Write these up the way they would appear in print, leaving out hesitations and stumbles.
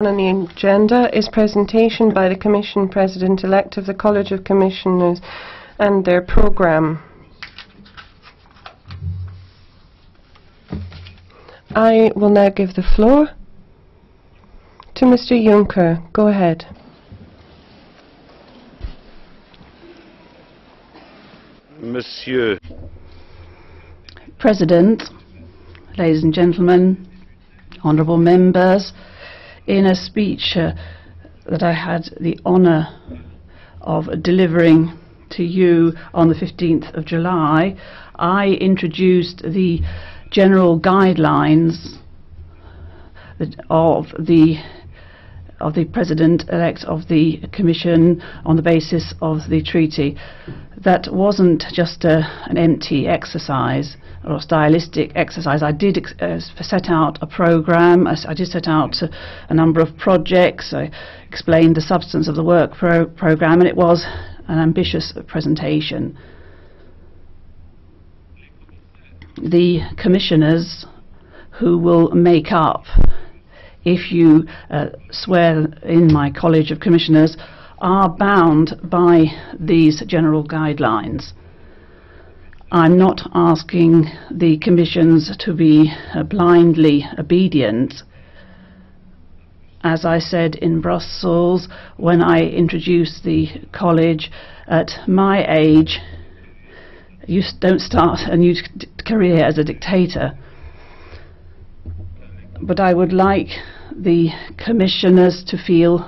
On the agenda is presentation by the Commission President-elect of the College of Commissioners and their programme. I will now give the floor to Mr. Juncker. Go ahead. Monsieur President, ladies and gentlemen, honourable members, in a speech that I had the honour of delivering to you on the 15th of July, I introduced the general guidelines of the President-elect of the Commission on the basis of the treaty. That wasn't just an empty exercise or a stylistic exercise. I did set out a programme. I did set out a number of projects. I explained the substance of the work programme, and it was an ambitious presentation. The commissioners who will make up, if you swear in my College of Commissioners, are bound by these general guidelines. I'm not asking the commissions to be blindly obedient. As I said in Brussels when I introduced the college, at my age you don't start a new career as a dictator. But I would like the commissioners to feel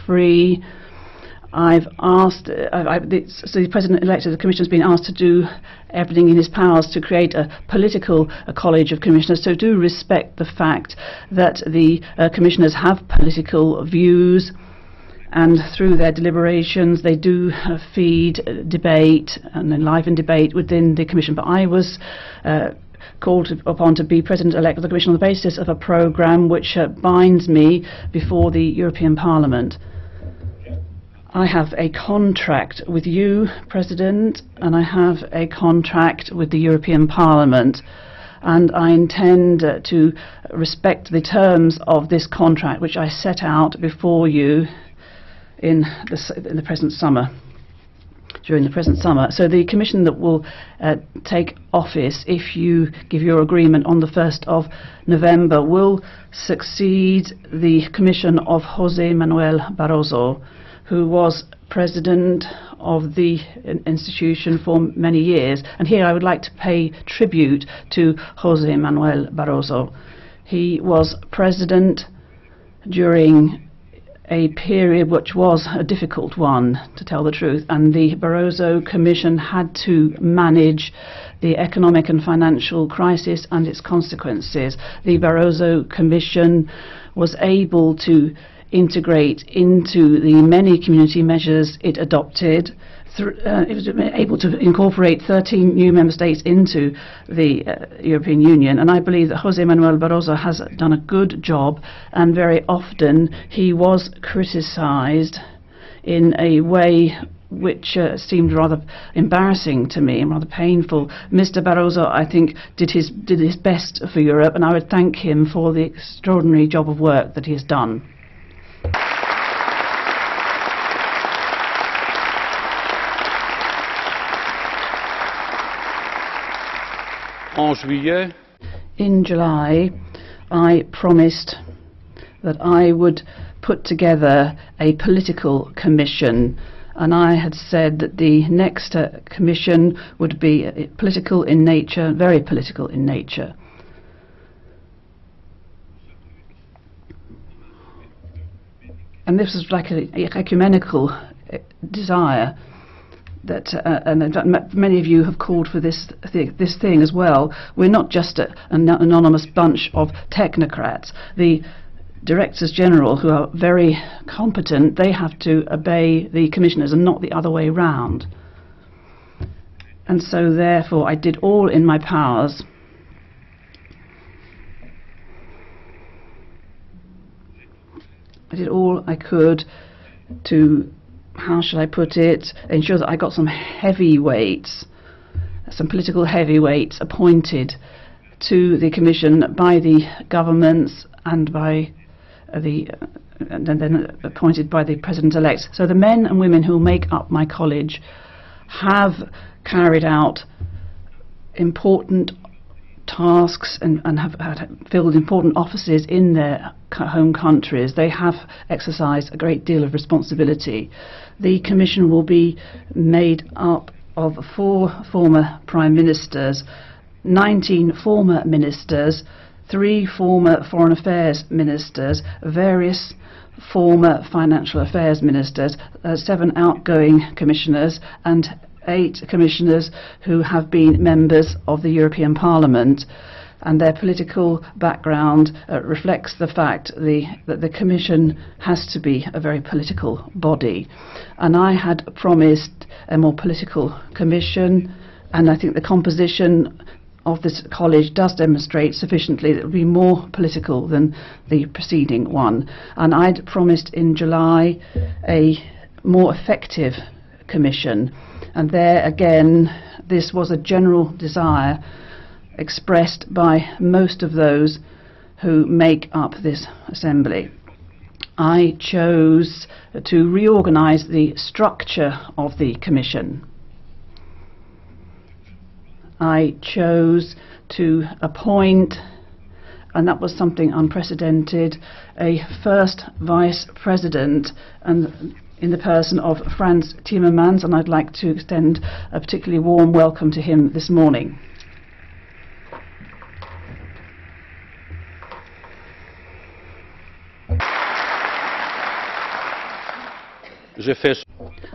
free. I've asked, so the President-elect of the Commission has been asked to do everything in his powers to create a political college of commissioners, so do respect the fact that the commissioners have political views, and through their deliberations they do feed debate and enliven debate within the Commission. But I was called upon to be President-elect of the Commission on the basis of a programme which binds me before the European Parliament. I have a contract with you, President, and I have a contract with the European Parliament, and I intend to respect the terms of this contract which I set out before you in the present summer. During the present summer. So the Commission that will take office, if you give your agreement on the 1st of November, will succeed the Commission of José Manuel Barroso, who was President of the institution for many years. And here I would like to pay tribute to José Manuel Barroso. He was President during a period which was a difficult one, to tell the truth, and the Barroso Commission had to manage the economic and financial crisis and its consequences. The Barroso Commission was able to integrate into the many community measures it adopted. It was able to incorporate 13 new member states into the European Union, and I believe that José Manuel Barroso has done a good job, and very often he was criticised in a way which seemed rather embarrassing to me and rather painful. Mr. Barroso, I think, did his best for Europe, and I would thank him for the extraordinary job of work that he has done. In July, I promised that I would put together a political commission, and I had said that the next commission would be political in nature, very political in nature. And this was like an ecumenical desire. That, and in fact, many of you have called for this thing as well. We're not just an anonymous bunch of technocrats. The Directors General, who are very competent, they have to obey the commissioners and not the other way round. And so therefore I did all in my powers I did all I could to, how shall I put it, ensure that I got some heavyweights, some political heavyweights appointed to the Commission by the governments and by the and then appointed by the President-elect. So the men and women who make up my college have carried out important tasks and have filled important offices in their home countries. They have exercised a great deal of responsibility. The Commission will be made up of 4 former Prime Ministers, 19 former Ministers, 3 former Foreign Affairs Ministers, various former Financial Affairs Ministers, 7 outgoing Commissioners, and 8 Commissioners who have been members of the European Parliament. And their political background reflects the fact that the Commission has to be a very political body. And I had promised a more political Commission, and I think the composition of this college does demonstrate sufficiently that it will be more political than the preceding one. And I'd promised in July a more effective Commission, and there again this was a general desire expressed by most of those who make up this assembly. I chose to reorganize the structure of the Commission. I chose to appoint, and that was something unprecedented, a first Vice President, and in the person of Frans Timmermans, and I'd like to extend a particularly warm welcome to him this morning.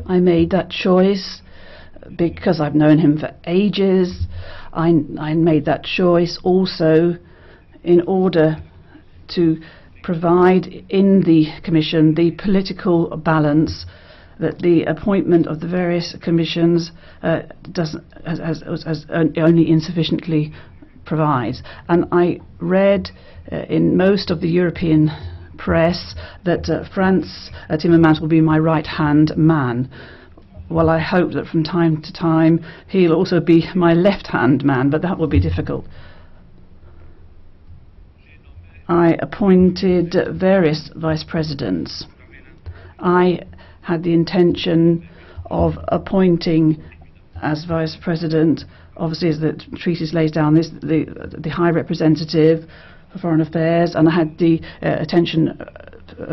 I made that choice because I've known him for ages. I made that choice also in order to provide in the Commission the political balance that the appointment of the various commissions only insufficiently provides. And I read in most of the European press that Frans Timmermans will be my right-hand man. Well, I hope that from time to time he'll also be my left-hand man, but that will be difficult. I appointed various vice presidents. I had the intention of appointing as vice president, obviously as the treaties lays down, the High Representative for Foreign Affairs, and I had the intention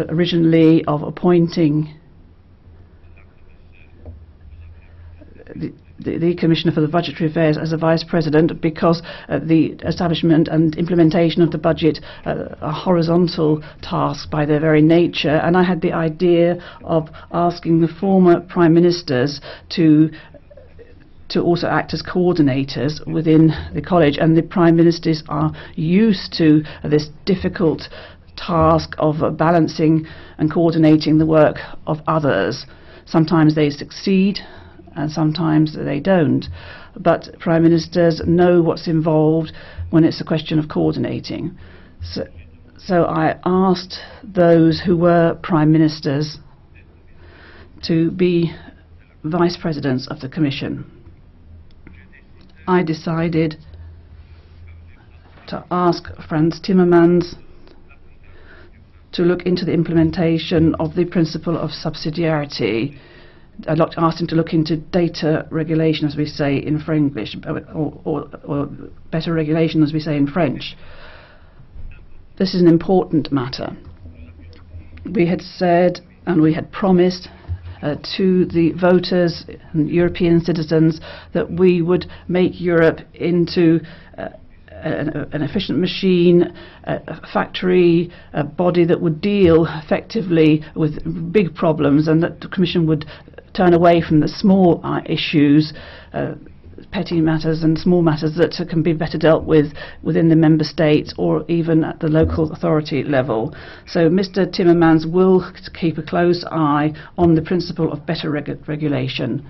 originally of appointing the Commissioner for the Budgetary Affairs as a Vice President, because the establishment and implementation of the budget are horizontal tasks by their very nature, and I had the idea of asking the former Prime Ministers to also act as coordinators within the college, and the Prime Ministers are used to this difficult task of balancing and coordinating the work of others. Sometimes they succeed and sometimes they don't, but Prime Ministers know what's involved when it's a question of coordinating. So I asked those who were Prime Ministers to be Vice Presidents of the Commission. I decided to ask Frans Timmermans to look into the implementation of the principle of subsidiarity. I asked him to look into data regulation, as we say in English, or better regulation, as we say in French. This is an important matter. We had said and we had promised to the voters and European citizens that we would make Europe into an efficient machine, a factory, a body that would deal effectively with big problems, and that the Commission would turn away from the small issues, petty matters and small matters that can be better dealt with within the member states or even at the local authority level. So Mr. Timmermans will keep a close eye on the principle of better regulation.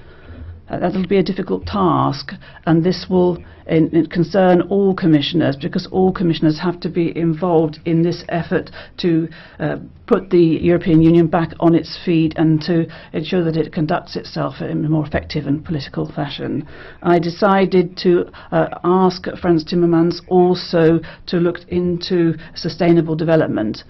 That will be a difficult task, and this will concern all commissioners, because all commissioners have to be involved in this effort to put the European Union back on its feet and to ensure that it conducts itself in a more effective and political fashion. I decided to ask Frans Timmermans also to look into sustainable development.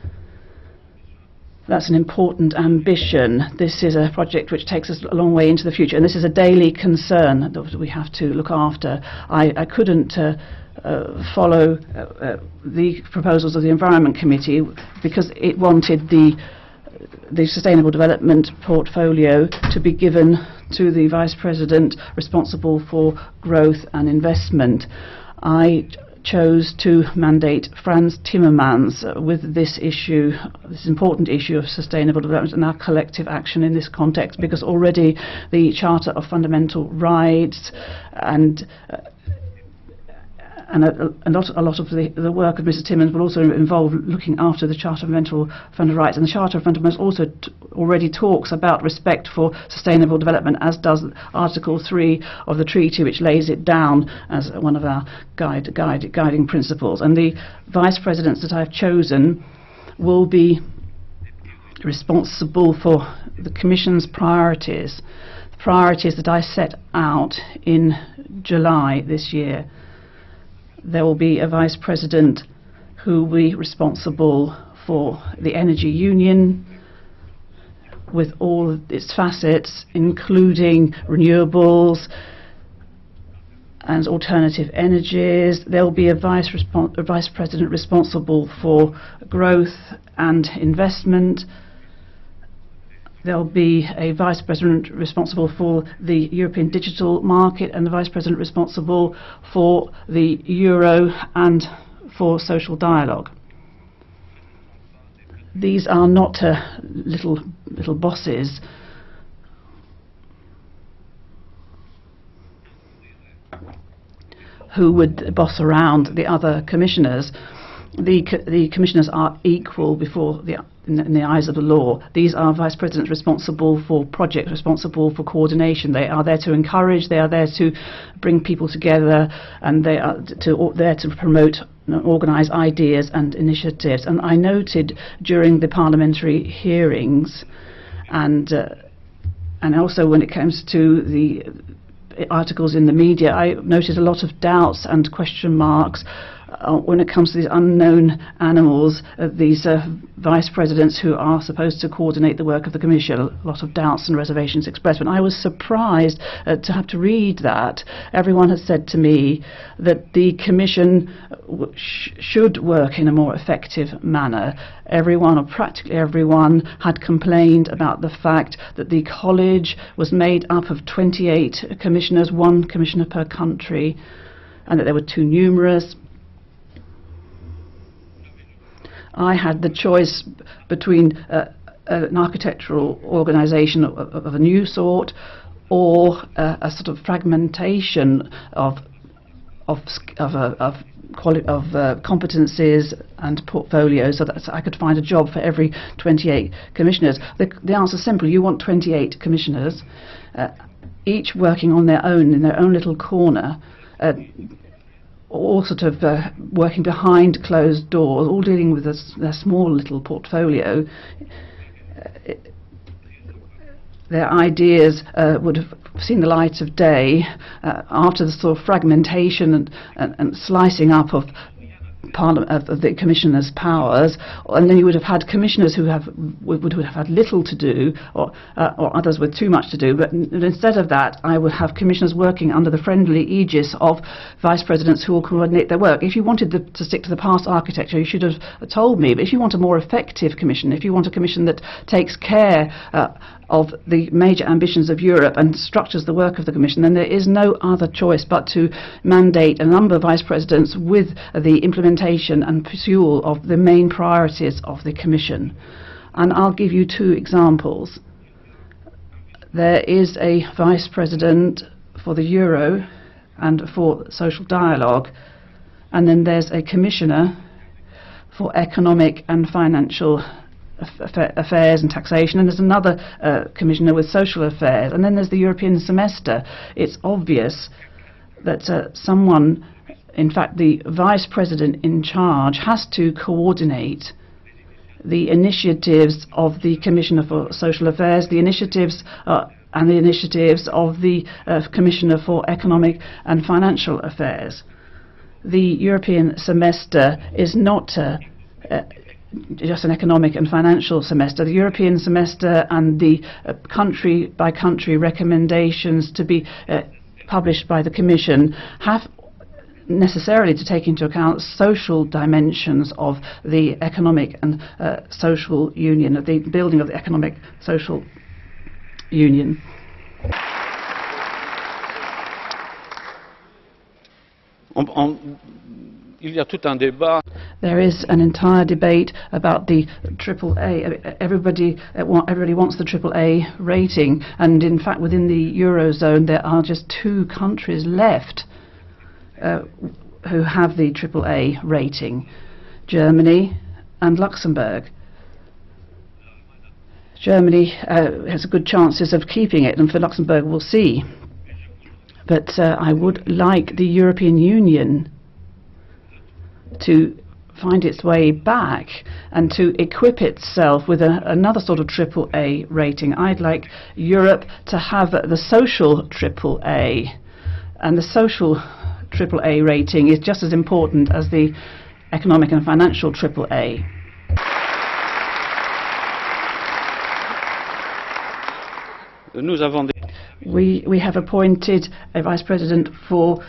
That's an important ambition. This is a project which takes us a long way into the future, and this is a daily concern that we have to look after. I couldn't follow the proposals of the Environment Committee because it wanted the Sustainable Development portfolio to be given to the Vice President responsible for growth and investment. I chose to mandate Frans Timmermans with this issue, this important issue of sustainable development and our collective action in this context, because already the Charter of Fundamental Rights and a lot of the work of Mr. Timmermans will also involve looking after the Charter of Fundamental Rights. And the Charter of Fundamental Rights also already talks about respect for sustainable development, as does Article 3 of the treaty, which lays it down as one of our guiding principles. And the vice presidents that I've chosen will be responsible for the Commission's priorities, the priorities that I set out in July this year. There will be a Vice President who will be responsible for the Energy Union with all of its facets, including renewables and alternative energies. There will be a Vice President responsible for growth and investment. There will be a Vice President responsible for the European digital market and the Vice President responsible for the Euro and for social dialogue. These are not little bosses. Who would boss around the other commissioners. The commissioners are equal before in the eyes of the law. These are vice presidents responsible for projects, responsible for coordination. They are there to encourage, they are there to bring people together, and they are there to promote and organise ideas and initiatives. And I noted during the parliamentary hearings, and also when it comes to the articles in the media, I noted a lot of doubts and question marks when it comes to these unknown animals, these vice presidents who are supposed to coordinate the work of the Commission. A lot of doubts and reservations expressed. But I was surprised to have to read that. Everyone has said to me that the Commission should work in a more effective manner. Everyone, or practically everyone, had complained about the fact that the College was made up of 28 commissioners, one commissioner per country, and that they were too numerous. I had the choice between an architectural organisation of a new sort, or a sort of fragmentation of competencies and portfolios, so that I could find a job for every 28 commissioners. The answer is simple. You want 28 commissioners, each working on their own, in their own little corner, all sort of working behind closed doors, all dealing with their small little portfolio. Their ideas would have seen the light of day after the sort of fragmentation and slicing up of the commissioners' powers, and then you would have had commissioners who would have had little to do, or others with too much to do. But instead of that, I would have commissioners working under the friendly aegis of vice presidents who will coordinate their work. If you wanted to stick to the past architecture, you should have told me. But if you want a more effective commission, if you want a commission that takes care of the major ambitions of Europe and structures the work of the Commission, then there is no other choice but to mandate a number of vice presidents with the implementation and pursuit of the main priorities of the Commission. And I'll give you two examples. There is a vice president for the Euro and for social dialogue, and then there's a commissioner for economic and financial affairs and taxation, and there's another commissioner with social affairs, and then there's the European semester. It's obvious that someone, in fact the vice president in charge, has to coordinate the initiatives of the Commissioner for Social Affairs, the initiatives and the initiatives of the Commissioner for Economic and Financial Affairs. The European semester is not just an economic and financial semester. The European semester and the country-by-country recommendations to be published by the Commission have necessarily to take into account social dimensions of the economic and social union, of the building of the economic social union. Il y a tout un débat. There is an entire debate about the AAA. Everybody wants the AAA rating, and in fact within the Eurozone there are just 2 countries left who have the AAA rating, Germany and Luxembourg. Germany has good chances of keeping it, and for Luxembourg we'll see. But I would like the European Union to find its way back and to equip itself with another sort of AAA rating. I'd like Europe to have the social AAA, and the social AAA rating is just as important as the economic and financial AAA. We have appointed a Vice President for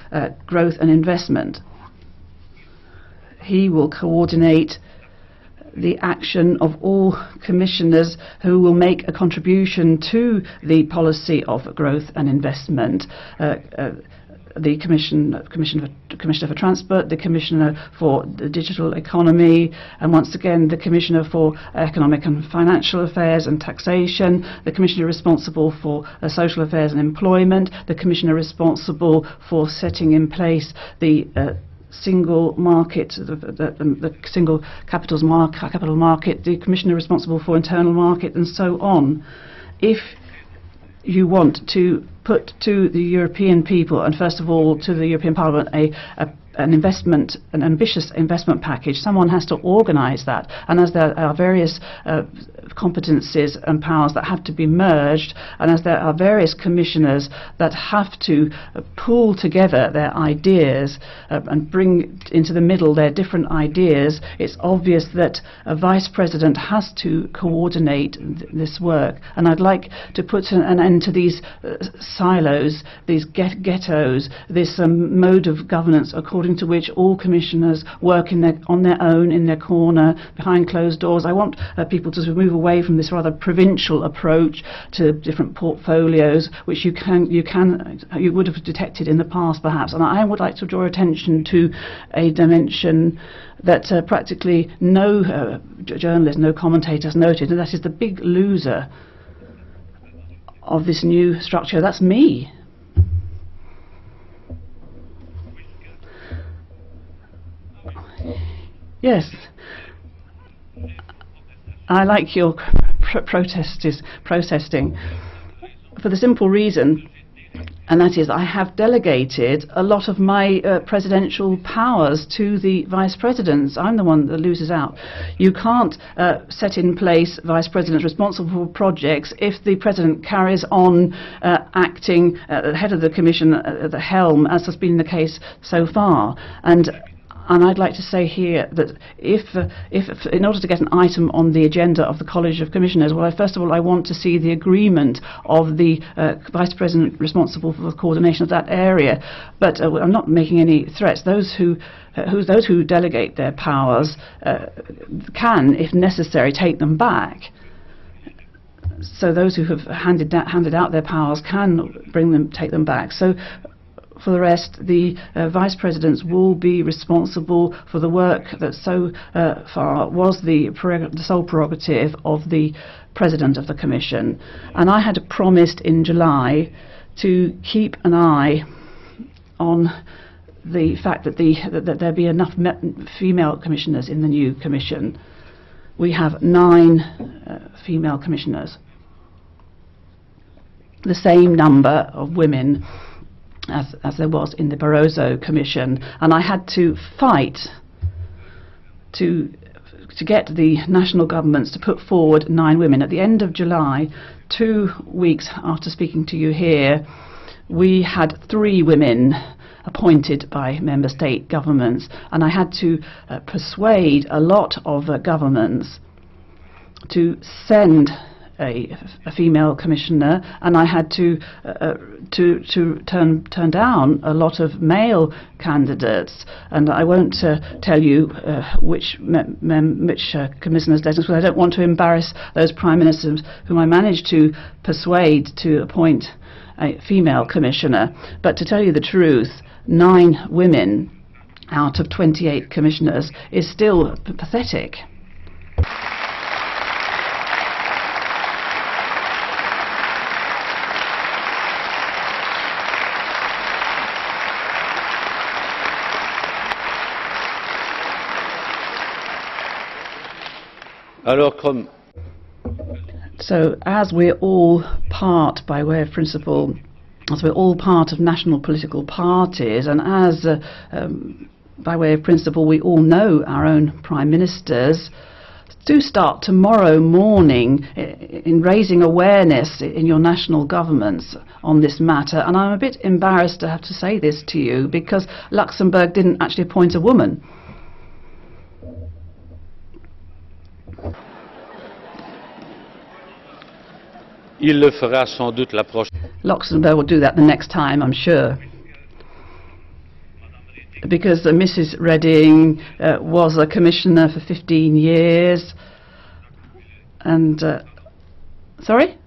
Growth and Investment. He will coordinate the action of all commissioners who will make a contribution to the policy of growth and investment. The Commissioner for Transport, the Commissioner for the Digital Economy, and once again the Commissioner for Economic and Financial Affairs and Taxation, the Commissioner responsible for Social Affairs and Employment, the Commissioner responsible for setting in place the single market, the single capital market, the Commissioner responsible for internal market, and so on. If you want to put to the European people, and first of all to the European Parliament, an ambitious investment package, someone has to organise that. And as there are various competencies and powers that have to be merged, and as there are various commissioners that have to pool together their ideas and bring into the middle their different ideas, it's obvious that a vice president has to coordinate this work. And I'd like to put an end to these silos, these ghettos, this mode of governance according to which all commissioners work on their own, in their corner, behind closed doors. I want people to move away from this rather provincial approach to different portfolios, which you would have detected in the past perhaps. And I would like to draw attention to a dimension that practically no journalist, no commentators noted, and that is the big loser of this new structure. That's me. Yes, I like your protesting for the simple reason, and that is I have delegated a lot of my presidential powers to the vice presidents. I'm the one that loses out. You can't set in place vice presidents responsible for projects if the president carries on acting at the head of the commission at the helm, as has been the case so far. And I'd like to say here that if in order to get an item on the agenda of the College of Commissioners, well, first of all, I want to see the agreement of the Vice President responsible for the coordination of that area. But I'm not making any threats. Those who delegate their powers can, if necessary, take them back. So those who have handed out their powers can take them back. So, for the rest, the vice presidents will be responsible for the work that so far was the sole prerogative of the president of the Commission. And I had promised in July to keep an eye on the fact that there be enough female commissioners in the new Commission. We have 9 female commissioners, the same number of women as there was in the Barroso Commission, and I had to fight to get the national governments to put forward 9 women. At the end of July, 2 weeks after speaking to you here, we had 3 women appointed by member state governments, and I had to persuade a lot of governments to send a female commissioner, and I had to turn down a lot of male candidates. And I won't tell you which commissioners' designations, because I don't want to embarrass those prime ministers whom I managed to persuade to appoint a female commissioner. But to tell you the truth, 9 women out of 28 commissioners is still pathetic. So, as we're all part, by way of principle, as we're all part of national political parties, and as, by way of principle, we all know our own prime ministers, do start tomorrow morning in raising awareness in your national governments on this matter. And I'm a bit embarrassed to have to say this to you, because Luxembourg didn't actually appoint a woman. Il le fera sans doute la prochaine. Luxembourg will do that the next time, I'm sure. Because Mrs. Reding was a commissioner for 15 years. And, sorry?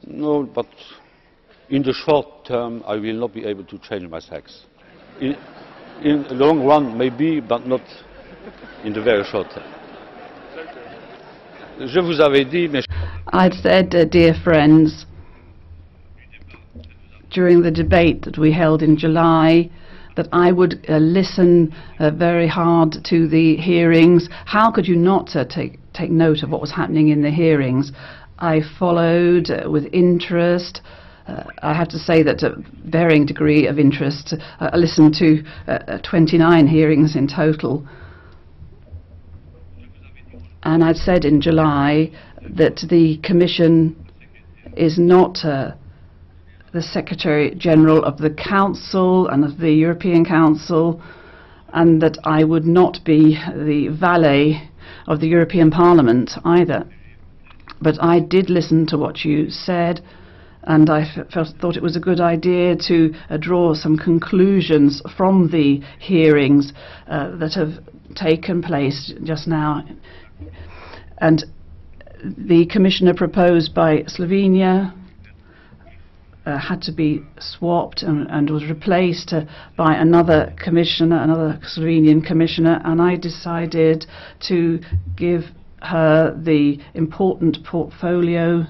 No, but in the short term, I will not be able to change my sex. In the long run, maybe, but not in the very short term. Je vous avais dit, mes I'd said, dear friends, during the debate that we held in July, that I would listen very hard to the hearings. How could you not take note of what was happening in the hearings? I followed with interest. I have to say that a varying degree of interest. I listened to 29 hearings in total. And I'd said in July that the Commission is not the Secretary General of the Council and of the European Council, and that I would not be the valet of the European Parliament either. But I did listen to what you said, and I thought it was a good idea to draw some conclusions from the hearings that have taken place just now. And the commissioner proposed by Slovenia had to be swapped and was replaced by another commissioner, another Slovenian commissioner, and I decided to give her the important portfolio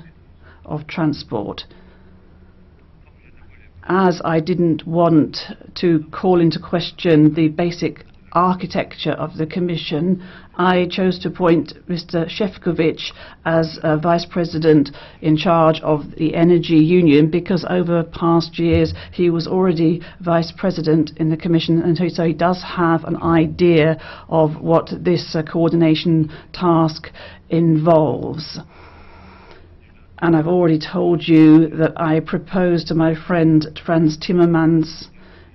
of transport. As I didn't want to call into question the basic architecture of the Commission, I chose to appoint Mr. Šefčovič as Vice President in charge of the Energy Union, because over past years he was already Vice President in the Commission, and so he does have an idea of what this coordination task involves. And I've already told you that I proposed to my friend Frans Timmermans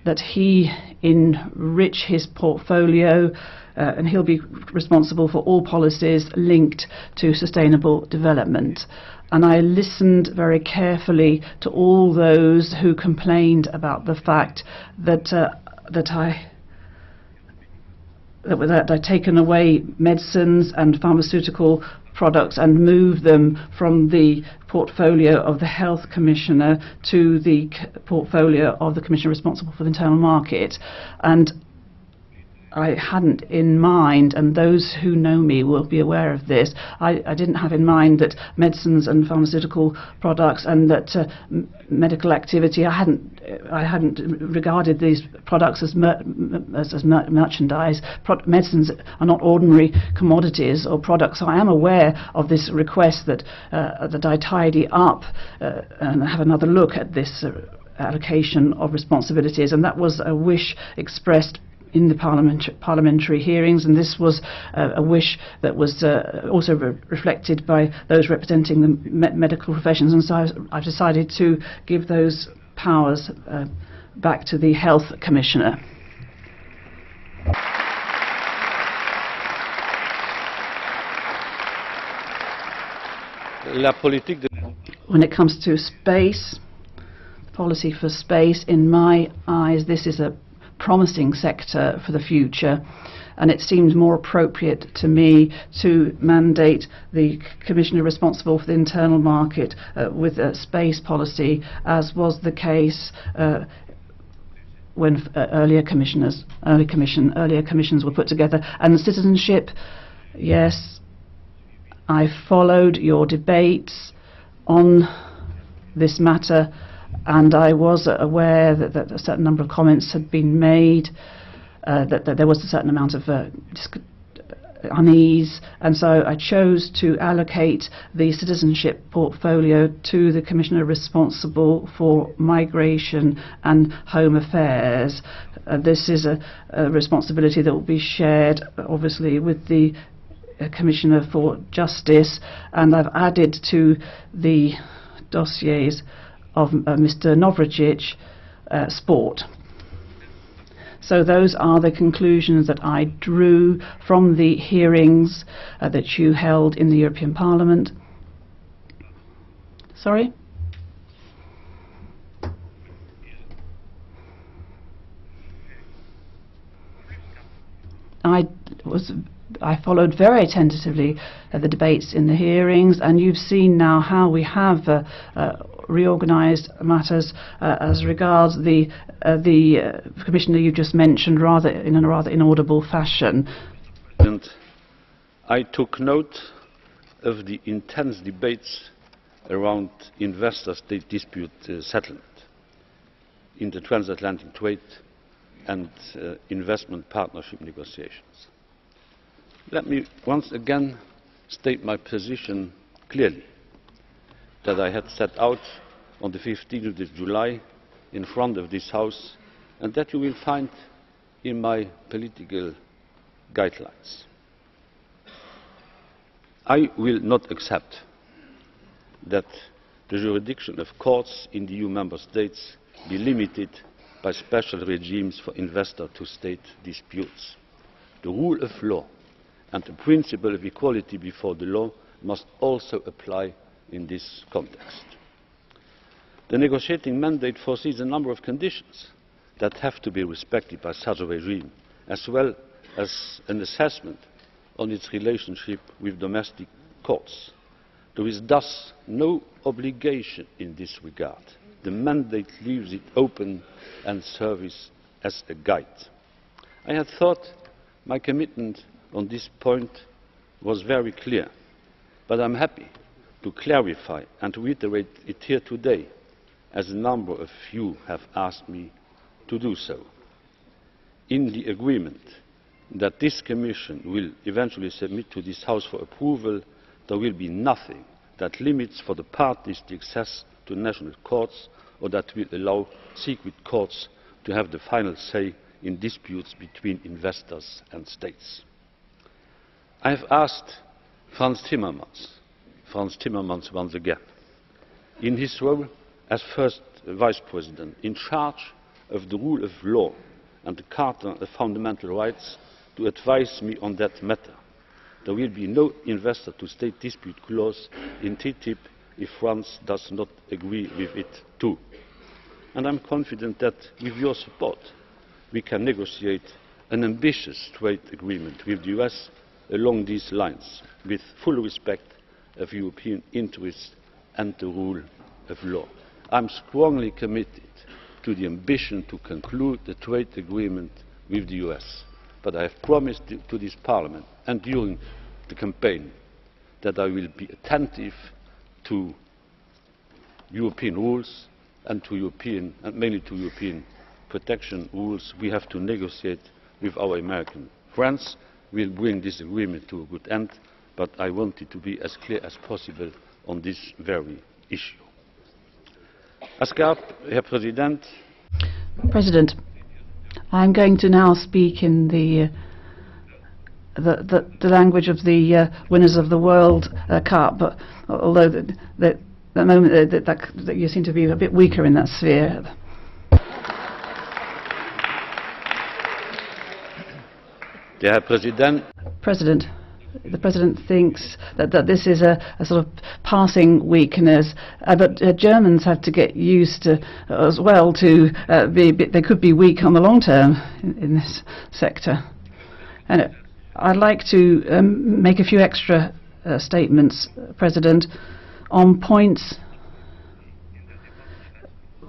that he enrich his portfolio and he'll be responsible for all policies linked to sustainable development. And I listened very carefully to all those who complained about the fact that I'd taken away medicines and pharmaceutical products and moved them from the portfolio of the Health Commissioner to the portfolio of the Commissioner responsible for the internal market. And I hadn't in mind, and those who know me will be aware of this, I didn't have in mind that medicines and pharmaceutical products and that medical activity, I hadn't regarded these products as merchandise. Medicines are not ordinary commodities or products. So I am aware of this request that I tidy up and have another look at this allocation of responsibilities, and that was a wish expressed in the parliamentary hearings, and this was a wish that was also reflected by those representing the medical professions, and so I've decided to give those powers back to the Health Commissioner. When it comes to space, policy for space, in my eyes, this is a promising sector for the future, and it seems more appropriate to me to mandate the Commissioner responsible for the internal market with a space policy, as was the case when earlier commissions were put together. And citizenship, yes, I followed your debates on this matter, and I was aware that a certain number of comments had been made, that there was a certain amount of unease, and so I chose to allocate the citizenship portfolio to the Commissioner responsible for migration and home affairs. This is a responsibility that will be shared, obviously, with the Commissioner for Justice, and I've added to the dossiers of Mr. Navracsics, sport. So those are the conclusions that I drew from the hearings that you held in the European Parliament. Sorry? I followed very attentively the debates in the hearings, and you've seen now how we have reorganised matters as regards the Commissioner you just mentioned, in a rather inaudible fashion. And I took note of the intense debates around investor-state dispute settlement in the transatlantic trade and investment partnership negotiations. Let me once again state my position clearly, that I had set out on the 15th of July in front of this House, and that you will find in my political guidelines. I will not accept that the jurisdiction of courts in the EU member states be limited by special regimes for investor-to-state disputes. The rule of law and the principle of equality before the law must also apply in this context. The negotiating mandate foresees a number of conditions that have to be respected by such a regime, as well as an assessment on its relationship with domestic courts. There is thus no obligation in this regard. The mandate leaves it open and serves as a guide. I had thought my commitment on this point was very clear, but I'm happy to clarify and reiterate it here today, as a number of you have asked me to do so. In the agreement that this Commission will eventually submit to this House for approval, there will be nothing that limits for the parties the access to national courts, or that will allow secret courts to have the final say in disputes between investors and states. I have asked Frans Timmermans once again, in his role as First Vice President in charge of the rule of law and the Charter of Fundamental Rights, to advise me on that matter. There will be no investor-to-state dispute clause in TTIP if France does not agree with it too. And I'm confident that with your support we can negotiate an ambitious trade agreement with the US along these lines, with full respect of European interests and the rule of law. I'm strongly committed to the ambition to conclude the trade agreement with the US, but I have promised to this Parliament and during the campaign that I will be attentive to European rules and mainly to European protection rules we have to negotiate with our American friends. We will bring this agreement to a good end, but I wanted to be as clear as possible on this very issue. President, I'm going to now speak in the language of the winners of the World Cup, but although at the moment that you seem to be a bit weaker in that sphere. President, the President thinks that this is a sort of passing weakness, but Germans have to get used to, as well, to they could be weak on the long term in this sector. And I'd like to make a few extra statements, President, on points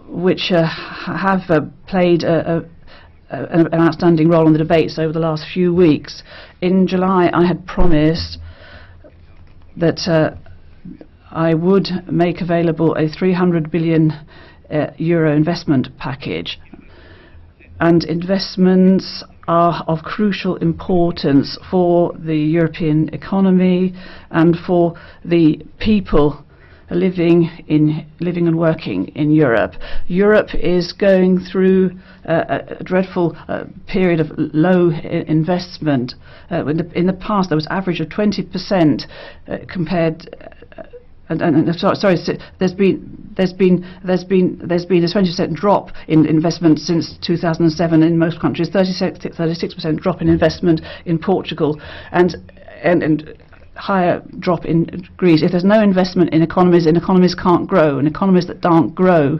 which have played an outstanding role in the debates over the last few weeks. In July, I had promised that I would make available a 300 billion euro investment package. And investments are of crucial importance for the European economy and for the people living and working in Europe. Europe is going through a dreadful period of low investment. In the past, there was an average of 20% compared. Sorry, there's been a 20% drop in investment since 2007 in most countries, 36% drop in investment in Portugal, and higher drop in Greece. If there's no investment in economies can't grow, and economies that don't grow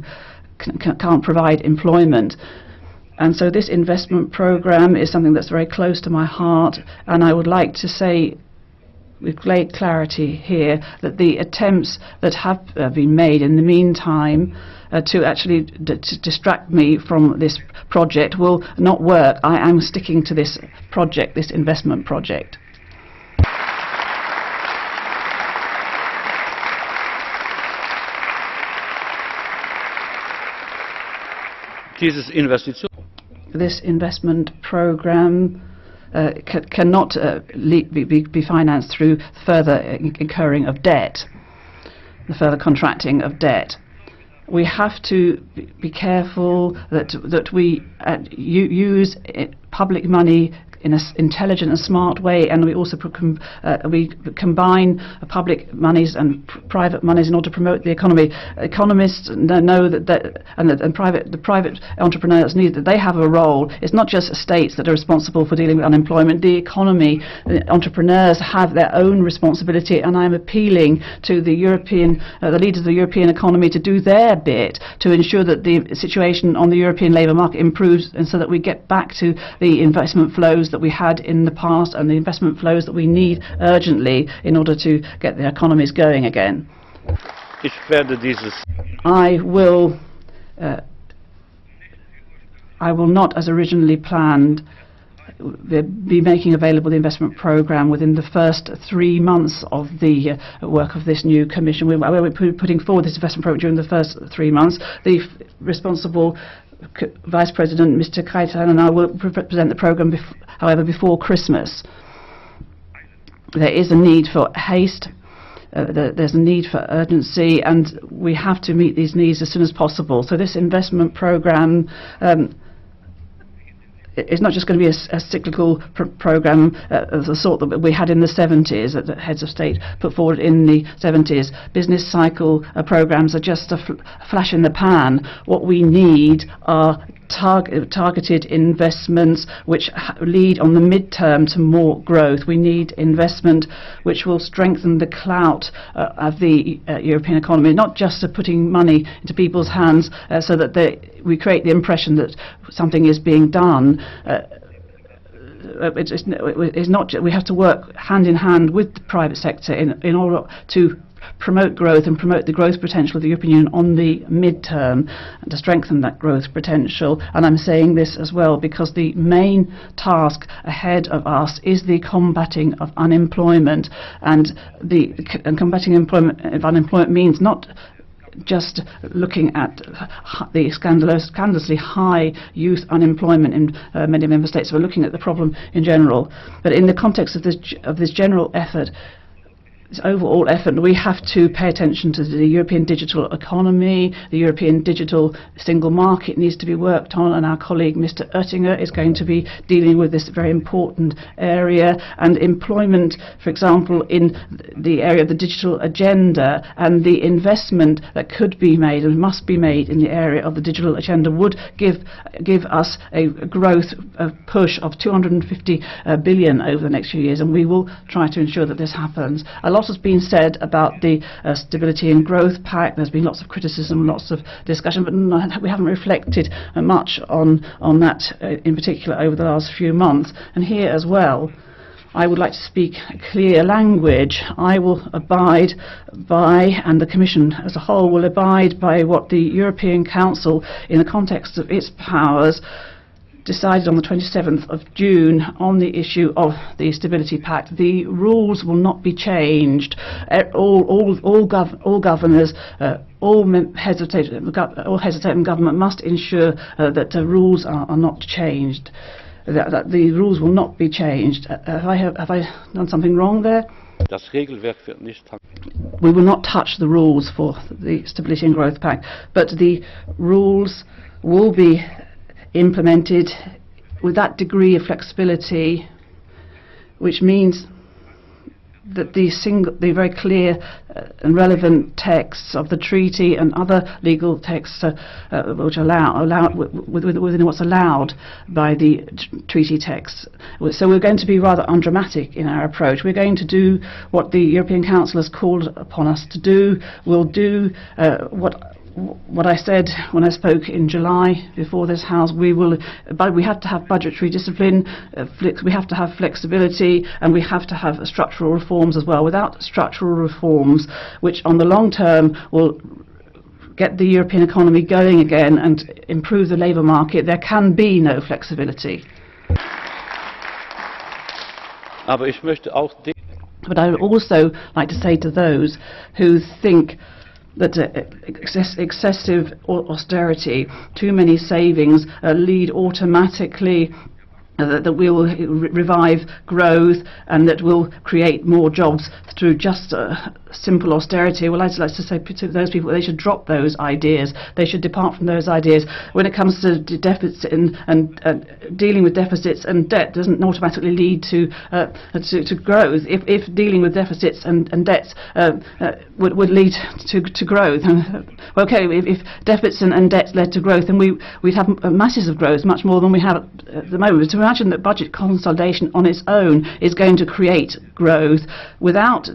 can't provide employment. And so this investment program is something that's very close to my heart, and I would like to say with great clarity here that the attempts that have been made in the meantime to actually distract me from this project will not work. I am sticking to this project, this investment project. This investment program cannot be financed through further incurring of debt, the further contracting of debt. We have to be careful that we use public money in an intelligent and smart way, and we also we combine public monies and private monies in order to promote the economy. Economists know that the private entrepreneurs need that they have a role. It's not just states that are responsible for dealing with unemployment. The economy, the entrepreneurs have their own responsibility, and I'm appealing to the leaders of the European economy to do their bit to ensure that the situation on the European labour market improves, and so that we get back to the investment flows that we had in the past and the investment flows that we need urgently in order to get the economies going again. I will not, as originally planned, be making available the investment programme within the first 3 months of the work of this new Commission. We're putting forward this investment programme during the first 3 months. The responsible Vice President, Mr. Kaitan, and I will present the programme, however, before Christmas. There is a need for haste, there's a need for urgency, and we have to meet these needs as soon as possible. So this investment programme it's not just going to be a cyclical programme of the sort that we had in the 70s, that the heads of state put forward in the 70s. Business cycle programmes are just a flash in the pan. What we need are targeted investments which lead on the mid-term to more growth. We need investment which will strengthen the clout of the European economy, not just putting money into people's hands so that we create the impression that something is being done. It's not. We have to work hand in hand with the private sector in order to promote growth and promote the growth potential of the European Union on the mid-term, and to strengthen that growth potential. And I'm saying this as well because the main task ahead of us is the combating of unemployment, and combating unemployment means not just looking at the scandalously high youth unemployment in many member states. We're looking at the problem in general, but in the context of this general effort, this overall effort, we have to pay attention to the European digital economy. The European digital single market needs to be worked on, and our colleague Mr. Oettinger is going to be dealing with this very important area. And employment, for example, in the area of the digital agenda, and the investment that could be made and must be made in the area of the digital agenda would give us a growth push of 250 billion over the next few years, and we will try to ensure that this happens. A lot has been said about the Stability and Growth Pact. There's been lots of criticism, lots of discussion, but we haven't reflected much on that in particular over the last few months. And here as well, I would like to speak clear language. I will abide by, and the Commission as a whole will abide by, what the European Council, in the context of its powers, decided on the 27th of June on the issue of the Stability Pact. The rules will not be changed. All governors, all hesitating government must ensure that the rules are not changed. That the rules will not be changed. Have I done something wrong there? Das Regelwerk wird nicht. We will not touch the rules for the Stability and Growth Pact, but the rules will be implemented with that degree of flexibility, which means that the very clear and relevant texts of the treaty and other legal texts which within what's allowed by the treaty texts. So we're going to be rather undramatic in our approach. We're going to do what the European Council has called upon us to do. We'll do what I said when I spoke in July before this House. We have to have budgetary discipline, we have to have flexibility, and we have to have structural reforms as well. Without structural reforms, which on the long term will get the European economy going again and improve the labour market, there can be no flexibility. Aber ich möchte auch But I would also like to say to those who think that excessive austerity, too many savings lead automatically that we will revive growth and that will create more jobs through just simple austerity. Well, I'd like to say to those people, they should drop those ideas. They should depart from those ideas. When it comes to deficit and dealing with deficits and debt doesn't automatically lead to growth. If dealing with deficits and debts would lead to growth, okay, if deficits and debts led to growth, then we'd have masses of growth, much more than we have at the moment. To imagine that budget consolidation on its own is going to create growth without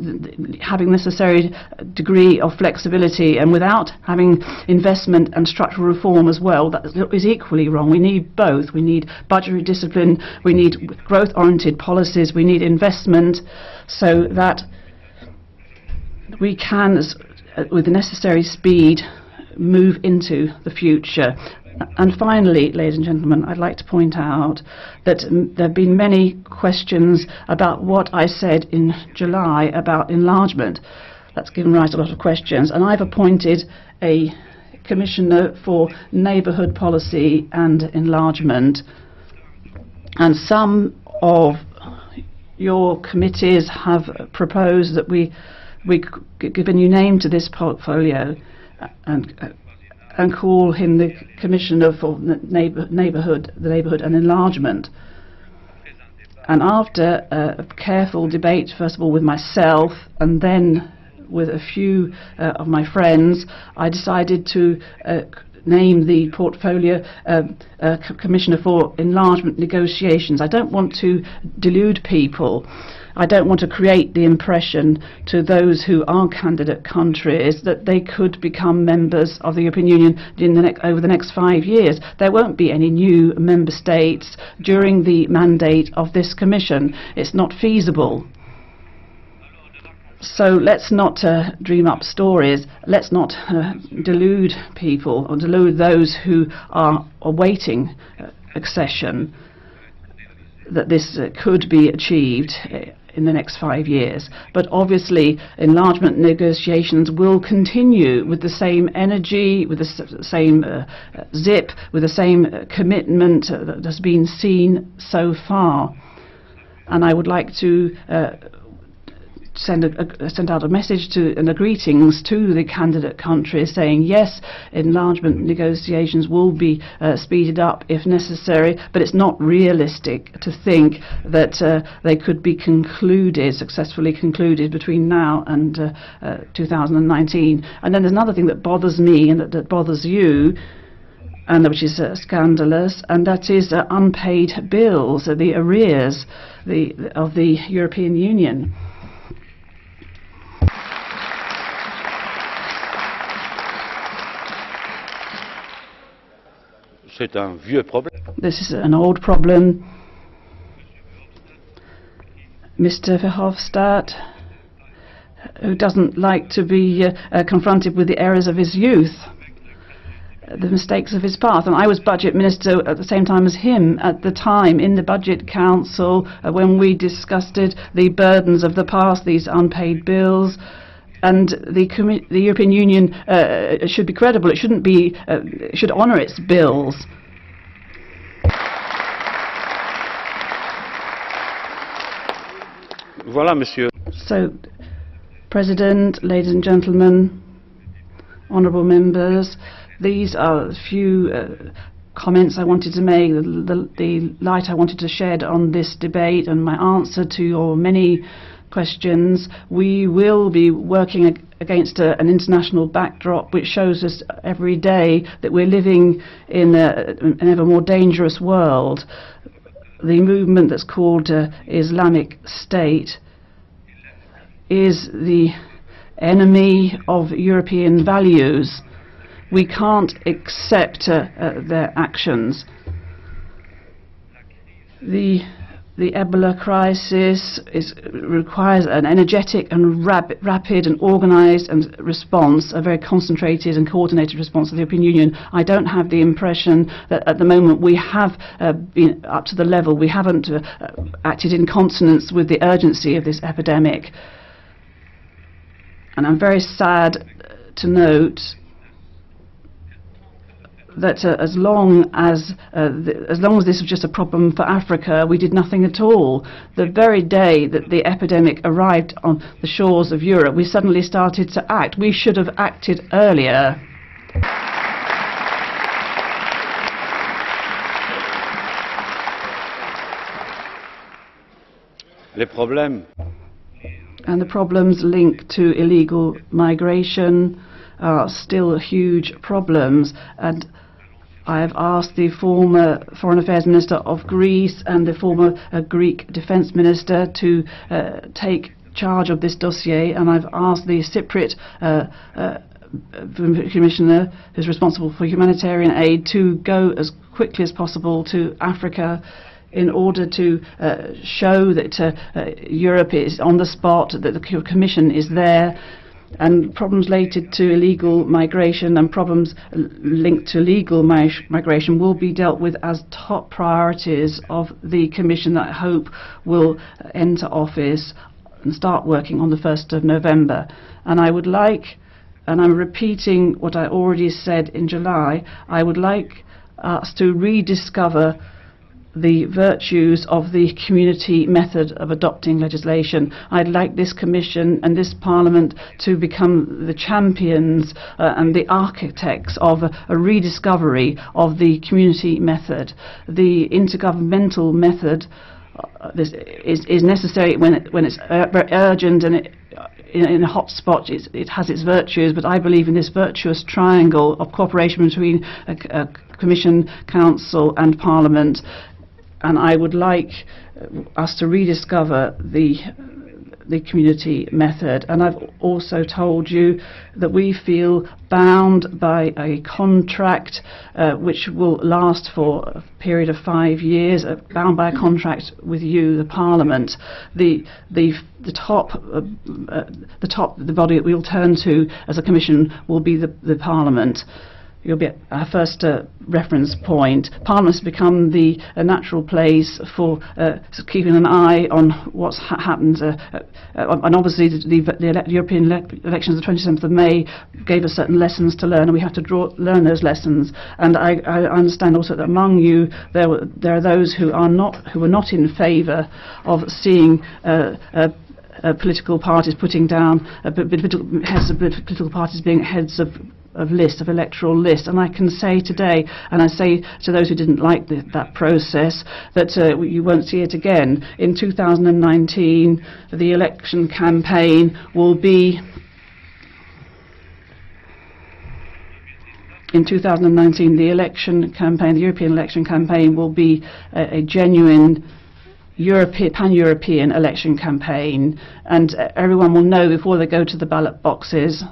having necessary degree of flexibility and without having investment and structural reform as well, that is equally wrong. We need both. We need budgetary discipline, we need growth-oriented policies, we need investment, so that we can, with the necessary speed, move into the future. And finally, ladies and gentlemen, I'd like to point out that there have been many questions about what I said in July about enlargement. That's given rise to a lot of questions, and I've appointed a Commissioner for Neighbourhood Policy and Enlargement, and some of your committees have proposed that we give a new name to this portfolio and call him the Commissioner for Neighbourhood and Enlargement. And after a careful debate, first of all with myself and then with a few of my friends, I decided to name the portfolio Commissioner for Enlargement Negotiations. I don't want to delude people. I don't want to create the impression to those who are candidate countries that they could become members of the European Union over the next 5 years. There won't be any new member states during the mandate of this Commission. It's not feasible. So let's not dream up stories. Let's not delude people or delude those who are awaiting accession that this could be achieved in the next 5 years. But obviously enlargement negotiations will continue with the same energy, with the same zip, with the same commitment that has been seen so far. And I would like to send out a message to and a greetings to the candidate countries, saying yes, enlargement negotiations will be speeded up if necessary, but it's not realistic to think that they could be successfully concluded between now and 2019. And then there's another thing that bothers me and that bothers you, and which is scandalous, and that is unpaid bills, the arrears of the European Union. This is an old problem. Mr. Verhofstadt, who doesn't like to be confronted with the errors of his youth, the mistakes of his past. And I was budget minister at the same time as him at the time in the Budget Council when we discussed the burdens of the past, these unpaid bills. And the European Union should be credible. It shouldn't be. It should honour its bills. Voilà, monsieur. So, President, ladies and gentlemen, honourable members, these are a few comments I wanted to make, the light I wanted to shed on this debate and my answer to your many questions. We will be working against an international backdrop which shows us every day that we're living in an ever more dangerous world. The movement that's called Islamic State is the enemy of European values. We can't accept their actions. The Ebola crisis requires an energetic and rapid and organised response, a very concentrated and coordinated response of the European Union. I don't have the impression that at the moment we have been up to the level, we haven't acted in consonance with the urgency of this epidemic. And I'm very sad to note that as long as this was just a problem for Africa, we did nothing at all. The very day that the epidemic arrived on the shores of Europe, we suddenly started to act. We should have acted earlier. And the problems linked to illegal migration are still huge problems, and I have asked the former Foreign Affairs Minister of Greece and the former Greek Defence Minister to take charge of this dossier, and I've asked the Cypriot Commissioner, who's responsible for humanitarian aid, to go as quickly as possible to Africa in order to show that Europe is on the spot, that the Commission is there, and problems related to illegal migration and problems linked to legal migration will be dealt with as top priorities of the Commission that I hope will enter office and start working on the 1st of November. And I would like, and I'm repeating what I already said in July, I would like us to rediscover the virtues of the community method of adopting legislation. I'd like this Commission and this Parliament to become the champions and the architects of a rediscovery of the community method. The intergovernmental method this is necessary when it's very urgent and in a hot spot. It has its virtues, but I believe in this virtuous triangle of cooperation between Commission, Council and Parliament. And I would like us to rediscover the community method. And I've also told you that we feel bound by a contract which will last for a period of 5 years, bound by a contract with you, the Parliament. The body that we'll turn to as a Commission will be the Parliament. You'll be our first reference point. Parliament has become the natural place for keeping an eye on what's happened. And obviously the European elections of the 27th of May gave us certain lessons to learn, and we have to learn those lessons. And I understand also that among you there are those who are not in favour of seeing political parties putting down heads of political parties being heads of electoral list. And I can say today, and I say to those who didn't like that process, that you won't see it again. In 2019, the election campaign will be... In 2019, the European election campaign will be a genuine pan-European election campaign, and everyone will know before they go to the ballot boxes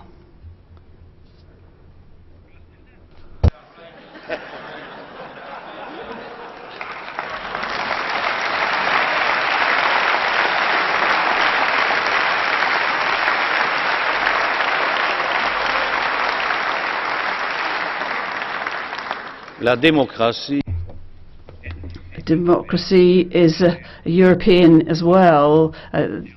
La démocratie. Democracy is European as well.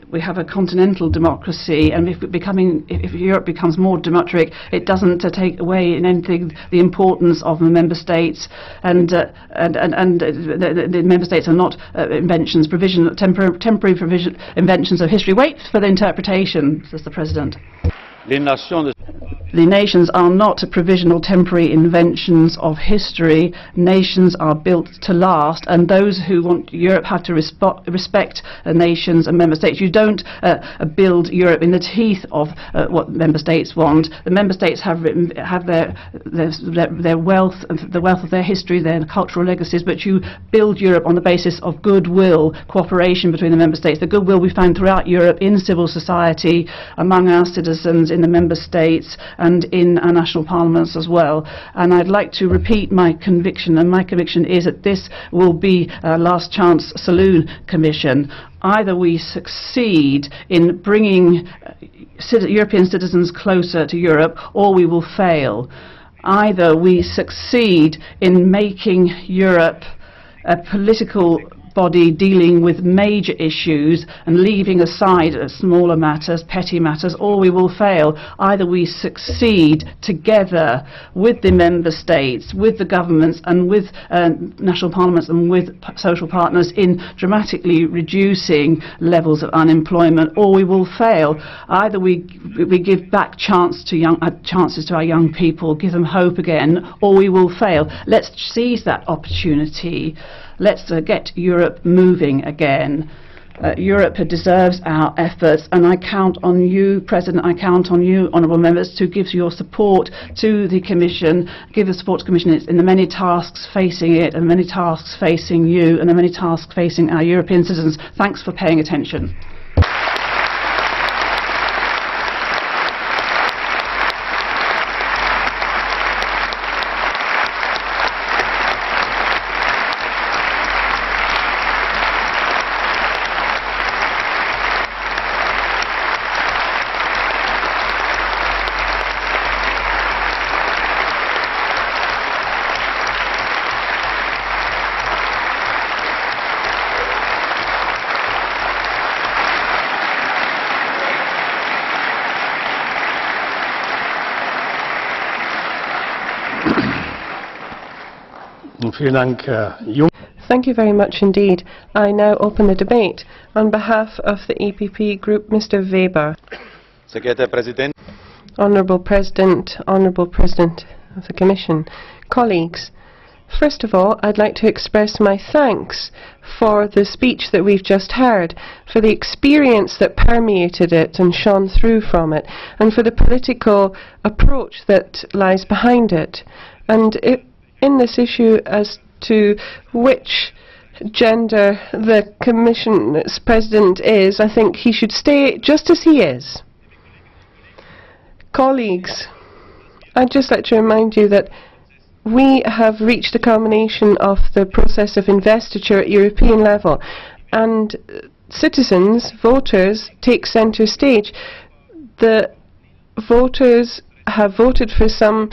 We have a continental democracy, and if Europe becomes more democratic, it doesn't take away in anything the importance of the member states, and the member states are not inventions, temporary inventions of history. Wait for the interpretation, says the President. The nations are not provisional temporary inventions of history. Nations are built to last, and those who want Europe have to respect nations and member states. You don't build Europe in the teeth of what member states want. The member states have their wealth, the wealth of their history, their cultural legacies, but you build Europe on the basis of goodwill, cooperation between the member states, the goodwill we find throughout Europe in civil society, among our citizens, in the member states, and in our national parliaments as well. And I'd like to repeat my conviction, and my conviction is that this will be a last chance saloon commission. Either we succeed in bringing European citizens closer to Europe, or we will fail. Either we succeed in making Europe a political body dealing with major issues and leaving aside smaller matters, petty matters, or we will fail. Either we succeed together with the member states, with the governments, and with national parliaments and with social partners in dramatically reducing levels of unemployment, or we will fail. Either we give back chances to our young people, give them hope again, or we will fail. Let's seize that opportunity. Let's get Europe moving again. Europe deserves our efforts, and I count on you, President, I count on you, honourable members, to give your support to the Commission, give the support to the Commission in the many tasks facing it, and many tasks facing you, and the many tasks facing our European citizens. Thanks for paying attention. Thank you very much indeed. I now open the debate. On behalf of the EPP Group, Mr. Weber. Honourable President of the Commission, colleagues, first of all, I'd like to express my thanks for the speech that we've just heard, for the experience that permeated it and shone through from it, and for the political approach that lies behind it. And in this issue as to which gender the Commission's President is, I think he should stay just as he is. Colleagues, I'd just like to remind you that we have reached the culmination of the process of investiture at European level, and citizens, voters, take centre stage. The voters have voted for some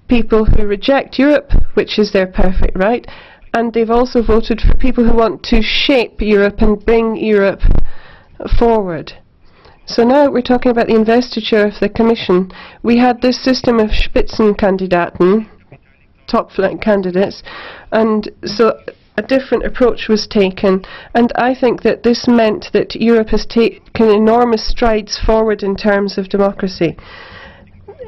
people who reject Europe, which is their perfect right, and they've also voted for people who want to shape Europe and bring Europe forward. So now we're talking about the investiture of the Commission. We had this system of Spitzenkandidaten, top flight candidates, and so a different approach was taken, and I think that this meant that Europe has taken enormous strides forward in terms of democracy.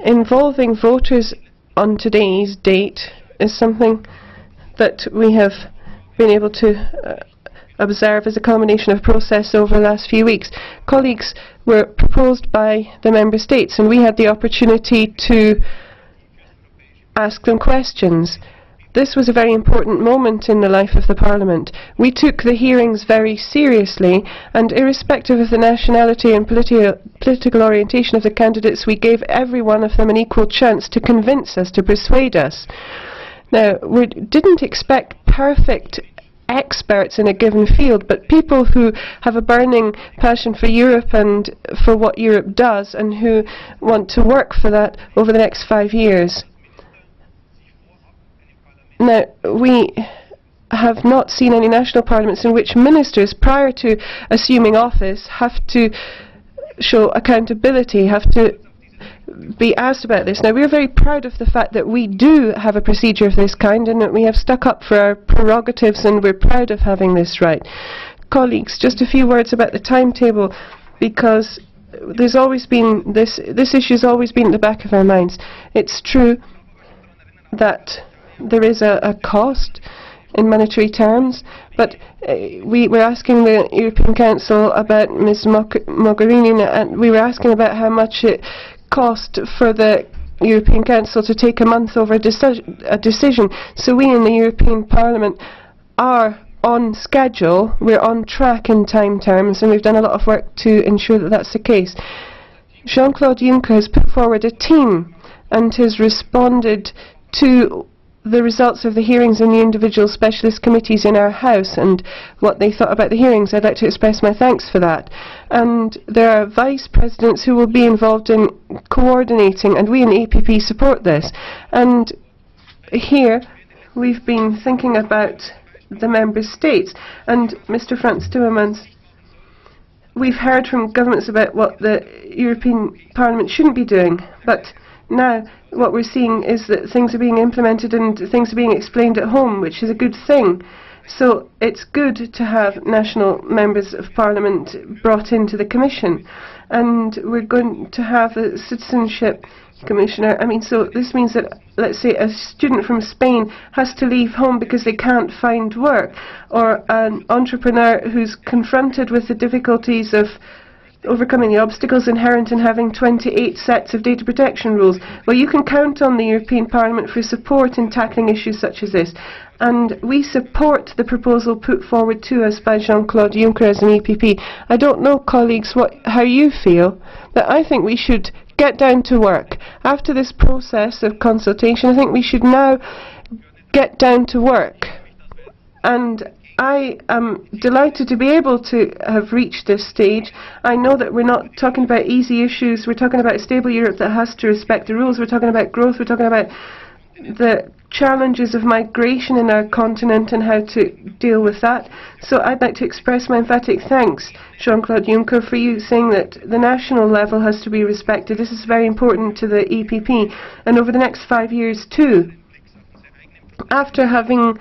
Involving voters on today's date is something that we have been able to observe as a culmination of process over the last few weeks. Colleagues were proposed by the Member States, and we had the opportunity to ask them questions. This was a very important moment in the life of the Parliament. We took the hearings very seriously, and irrespective of the nationality and political orientation of the candidates, we gave every one of them an equal chance to convince us, to persuade us. Now, we didn't expect perfect experts in a given field, but people who have a burning passion for Europe and for what Europe does, and who want to work for that over the next 5 years. Now, we have not seen any national parliaments in which ministers, prior to assuming office, have to show accountability, have to be asked about this. Now, we are very proud of the fact that we do have a procedure of this kind, and that we have stuck up for our prerogatives, and we're proud of having this right. Colleagues, just a few words about the timetable, because there's always been this issue has always been at the back of our minds. It's true that there is a cost in monetary terms, but we were asking the European Council about Ms. Mogherini, and we were asking about how much it cost for the European Council to take a month over a decision. So we in the European Parliament are on schedule, we're on track in time terms, and we've done a lot of work to ensure that that's the case. Jean-Claude Juncker has put forward a team and has responded to the results of the hearings in the individual specialist committees in our House and what they thought about the hearings. I'd like to express my thanks for that. And there are vice presidents who will be involved in coordinating, and we in the EPP support this. And here we've been thinking about the Member States. And Mr. Frans Timmermans, we've heard from governments about what the European Parliament shouldn't be doing, but now what we're seeing is that things are being implemented and things are being explained at home, which is a good thing. So it's good to have national members of Parliament brought into the Commission, and we're going to have a citizenship commissioner. I mean, so this means that, let's say, a student from Spain has to leave home because they can't find work, or an entrepreneur who's confronted with the difficulties of overcoming the obstacles inherent in having 28 sets of data protection rules. Well, you can count on the European Parliament for support in tackling issues such as this. And we support the proposal put forward to us by Jean-Claude Juncker as an EPP. I don't know, colleagues, how you feel, but I think we should get down to work. After this process of consultation, I think we should now get down to work. And I am delighted to be able to have reached this stage. I know that we're not talking about easy issues. We're talking about a stable Europe that has to respect the rules. We're talking about growth. We're talking about the challenges of migration in our continent and how to deal with that. So I'd like to express my emphatic thanks, Jean-Claude Juncker, for you saying that the national level has to be respected. This is very important to the EPP. And over the next 5 years too, after having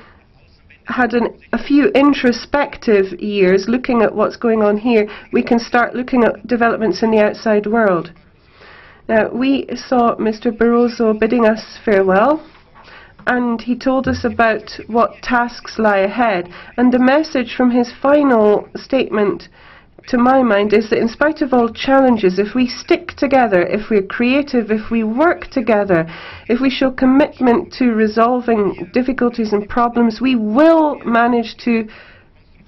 had a few introspective years looking at what's going on here, we can start looking at developments in the outside world. Now, we saw Mr. Barroso bidding us farewell, and he told us about what tasks lie ahead. And the message from his final statement, to my mind, is that in spite of all challenges, if we stick together, if we're creative, if we work together, if we show commitment to resolving difficulties and problems, we will manage to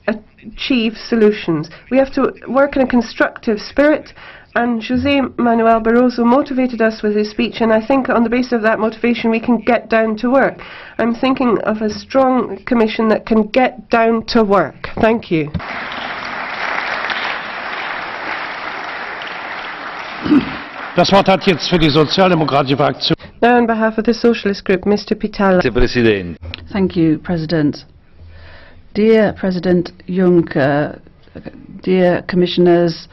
achieve solutions. We have to work in a constructive spirit, and José Manuel Barroso motivated us with his speech, and I think on the basis of that motivation we can get down to work. I'm thinking of a strong Commission that can get down to work. Thank you. Das Wort hat jetzt für die sozialdemokratische Fraktion. Now on behalf of the Socialist Group, Mr. Pittella. Thank you, President. Dear President Juncker, dear Commissioners,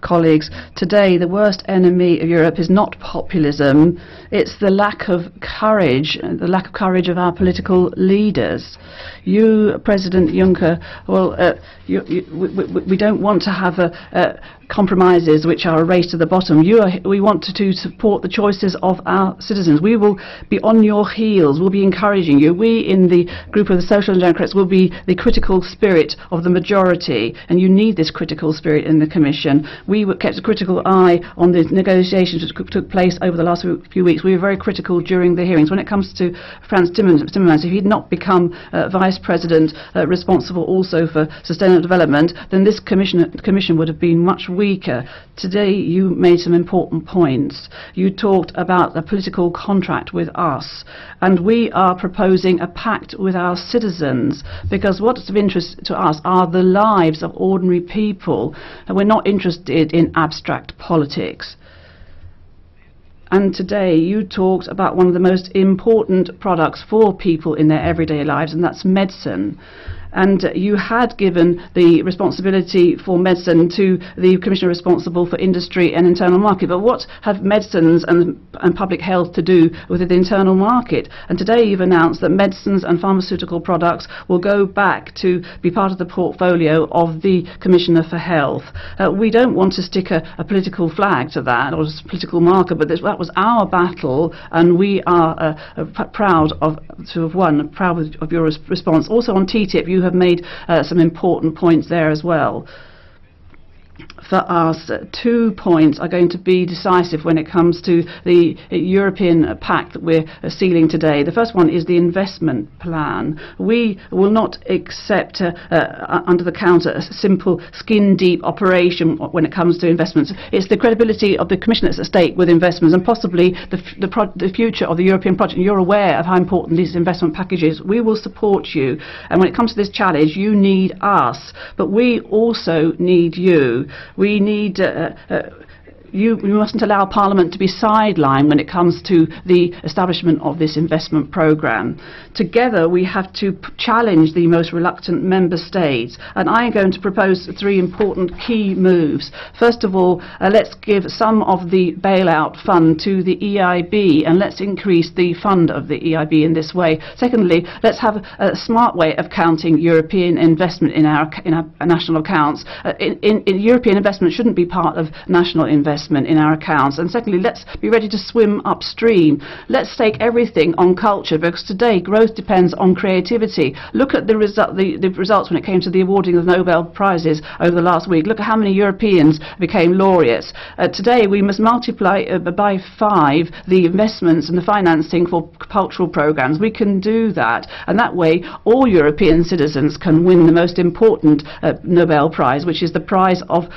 colleagues, today the worst enemy of Europe is not populism, it's the lack of courage of our political leaders. You, President Juncker, well, we don't want to have compromises which are a race to the bottom. We want to support the choices of our citizens. We will be on your heels. We'll be encouraging you. We in the group of the Social Democrats will be the critical spirit of the majority, and you need this critical spirit in the Commission. We kept a critical eye on the negotiations which took place over the last few weeks. We were very critical during the hearings. When it comes to Frans Timmermans, if he'd not become Vice President responsible also for sustainable development, then this Commission would have been much weaker. Today you made some important points. You talked about a political contract with us, and we are proposing a pact with our citizens, because what's of interest to us are the lives of ordinary people, and we're not interested in abstract politics. And today you talked about one of the most important products for people in their everyday lives, and that's medicine. And you had given the responsibility for medicine to the Commissioner responsible for industry and internal market. But what have medicines and public health to do with the internal market? And today you've announced that medicines and pharmaceutical products will go back to be part of the portfolio of the Commissioner for Health. We don't want to stick a political flag to that, or a political marker, but that was our battle, and we are proud to have won, proud of your response. Also on TTIP, you have made some important points there as well. For us, 2 points are going to be decisive when it comes to the European pact that we're sealing today. The first one is the investment plan. We will not accept under the counter a simple skin-deep operation when it comes to investments. It's the credibility of the Commission that's at stake with investments, and possibly the future of the European project. You're aware of how important these investment packages. We will support you, and when it comes to this challenge, you need us, but we also need you. We need we mustn't allow Parliament to be sidelined when it comes to the establishment of this investment programme. Together we have to challenge the most reluctant member states, and I am going to propose 3 important key moves. First of all, let's give some of the bailout fund to the EIB, and let's increase the fund of the EIB in this way. Secondly, let's have a smart way of counting European investment in our national accounts. European investment shouldn't be part of national investment in our accounts. And secondly, let's be ready to swim upstream. Let's stake everything on culture, because today growth depends on creativity. Look at the results when it came to the awarding of Nobel Prizes over the last week. Look at how many Europeans became laureates. Today we must multiply by 5 the investments and the financing for cultural programs. We can do that, and that way all European citizens can win the most important Nobel Prize, which is the prize of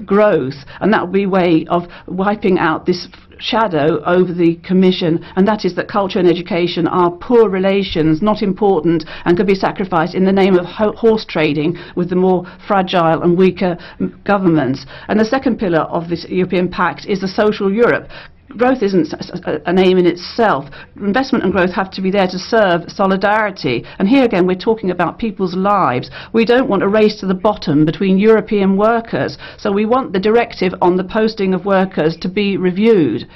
growth, and that will be a way of wiping out this shadow over the Commission, and that is that culture and education are poor relations, not important, and could be sacrificed in the name of horse trading with the more fragile and weaker governments. And the second pillar of this European Pact is the social Europe. Growth isn't an aim in itself. Investment and growth have to be there to serve solidarity. And here again, we're talking about people's lives. We don't want a race to the bottom between European workers. So we want the directive on the posting of workers to be reviewed.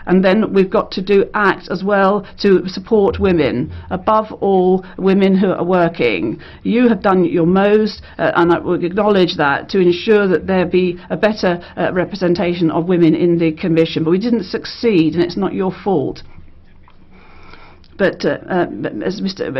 And then we've got to act as well to support women, above all women who are working. You have done your most, and I will acknowledge that, to ensure that there be a better representation of women in the Commission. But we didn't succeed, and it's not your fault. But as Mr.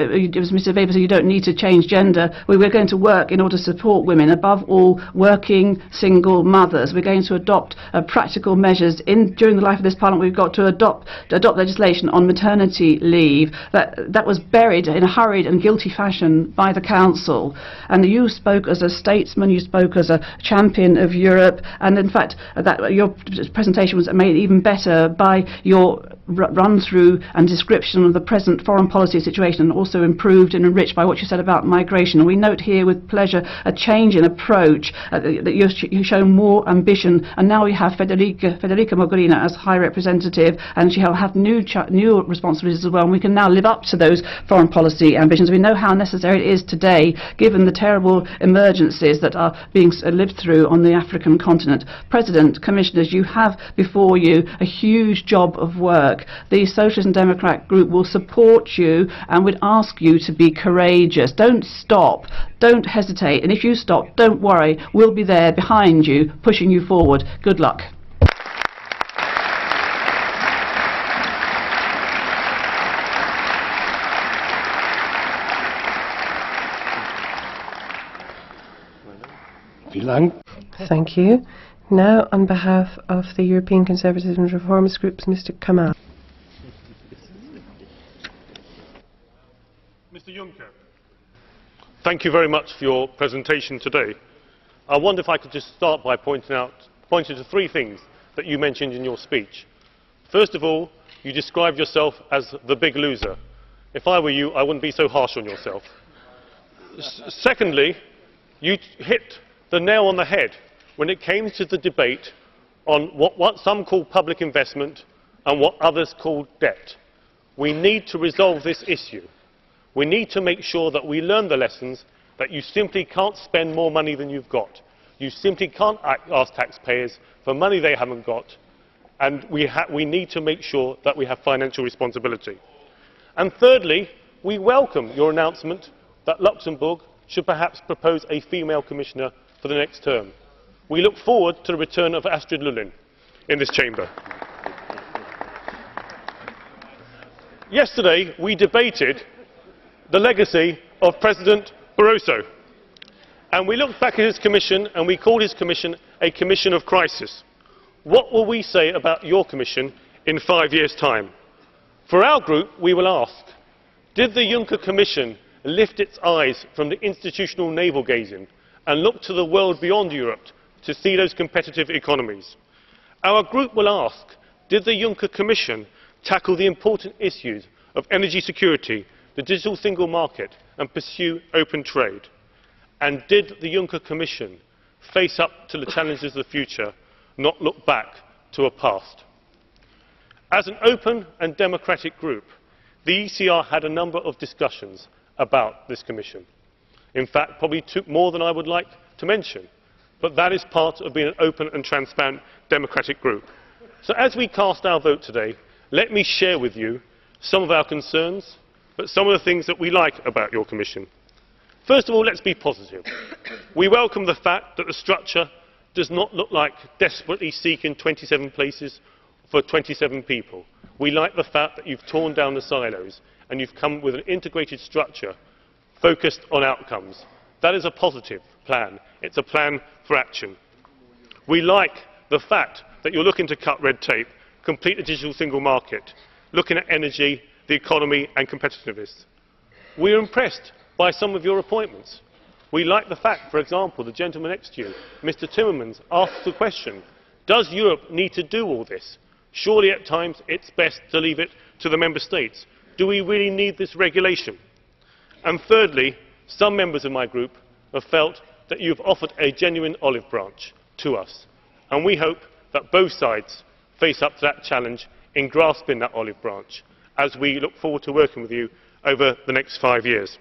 Weber said, you don't need to change gender. We're going to work in order to support women, above all working single mothers. We're going to adopt practical measures. During the life of this Parliament, we've got to adopt legislation on maternity leave. That was buried in a hurried and guilty fashion by the Council. And you spoke as a statesman, you spoke as a champion of Europe, and in fact, your presentation was made even better by your run through and description of the present foreign policy situation, and also improved and enriched by what you said about migration. And we note here with pleasure a change in approach, that you've shown more ambition, and now we have Federica Mogherini as High Representative, and she will have new responsibilities as well, and we can now live up to those foreign policy ambitions. We know how necessary it is today, given the terrible emergencies that are being lived through on the African continent. President, Commissioners, you have before you a huge job of work. The Socialist and Democrat group will support you and would ask you to be courageous. Don't stop, don't hesitate, and if you stop, don't worry, we'll be there behind you, pushing you forward. Good luck. Thank you. Now, on behalf of the European Conservatives and Reformist Groups, Mr. KAMALL. Mr. Juncker, thank you very much for your presentation today. I wonder if I could just start by pointing to three things that you mentioned in your speech. First of all, you described yourself as the big loser. If I were you, I wouldn't be so harsh on yourself. Secondly, you hit the nail on the head when it came to the debate on what some call public investment and what others call debt. We need to resolve this issue. We need to make sure that we learn the lessons that you simply can't spend more money than you've got. You simply can't ask taxpayers for money they haven't got, and we need to make sure that we have financial responsibility. And thirdly, we welcome your announcement that Luxembourg should perhaps propose a female commissioner for the next term. We look forward to the return of Astrid Lulling in this chamber. Yesterday, we debated the legacy of President Barroso, and we looked back at his commission and we called his commission a commission of crisis. What will we say about your commission in 5 years' time? For our group, we will ask, did the Juncker Commission lift its eyes from the institutional navel-gazing and look to the world beyond Europe to see those competitive economies? Our group will ask, did the Juncker Commission tackle the important issues of energy security, the digital single market, and pursue open trade? And did the Juncker Commission face up to the challenges of the future, not look back to a past? As an open and democratic group, the ECR had a number of discussions about this Commission. In fact, probably more than I would like to mention. But that is part of being an open and transparent democratic group. So as we cast our vote today, let me share with you some of our concerns, but some of the things that we like about your Commission. First of all, let's be positive. We welcome the fact that the structure does not look like desperately seeking 27 places for 27 people. We like the fact that you've torn down the silos and you've come with an integrated structure focused on outcomes. That is a positive plan. It's a plan for action. We like the fact that you're looking to cut red tape, complete the digital single market, looking at energy, the economy and competitiveness. We are impressed by some of your appointments. We like the fact, for example, the gentleman next to you, Mr. Timmermans, asks the question, does Europe need to do all this? Surely at times it's best to leave it to the Member States. Do we really need this regulation? And thirdly, some members of my group have felt that you've offered a genuine olive branch to us. And we hope that both sides face up to that challenge in grasping that olive branch as we look forward to working with you over the next 5 years.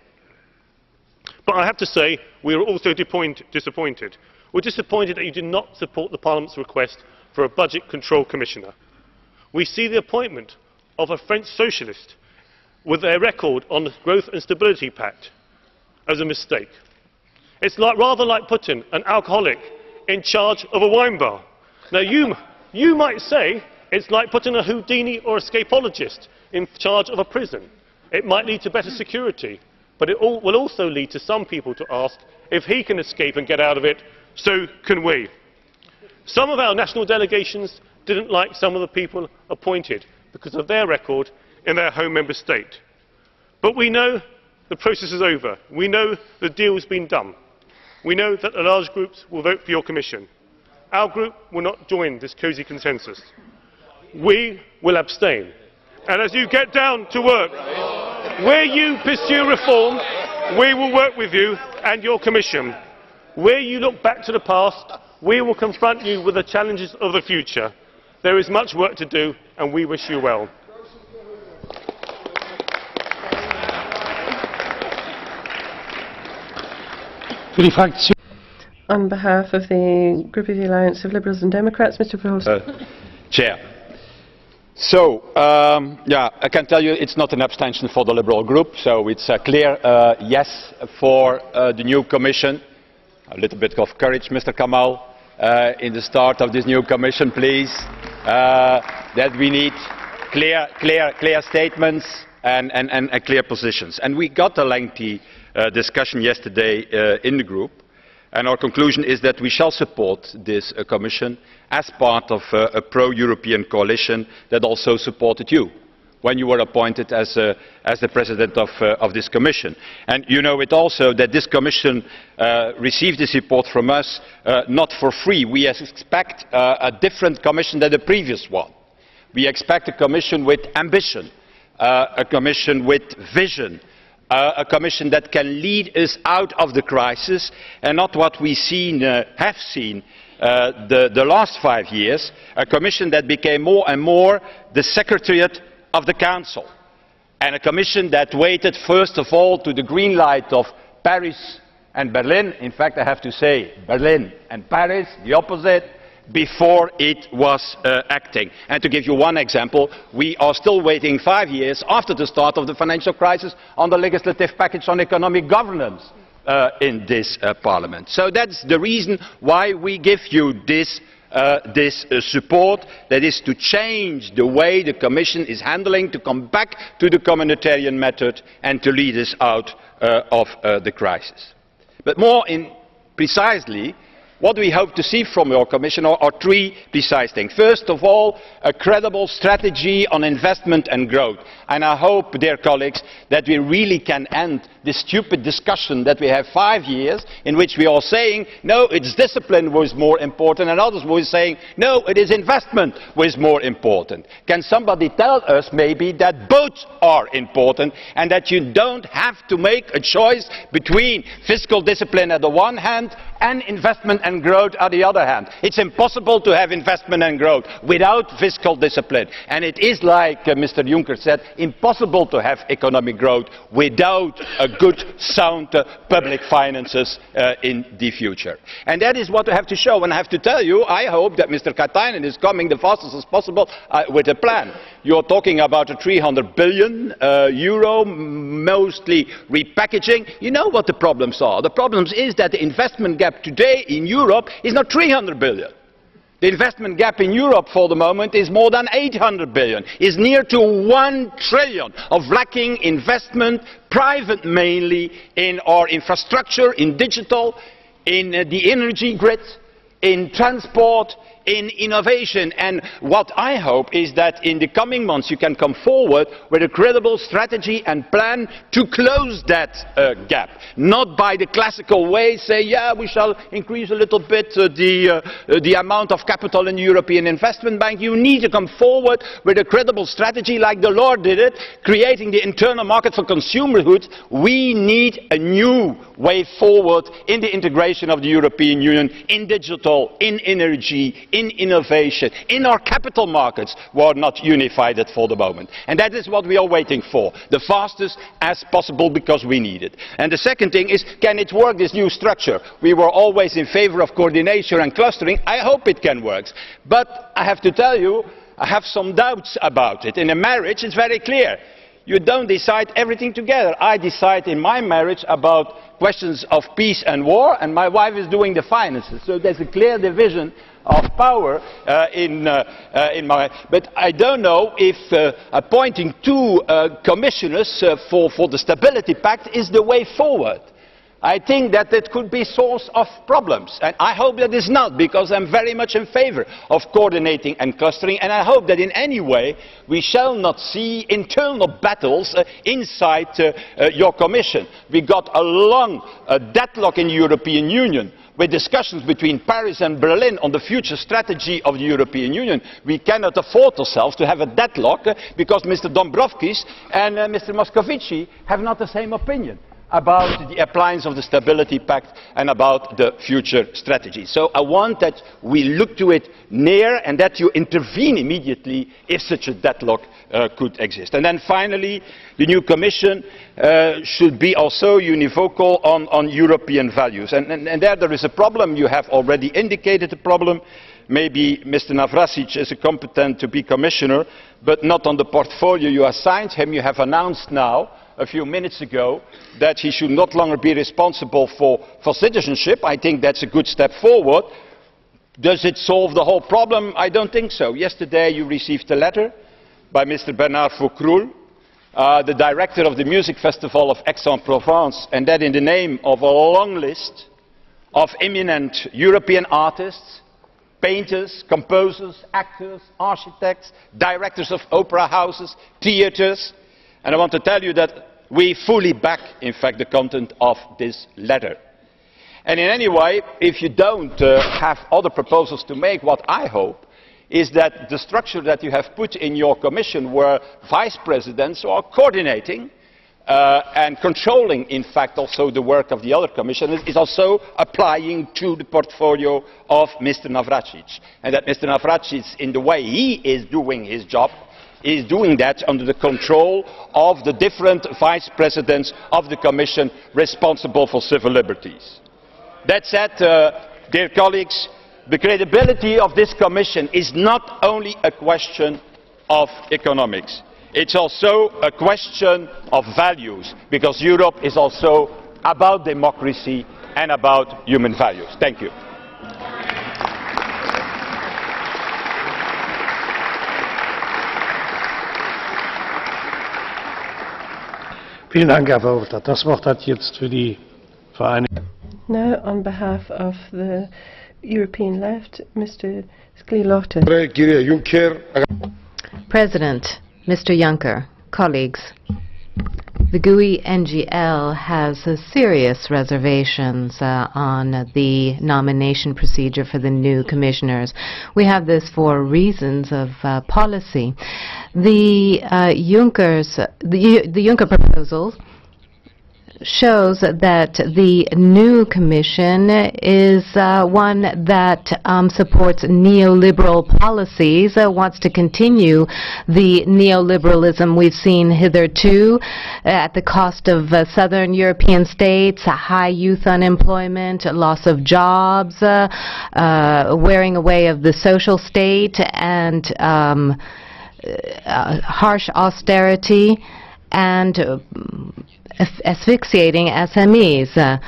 But I have to say, we are also disappointed. We're disappointed that you did not support the Parliament's request for a budget control commissioner. We see the appointment of a French socialist with their record on the Growth and Stability Pact as a mistake. It's rather like putting an alcoholic in charge of a wine bar. Now you might say it's like putting a Houdini or escapologist in charge of a prison. It might lead to better security, but it will also lead to some people to ask, if he can escape and get out of it, so can we. Some of our national delegations didn't like some of the people appointed because of their record in their home member state. But we know the process is over. We know the deal has been done. We know that the large groups will vote for your Commission. Our group will not join this cosy consensus. We will abstain. And as you get down to work, where you pursue reform, we will work with you and your Commission. Where you look back to the past, we will confront you with the challenges of the future. There is much work to do, and we wish you well. On behalf of the Group of the Alliance of Liberals and Democrats, Mr. Verhofstadt. Chair. So, I can tell you it's not an abstention for the Liberal group, so it's a clear yes for the new Commission. A little bit of courage, Mr. KAMALL, in the start of this new Commission, please. That we need clear statements and clear positions. And we got a lengthy discussion yesterday in the group. And our conclusion is that we shall support this Commission as part of a pro-European coalition that also supported you when you were appointed as the President of this Commission. And you know it also that this Commission received the support from us not for free. We expect a different Commission than the previous one. We expect a Commission with ambition, a Commission with vision, a Commission that can lead us out of the crisis, and not what we have seen the last 5 years, a Commission that became more and more the Secretariat of the Council, and a Commission that waited first of all to the green light of Paris and Berlin. In fact, I have to say Berlin and Paris, the opposite, before it was acting. And to give you one example, we are still waiting 5 years after the start of the financial crisis on the legislative package on economic governance in this Parliament. So that's the reason why we give you this support, that is to change the way the Commission is handling, to come back to the communitarian method and to lead us out of the crisis. But more precisely, what we hope to see from your Commission are 3 precise things. First of all, a credible strategy on investment and growth. And I hope, dear colleagues, that we really can end this stupid discussion that we have 5 years, in which we are saying, no, it's discipline was more important, and others were saying, no, it is investment was more important. Can somebody tell us maybe that both are important, and that you don't have to make a choice between fiscal discipline on the one hand and investment and growth on the other hand? It's impossible to have investment and growth without fiscal discipline. And it is, like Mr. Juncker said, impossible to have economic growth without a good, sound public finances in the future. And that is what we have to show. And I have to tell you, I hope that Mr. Katainen is coming the fastest as possible with a plan. You are talking about a 300 billion euro, mostly repackaging. You know what the problems are. The problems is that the investment gap today in Europe is not 300 billion. The investment gap in Europe for the moment is more than 800 billion, is near to 1 trillion of lacking investment, private mainly, in our infrastructure, in digital, in the energy grid, in transport, in innovation. And what I hope is that in the coming months you can come forward with a credible strategy and plan to close that gap. Not by the classical way, say, yeah, we shall increase a little bit the amount of capital in the European Investment Bank. You need to come forward with a credible strategy like the Lord did it, creating the internal market for consumer goods. We need a new way forward in the integration of the European Union, in digital, in energy, in innovation, in our capital markets, who are not unified for the moment. And that is what we are waiting for, the fastest as possible, because we need it. And the second thing is, can it work, this new structure? We were always in favor of coordination and clustering. I hope it can work. But I have to tell you, I have some doubts about it. In a marriage, it's very clear. You don't decide everything together. I decide in my marriage about questions of peace and war, and my wife is doing the finances. So there's a clear division of power in my... But I don't know if appointing 2 commissioners for the Stability Pact is the way forward. I think that it could be a source of problems, and I hope that is not, because I'm very much in favor of coordinating and clustering, and I hope that in any way we shall not see internal battles inside your Commission. We got a long deadlock in the European Union with discussions between Paris and Berlin on the future strategy of the European Union, we cannot afford ourselves to have a deadlock because Mr. Dombrovskis and Mr. Moscovici have not the same opinion about the appliance of the Stability Pact and about the future strategy. So I want that we look to it near and that you intervene immediately if such a deadlock could exist. And then finally, the new Commission should be also univocal on European values. And there is a problem. You have already indicated the problem. Maybe Mr. Navracsics is competent to be Commissioner, but not on the portfolio you assigned him. You have announced now, a few minutes ago, that he should no longer be responsible for citizenship. I think that's a good step forward. Does it solve the whole problem? I don't think so. Yesterday you received a letter by Mr. Bernard Foucroul, the director of the music festival of Aix-en-Provence, and that in the name of a long list of eminent European artists, painters, composers, actors, architects, directors of opera houses, theatres. And I want to tell you that we fully back, in fact, the content of this letter. And in any way, if you don't have other proposals to make, what I hope is that the structure that you have put in your Commission, where vice presidents are coordinating and controlling, in fact, also the work of the other commissioners, is also applying to the portfolio of Mr. Navracsics. And that Mr. Navracsics, in the way he is doing his job, is doing that under the control of the different vice presidents of the Commission responsible for civil liberties. That said, dear colleagues, the credibility of this Commission is not only a question of economics. It's also a question of values, because Europe is also about democracy and about human values. Thank you. Vielen Dank, Herr Verhofstadt. Das Wort hat jetzt für die Vereinigung. Now, on behalf of the European Left, Mr. Sklilotis. President, Mr. Juncker, colleagues, the GUI NGL has serious reservations on the nomination procedure for the new commissioners. We have this for reasons of policy. The Juncker proposal shows that the new Commission is one that supports neoliberal policies, wants to continue the neoliberalism we've seen hitherto at the cost of southern European states, high youth unemployment, loss of jobs, wearing away of the social state, and harsh austerity, and asphyxiating SMEs.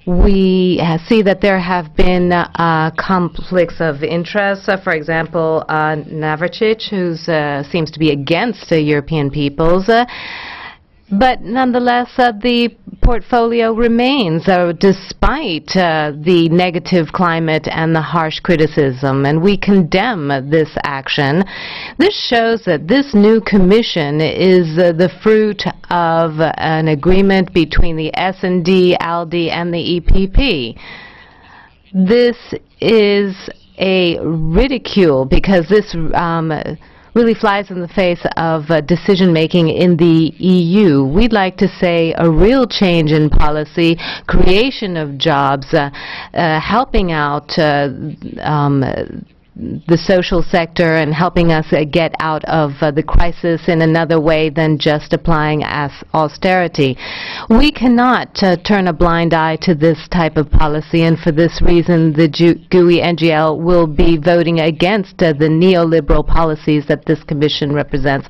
We see that there have been conflicts of interest. For example, Navracsics, who seems to be against European peoples. But nonetheless, the portfolio remains, despite the negative climate and the harsh criticism, and we condemn this action. This shows that this new Commission is the fruit of an agreement between the S&D, ALDE, and the EPP. This is a ridicule, because this really flies in the face of decision-making in the EU. We'd like to say a real change in policy, creation of jobs, helping out the social sector and helping us get out of the crisis in another way than just applying austerity. We cannot turn a blind eye to this type of policy, and for this reason the GUI NGL will be voting against the neoliberal policies that this Commission represents.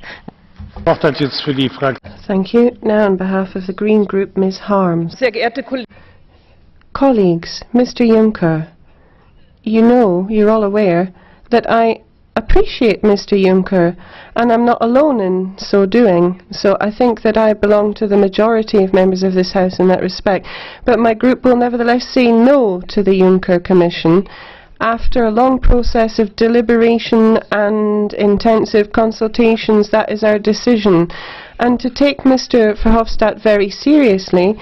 Thank you. Now on behalf of the Green Group, Ms. Harms. Colleagues, Mr. Juncker, you know, you're all aware that I appreciate Mr. Juncker, and I'm not alone in so doing. So I think that I belong to the majority of members of this House in that respect. But my group will nevertheless say no to the Juncker Commission after a long process of deliberation and intensive consultations. That is our decision. And to take Mr. Verhofstadt very seriously,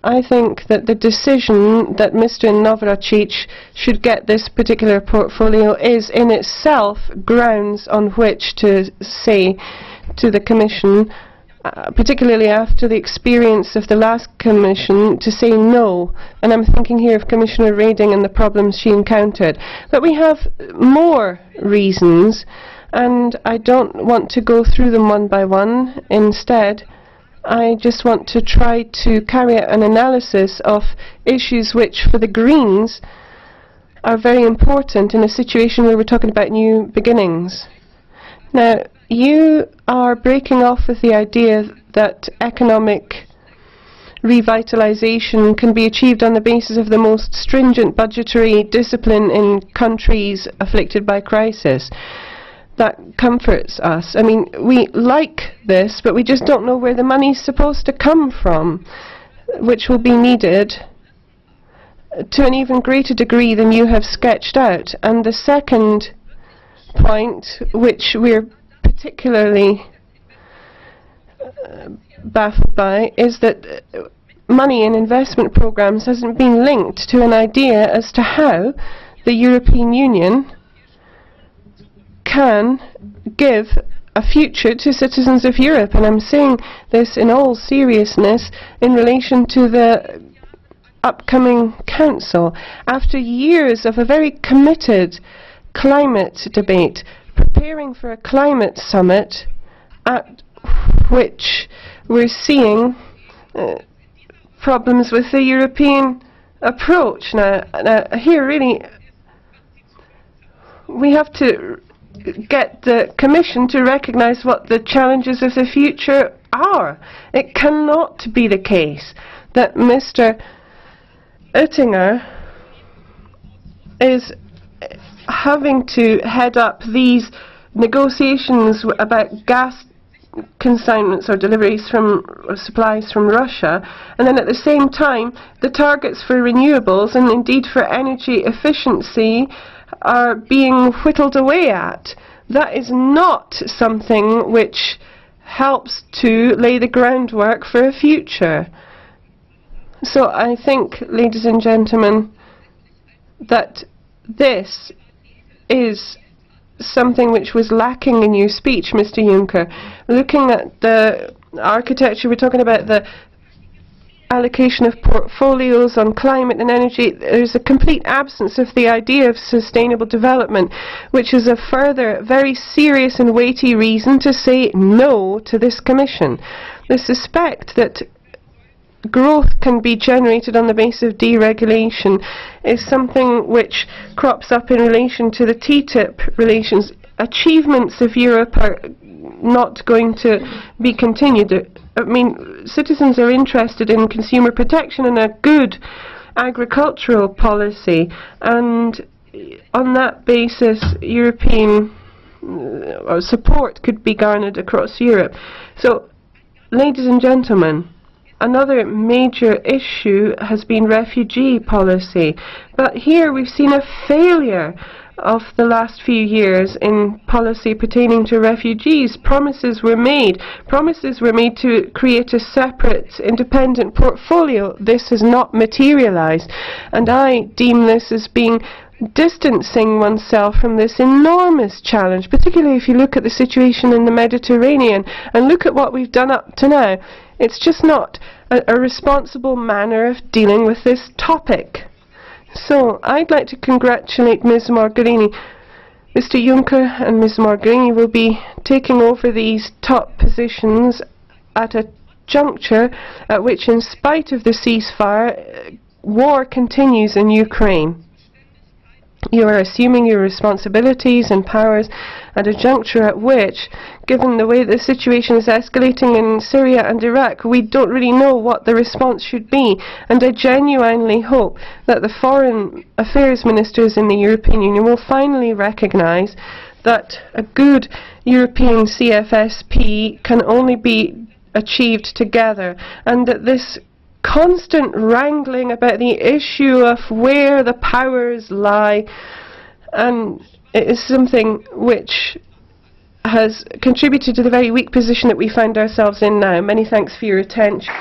I think that the decision that Mr. Navracsics should get this particular portfolio is in itself grounds on which to say to the Commission, particularly after the experience of the last Commission, to say no. And I'm thinking here of Commissioner Reding and the problems she encountered. But we have more reasons, and I don't want to go through them one by one. Instead, I just want to try to carry out an analysis of issues which, for the Greens, are very important in a situation where we're talking about new beginnings. Now, you are breaking off with the idea that economic revitalization can be achieved on the basis of the most stringent budgetary discipline in countries afflicted by crisis. That comforts us. I mean, we like this, but we just don't know where the money's supposed to come from, which will be needed to an even greater degree than you have sketched out. And the second point, which we're particularly baffled by, is that money in investment programs hasn't been linked to an idea as to how the European Union can give a future to citizens of Europe. And I'm saying this in all seriousness in relation to the upcoming Council. After years of a very committed climate debate, preparing for a climate summit at which we're seeing problems with the European approach. Now here really we have to get the Commission to recognise what the challenges of the future are. It cannot be the case that Mr. Oettinger is having to head up these negotiations about gas consignments or deliveries from supplies from Russia, and then at the same time the targets for renewables and indeed for energy efficiency are being whittled away at. That is not something which helps to lay the groundwork for a future. So I think, ladies and gentlemen, that this is something which was lacking in your speech, Mr. Juncker. Looking at the architecture, we're talking about the allocation of portfolios on climate and energy. There's a complete absence of the idea of sustainable development, which is a further very serious and weighty reason to say no to this Commission. The suspect that growth can be generated on the basis of deregulation is something which crops up in relation to the TTIP relations. Achievements of Europe are not going to be continued. I mean, citizens are interested in consumer protection and a good agricultural policy, and on that basis European support could be garnered across Europe. So, ladies and gentlemen, another major issue has been refugee policy, but here we've seen a failure of the last few years in policy pertaining to refugees. Promises were made to create a separate independent portfolio. This has not materialized, and I deem this as being distancing oneself from this enormous challenge, particularly if you look at the situation in the Mediterranean and look at what we've done up to now. It's just not a responsible manner of dealing with this topic. So I'd like to congratulate Ms. Mogherini. Mr. Juncker and Ms. Mogherini will be taking over these top positions at a juncture at which, in spite of the ceasefire, war continues in Ukraine. You are assuming your responsibilities and powers at a juncture at which, given the way the situation is escalating in Syria and Iraq, we don't really know what the response should be. And I genuinely hope that the foreign affairs ministers in the European Union will finally recognise that a good European CFSP can only be achieved together, and that this constant wrangling about the issue of where the powers lie, and it is something which has contributed to the very weak position that we find ourselves in now. Many thanks for your attention.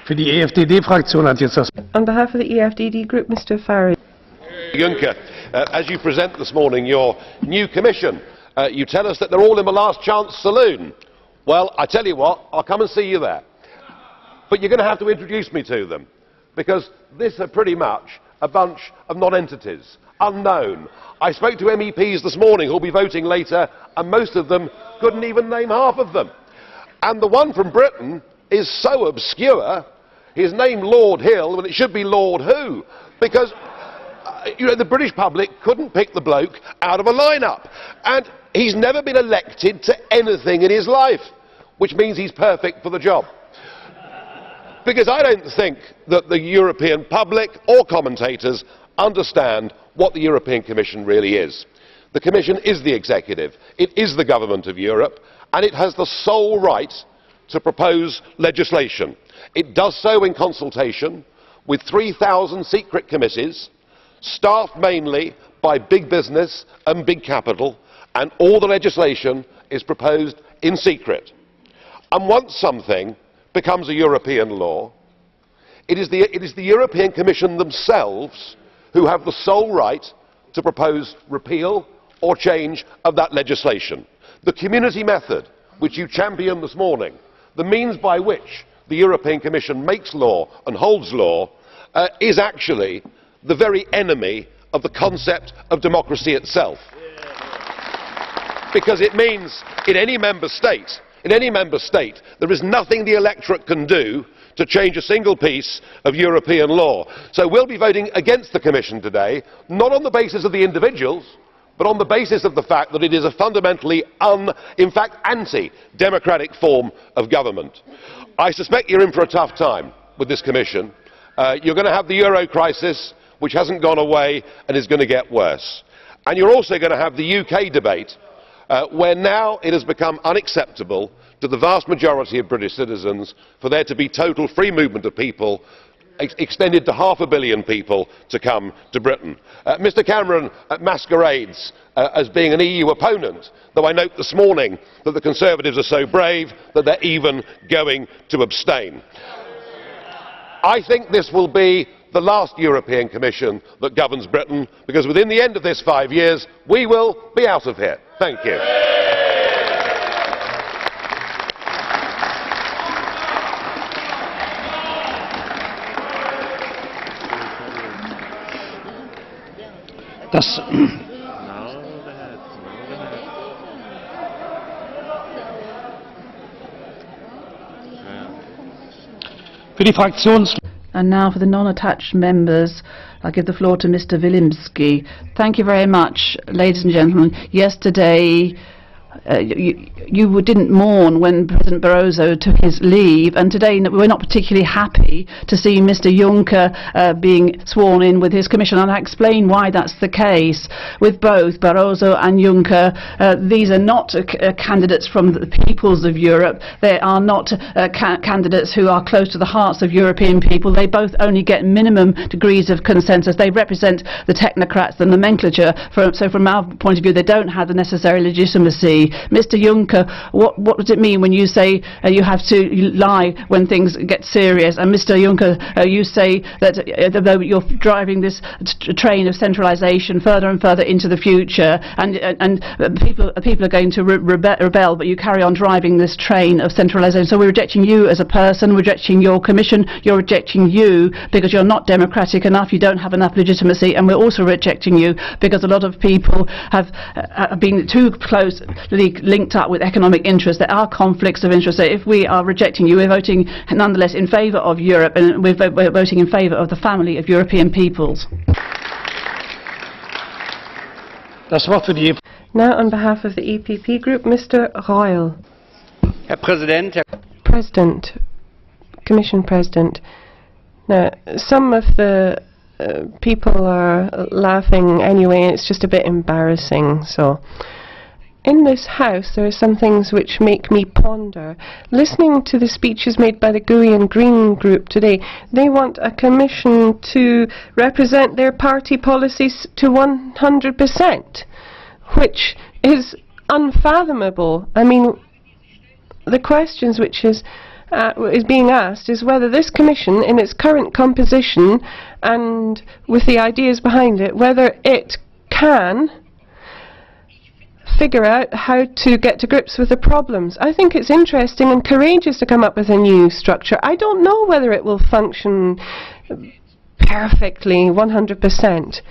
Für die EFDD-Fraktion hat jetzt das... On behalf of the EFDD group, Mr. Farage. Juncker, as you present this morning your new Commission, you tell us that they're all in the last chance saloon. Well, I tell you what, I'll come and see you there. But you're going to have to introduce me to them, because this are pretty much a bunch of non-entities, unknown. I spoke to MEPs this morning who will be voting later, and most of them couldn't even name half of them. And the one from Britain is so obscure, his name Lord Hill, when it should be Lord Who, because you know, the British public couldn't pick the bloke out of a lineup, and he's never been elected to anything in his life, which means he's perfect for the job. Because I don't think that the European public or commentators understand what the European Commission really is. The Commission is the executive, it is the government of Europe, and it has the sole right to propose legislation. It does so in consultation with 3,000 secret committees, staffed mainly by big business and big capital, and all the legislation is proposed in secret. And once something becomes a European law, it is the European Commission themselves who have the sole right to propose repeal or change of that legislation. The community method, which you championed this morning, the means by which the European Commission makes law and holds law, is actually the very enemy of the concept of democracy itself. Because it means in any member state, there is nothing the electorate can do to change a single piece of European law. So we'll be voting against the Commission today, not on the basis of the individuals, but on the basis of the fact that it is a fundamentally in fact anti-democratic form of government. I suspect you're in for a tough time with this Commission. You're going to have the euro crisis, which hasn't gone away and is going to get worse. And you're also going to have the UK debate, where now it has become unacceptable to the vast majority of British citizens for there to be total free movement of people, extended to 500 million people, to come to Britain. Mr Cameron masquerades as being an EU opponent, though I note this morning that the Conservatives are so brave that they're even going to abstain. I think this will be the last European Commission that governs Britain, because within the end of this 5 years we will be out of here. Thank you. Für die Fraktions... And now for the non-attached members, I give the floor to Mr. Vilimsky. Thank you very much, ladies and gentlemen. Yesterday, you didn't mourn when President Barroso took his leave, and today we're not particularly happy to see Mr. Juncker being sworn in with his commission, and I'll explain why that's the case. With both Barroso and Juncker, these are not candidates from the peoples of Europe. They are not candidates who are close to the hearts of European people. They both only get minimum degrees of consensus. They represent the technocrats, the nomenclature, so from our point of view they don't have the necessary legitimacy. Mr. Juncker, what does it mean when you say you have to lie when things get serious? And Mr. Juncker, you say that you're driving this train of centralisation further and further into the future, and people are going to rebel, but you carry on driving this train of centralisation. So we're rejecting you as a person, we're rejecting your commission, you're rejecting you because you're not democratic enough, you don't have enough legitimacy, and we're also rejecting you because a lot of people have been too closely linked up with economic interests. There are conflicts of interest. So if we are rejecting you, we're voting nonetheless in favour of Europe, and we're voting in favour of the family of European peoples. Now on behalf of the EPP group, Mr. Reul. Herr Präsident, President, Commission President. Now, some of the people are laughing anyway, and it's just a bit embarrassing, so... In this House there are some things which make me ponder. Listening to the speeches made by the GUI and Green group today, they want a commission to represent their party policies to 100%, which is unfathomable. I mean, the questions which is is being asked is whether this Commission, in its current composition and with the ideas behind it, whether it can figure out how to get to grips with the problems. I think it's interesting and courageous to come up with a new structure. I don't know whether it will function perfectly, 100%.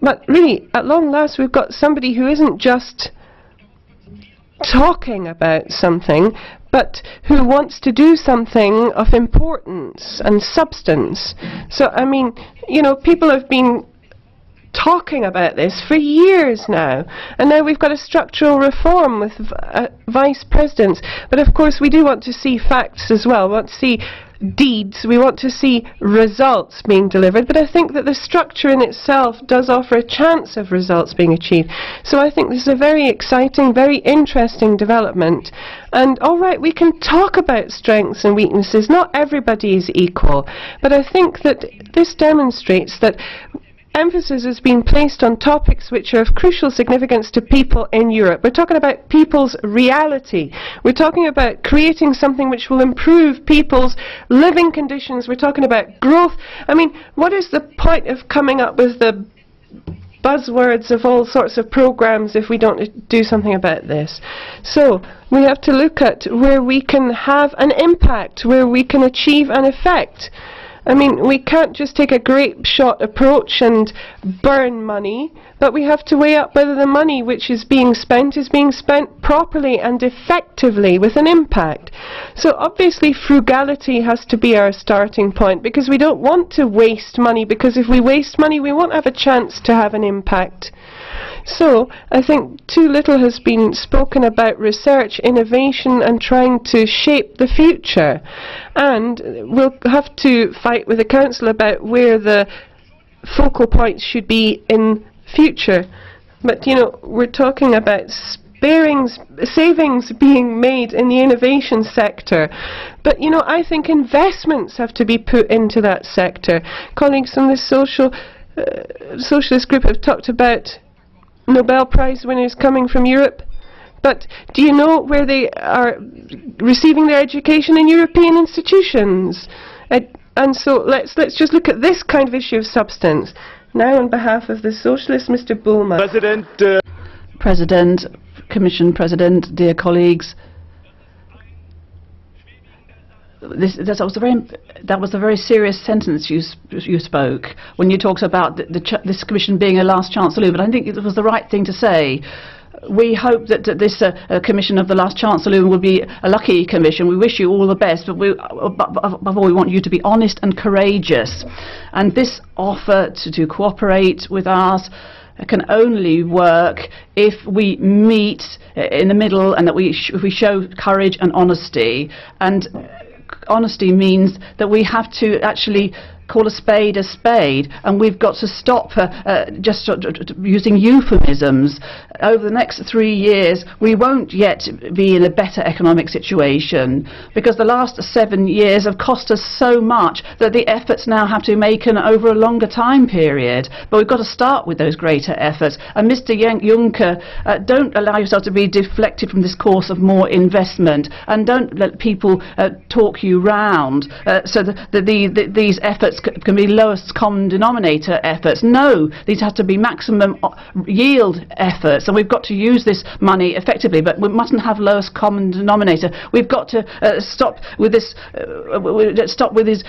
But really, at long last, we've got somebody who isn't just talking about something, but who wants to do something of importance and substance. So, I mean, you know, people have been talking about this for years now, and now we've got a structural reform with vice presidents. But of course we do want to see facts as well. We want to see deeds, we want to see results being delivered, but I think that the structure in itself does offer a chance of results being achieved. So I think this is a very exciting, very interesting development. And all right, we can talk about strengths and weaknesses. Not everybody is equal, but I think that this demonstrates that emphasis has been placed on topics which are of crucial significance to people in Europe. We're talking about people's reality. We're talking about creating something which will improve people's living conditions. We're talking about growth. I mean, what is the point of coming up with the buzzwords of all sorts of programs if we don't do something about this? So we have to look at where we can have an impact, where we can achieve an effect. I mean, we can't just take a grape-shot approach and burn money, but we have to weigh up whether the money which is being spent properly and effectively with an impact. So obviously frugality has to be our starting point, because we don't want to waste money, because if we waste money we won't have a chance to have an impact. So I think too little has been spoken about research, innovation and trying to shape the future. And we'll have to fight with the Council about where the focal points should be in future. But you know, we're talking about savings being made in the innovation sector. But you know, I think investments have to be put into that sector. Colleagues from the Socialist group have talked about Nobel Prize winners coming from Europe, but do you know where they are receiving their education? In European institutions? And so let's just look at this kind of issue of substance. Now on behalf of the Socialists, Mr. Bullmann. President, Commission President, dear colleagues, that was a very serious sentence you spoke when you talked about this Commission being a last chance saloon, but I think it was the right thing to say. We hope that this Commission of the last chance saloon will be a lucky Commission. We wish you all the best, but above all we want you to be honest and courageous. And this offer to cooperate with us can only work if we meet in the middle, and that we show courage and honesty. And honesty means that we have to actually call a spade, and we've got to stop just using euphemisms. Over the next 3 years we won't yet be in a better economic situation, because the last 7 years have cost us so much that the efforts now have to be made over a longer time period. But we've got to start with those greater efforts. And Mr. Juncker, don't allow yourself to be deflected from this course of more investment, and don't let people talk you round so that these efforts can be lowest common denominator efforts. No, these have to be maximum yield efforts, and we've got to use this money effectively, but we mustn't have lowest common denominator. We've got to stop with this.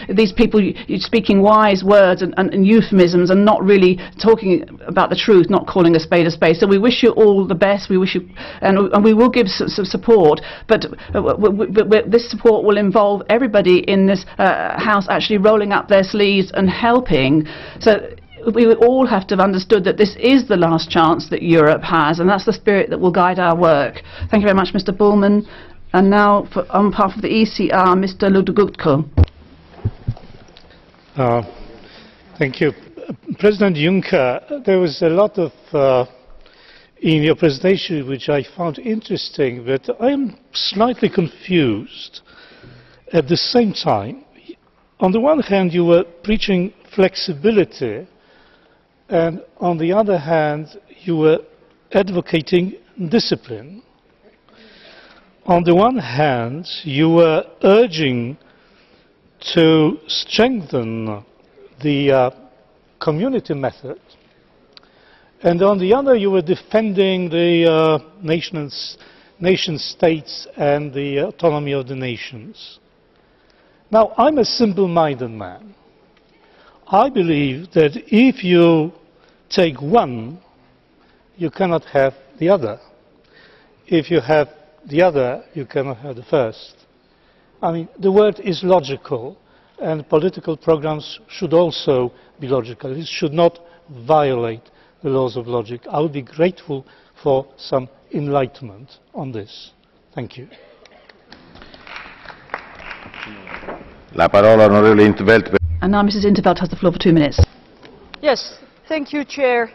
These people speaking wise words and euphemisms and not really talking about the truth, not calling a spade a spade. So we wish you all the best. We wish you, and we will give some support, but this support will involve everybody in this House actually rolling up their sleeves and helping. So we all have to have understood that this is the last chance that Europe has, and that's the spirit that will guide our work. Thank you very much, Mr. Bullmann. And now, on behalf of the ECR, Mr. Ludogutko. Thank you. President Juncker, there was a lot of in your presentation which I found interesting, but I am slightly confused. At the same time, on the one hand you were preaching flexibility, and on the other hand you were advocating discipline. on the one hand, you were urging to strengthen the community method, and on the other, you were defending the nation states and the autonomy of the nations. Now, I'm a simple-minded man. I believe that if you take one, you cannot have the other. If you have the other, you cannot have the first. I mean, the word is logical, and political programs should also be logical. It should not violate the laws of logic. I would be grateful for some enlightenment on this. Thank you. And now Mrs. Intveld has the floor for 2 minutes. Yes, thank you, Chair.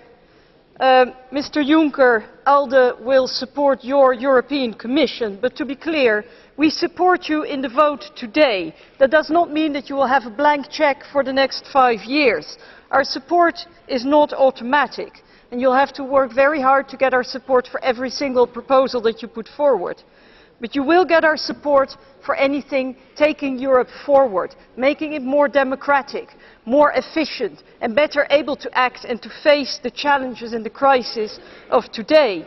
Mr. Juncker, ALDE will support your European Commission, but to be clear, we support you in the vote today. That does not mean that you will have a blank cheque for the next 5 years. Our support is not automatic, and you'll have to work very hard to get our support for every single proposal that you put forward. But you will get our support for anything taking Europe forward, making it more democratic, more efficient and better able to act and to face the challenges and the crisis of today.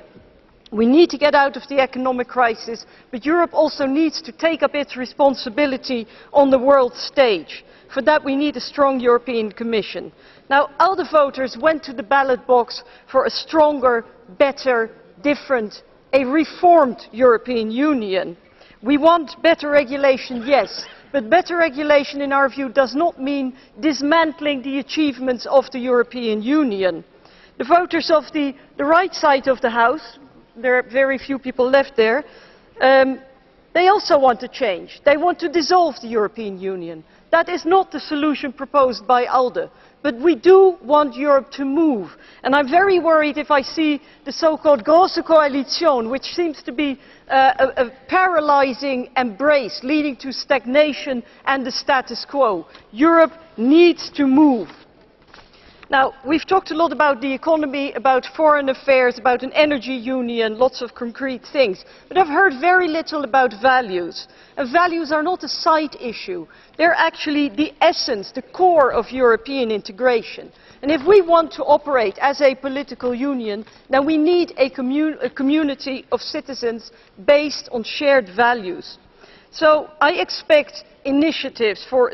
We need to get out of the economic crisis, but Europe also needs to take up its responsibility on the world stage. For that we need a strong European Commission. Now, ALDE voters went to the ballot box for a stronger, better, different, a reformed European Union. We want better regulation, yes, but better regulation in our view does not mean dismantling the achievements of the European Union. The voters of the right side of the House, there are very few people left there, they also want to change. They want to dissolve the European Union. That is not the solution proposed by ALDE. But we do want Europe to move. And I'm very worried if I see the so-called große Koalition, which seems to be a paralysing embrace leading to stagnation and the status quo. Europe needs to move. Now, we've talked a lot about the economy, about foreign affairs, about an energy union, lots of concrete things. But I've heard very little about values. And values are not a side issue. They're actually the essence, the core of European integration. And if we want to operate as a political union, then we need a community of citizens based on shared values. So I expect initiatives for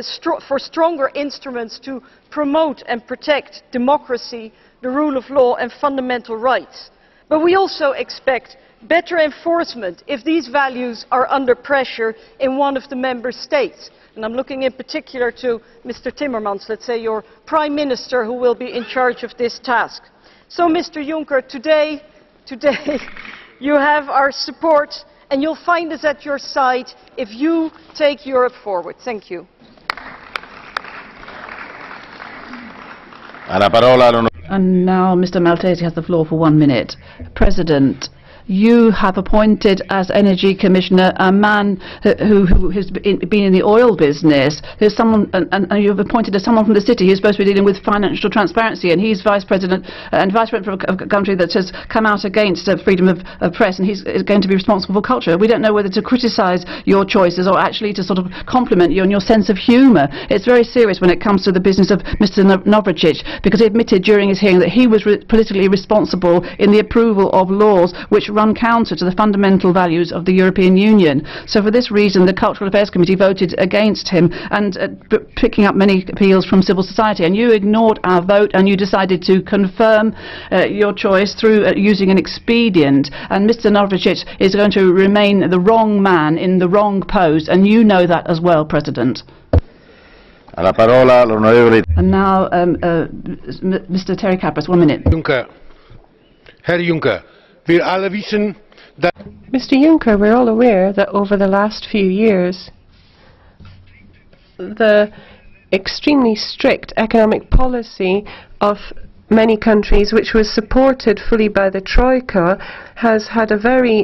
stronger instruments to promote and protect democracy, the rule of law and fundamental rights. But we also expect better enforcement if these values are under pressure in one of the member states. And I'm looking in particular to Mr. Timmermans, let's say your Prime Minister, who will be in charge of this task. So, Mr. Juncker, today you have our support, and you'll find us at your side if you take Europe forward. Thank you. And now Mr. Maltese has the floor for 1 minute. President, you have appointed as Energy Commissioner a man who has been in the oil business, who's someone, and you've appointed as someone from the city who's supposed to be dealing with financial transparency, and he's Vice President of a country that has come out against freedom of press, and he's going to be responsible for culture. We don't know whether to criticise your choices or actually to sort of compliment you on your sense of humour. It's very serious when it comes to the business of Mr. Navracsics, because he admitted during his hearing that he was politically responsible in the approval of laws which run counter to the fundamental values of the European Union. So for this reason, the Cultural Affairs Committee voted against him, and picking up many appeals from civil society. And you ignored our vote, and you decided to confirm your choice through using an expedient. And Mr. Navracsics is going to remain the wrong man in the wrong post, and you know that as well, President. And now, Mr. TERRICABRAS, 1 minute. Herr Juncker, Mr. Juncker, we're all aware that over the last few years, the extremely strict economic policy of many countries, which was supported fully by the Troika, has had a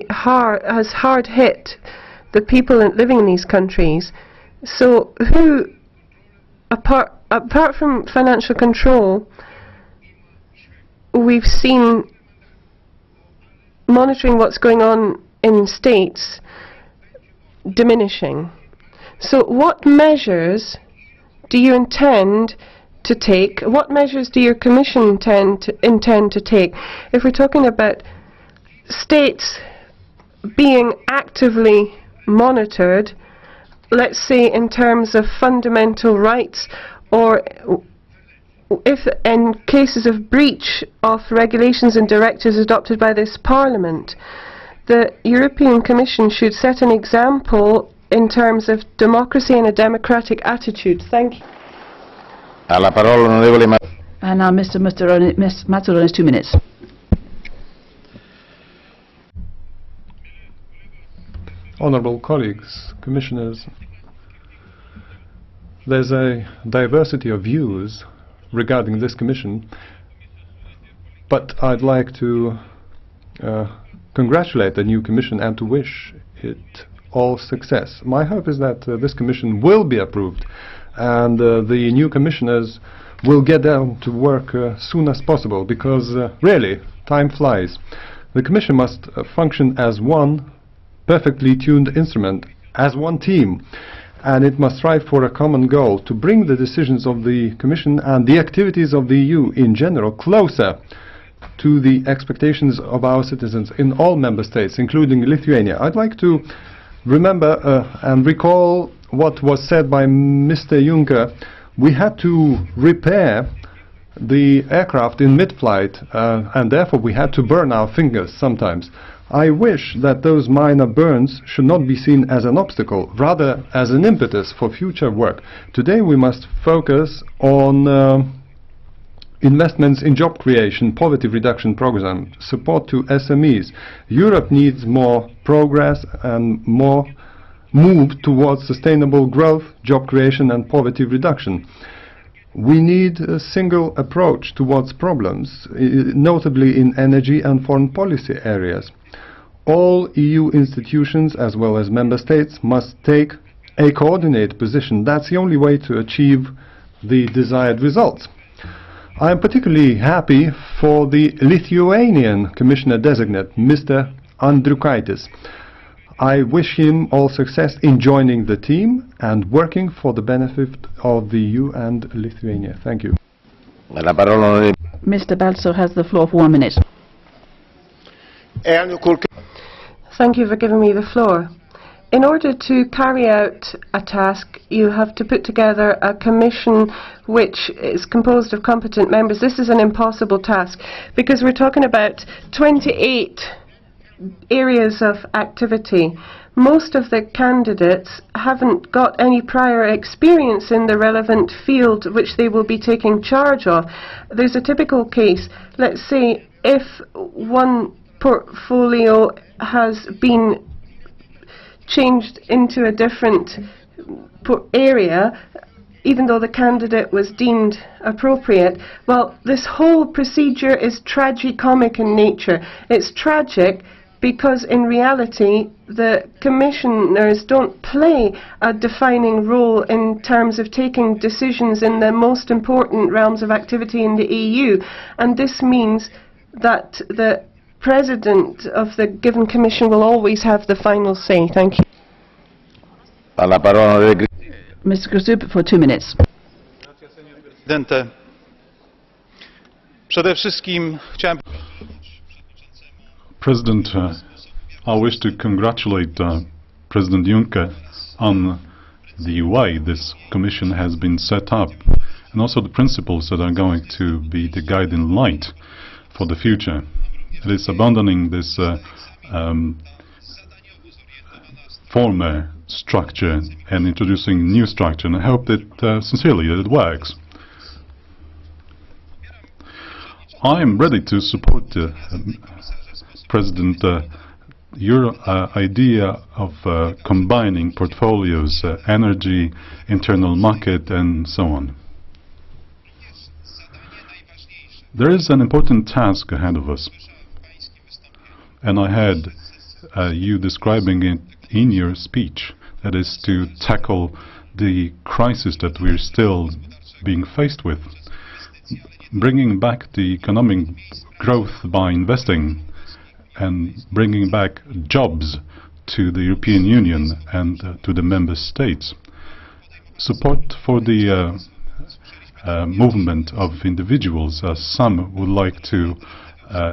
hard hit the people living in these countries. So who, apart from financial control, we've seen monitoring what's going on in states, diminishing. So what measures do you intend to take? What measures do your Commission intend to take? If we're talking about states being actively monitored, let's say in terms of fundamental rights, or if in cases of breach of regulations and directives adopted by this Parliament, the European Commission should set an example in terms of democracy and a democratic attitude. Thank you. And now Mr. Mazuroni's 2 minutes. Honourable colleagues, commissioners, there's a diversity of views regarding this Commission, but I'd like to congratulate the new Commission and to wish it all success. My hope is that this Commission will be approved and the new Commissioners will get down to work soon as possible, because really, time flies. The Commission must function as one perfectly tuned instrument, as one team, and it must strive for a common goal to bring the decisions of the Commission and the activities of the EU in general closer to the expectations of our citizens in all member states, including Lithuania. I'd like to remember and recall what was said by Mr. Juncker. We had to repair the aircraft in mid-flight and therefore we had to burn our fingers sometimes. I wish that those minor burns should not be seen as an obstacle, rather as an impetus for future work. Today we must focus on investments in job creation, poverty reduction programs, support to SMEs. Europe needs more progress and more move towards sustainable growth, job creation and poverty reduction. We need a single approach towards problems, notably in energy and foreign policy areas. All EU institutions, as well as member states, must take a coordinated position. That's the only way to achieve the desired results. I am particularly happy for the Lithuanian Commissioner-designate, Mr. Andriukaitis. I wish him all success in joining the team and working for the benefit of the EU and Lithuania. Thank you. Mr. Balczó has the floor for 1 minute. Thank you for giving me the floor. In order to carry out a task, you have to put together a commission which is composed of competent members. This is an impossible task because we're talking about 28 areas of activity. Most of the candidates haven't got any prior experience in the relevant field which they will be taking charge of. There's a typical case. Let's say if one portfolio has been changed into a different area, even though the candidate was deemed appropriate. Well, this whole procedure is tragicomic in nature. It's tragic because in reality the commissioners don't play a defining role in terms of taking decisions in the most important realms of activity in the EU, and this means that the President of the given Commission will always have the final say. Thank you. Mr. GRZYB for 2 minutes. President, I wish to congratulate President Juncker on the way this Commission has been set up and also the principles that are going to be the guiding light for the future. It is abandoning this former structure and introducing new structure, and I hope that sincerely that it works. I am ready to support President your idea of combining portfolios, energy, internal market and so on. There is an important task ahead of us, and I had you describing it in your speech, that is to tackle the crisis that we're still being faced with, bringing back the economic growth by investing and bringing back jobs to the European Union and to the member states. Support for the movement of individuals, as some would like to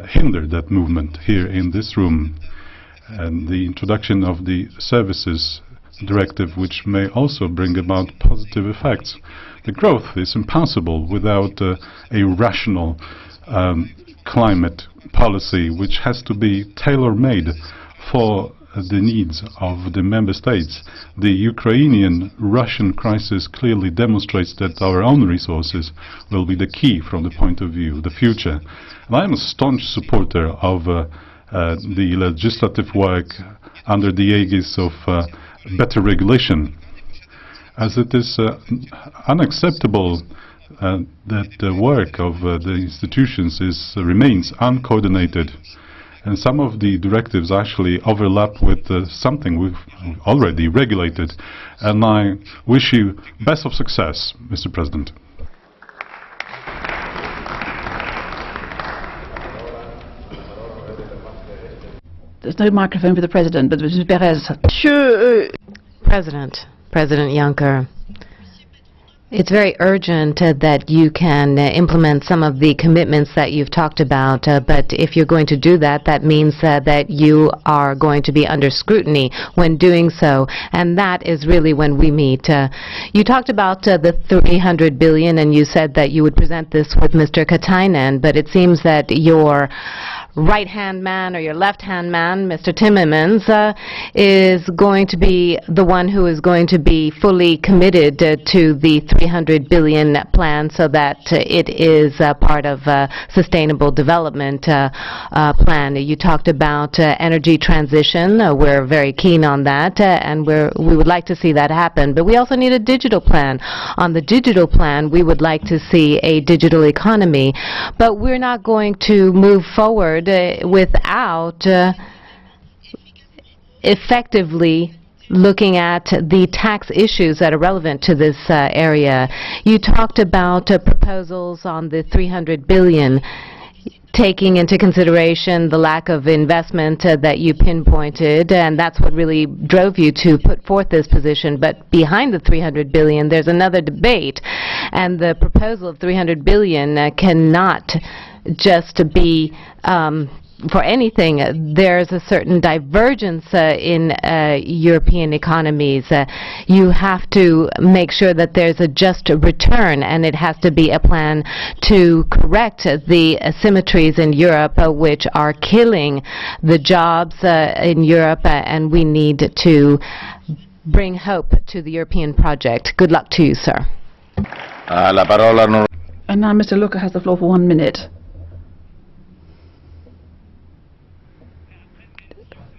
hinder that movement here in this room, and the introduction of the Services Directive, which may also bring about positive effects. The growth is impossible without a rational climate policy, which has to be tailor-made for the needs of the member states. The Ukrainian-Russian crisis clearly demonstrates that our own resources will be the key from the point of view of the future. And I am a staunch supporter of the legislative work under the aegis of better regulation, as it is unacceptable that the work of the institutions remains uncoordinated, and some of the directives actually overlap with something we've already regulated. And I wish you best of success, Mr. President. There's no microphone for the President, but Mrs. Berès. President Juncker, it's very urgent that you can implement some of the commitments that you've talked about, but if you're going to do that, that means that you are going to be under scrutiny when doing so, and that is really when we meet. You talked about the 300 billion, and you said that you would present this with Mr. Katainen, but it seems that your right-hand man or your left-hand man, Mr. Timmermans, is going to be the one who is going to be fully committed to the 300 billion plan, so that it is part of a sustainable development plan. You talked about energy transition. We're very keen on that, and we would like to see that happen. But we also need a digital plan. On the digital plan, we would like to see a digital economy, but we're not going to move forward without effectively looking at the tax issues that are relevant to this area. You talked about proposals on the 300 billion, taking into consideration the lack of investment that you pinpointed, and that's what really drove you to put forth this position. But behind the 300 billion, there's another debate, and the proposal of 300 billion cannot just be for anything. There's a certain divergence in European economies. You have to make sure that there's a just return, and it has to be a plan to correct the asymmetries in Europe, which are killing the jobs in Europe, and we need to bring hope to the European project. Good luck to you, sir. And now Mr. Lucke has the floor for 1 minute.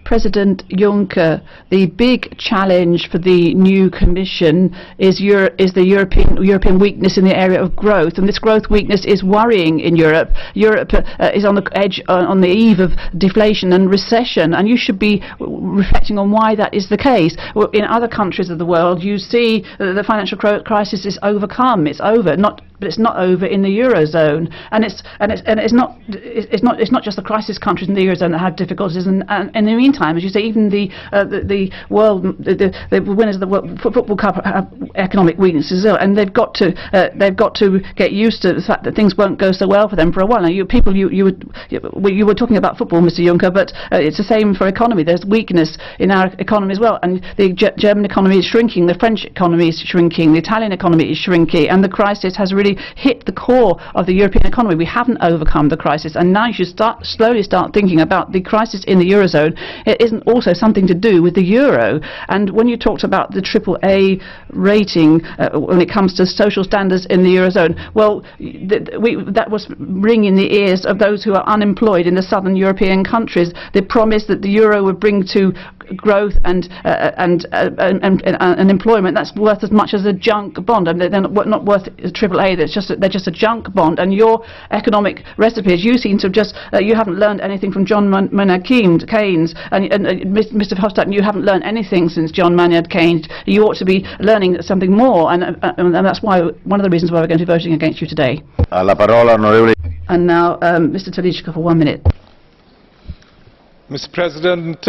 President Juncker, the big challenge for the new Commission is the European weakness in the area of growth, and this growth weakness is worrying in Europe. Europe is on the edge, on the eve of deflation and recession, and you should be reflecting on why that is the case. In other countries of the world, you see the financial crisis is overcome. It's over. But it's not over in the eurozone, and it's not just the crisis countries in the eurozone that have difficulties. And in the meantime, as you say, even the winners of the World Football Cup have economic weaknesses, and they've got to get used to the fact that things won't go so well for them for a while. Now, you were talking about football, Mr. Juncker, but it's the same for economy. There's weakness in our economy as well, and the German economy is shrinking, the French economy is shrinking, the Italian economy is shrinking, and the crisis has really hit the core of the European economy. We haven't overcome the crisis, and now you should slowly start thinking about the crisis in the eurozone. It isn't also something to do with the euro. And when you talked about the AAA rating when it comes to social standards in the eurozone, well, that was ringing the ears of those who are unemployed in the southern European countries. The promise that the euro would bring to growth and employment, that's worth as much as a junk bond. I mean, they're not worth AAA. They're just a junk bond. And your economic recipes, you seem to have just you haven't learned anything from John Maynard Keynes, and Mr. Verhofstadt, you haven't learned anything since John Maynard Keynes. You ought to be learning something more, and that's why one of the reasons why we're going to be voting against you today. And now, Mr. TELIČKA for 1 minute. Mr. President,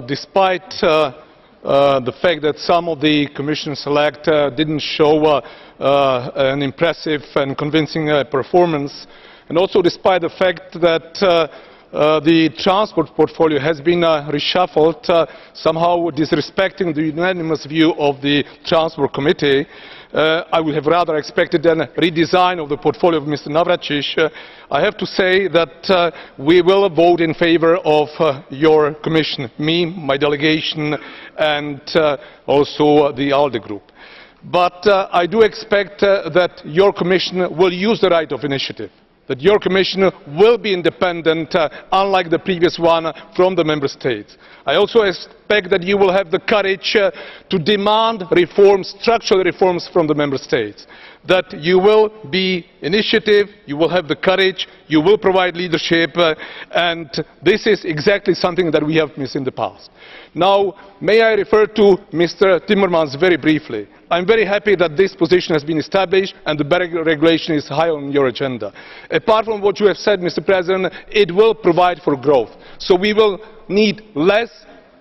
despite the fact that some of the Commission-select didn't show an impressive and convincing performance, and also despite the fact that the transport portfolio has been reshuffled, somehow disrespecting the unanimous view of the Transport Committee, I would have rather expected a redesign of the portfolio of Mr. Navracsics. I have to say that we will vote in favour of your Commission, me, my delegation, and also the ALDE group. But I do expect that your Commission will use the right of initiative, that your Commission will be independent, unlike the previous one, from the Member States. I also expect that you will have the courage to demand reforms, structural reforms from the Member States, that you will be initiative, you will have the courage, you will provide leadership, and this is exactly something that we have missed in the past. Now, may I refer to Mr. Timmermans very briefly. I am very happy that this position has been established and the BEREC regulation is high on your agenda. Apart from what you have said, Mr. President, it will provide for growth. So we will need less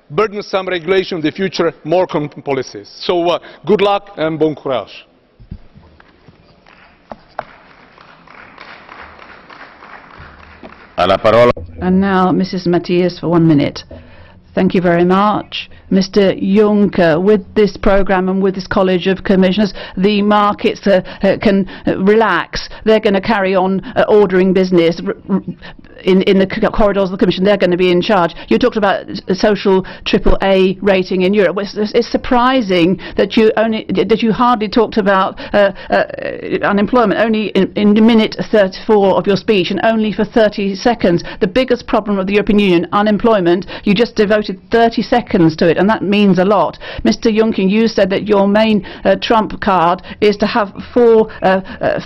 burdensome regulation in the future, more common policies. So good luck and bon courage. And now Mrs. Matias for 1 minute. Thank you very much. Mr. Juncker, with this programme and with this College of Commissioners, the markets can relax. They're going to carry on ordering business in the corridors of the Commission. They're going to be in charge. You talked about a social AAA rating in Europe. It's surprising that you hardly talked about unemployment, only in minute 34 of your speech, and only for 30 seconds. The biggest problem of the European Union, unemployment, you just devoted 30 seconds to it, and that means a lot. Mr. Juncker, you said that your main trump card is to have 4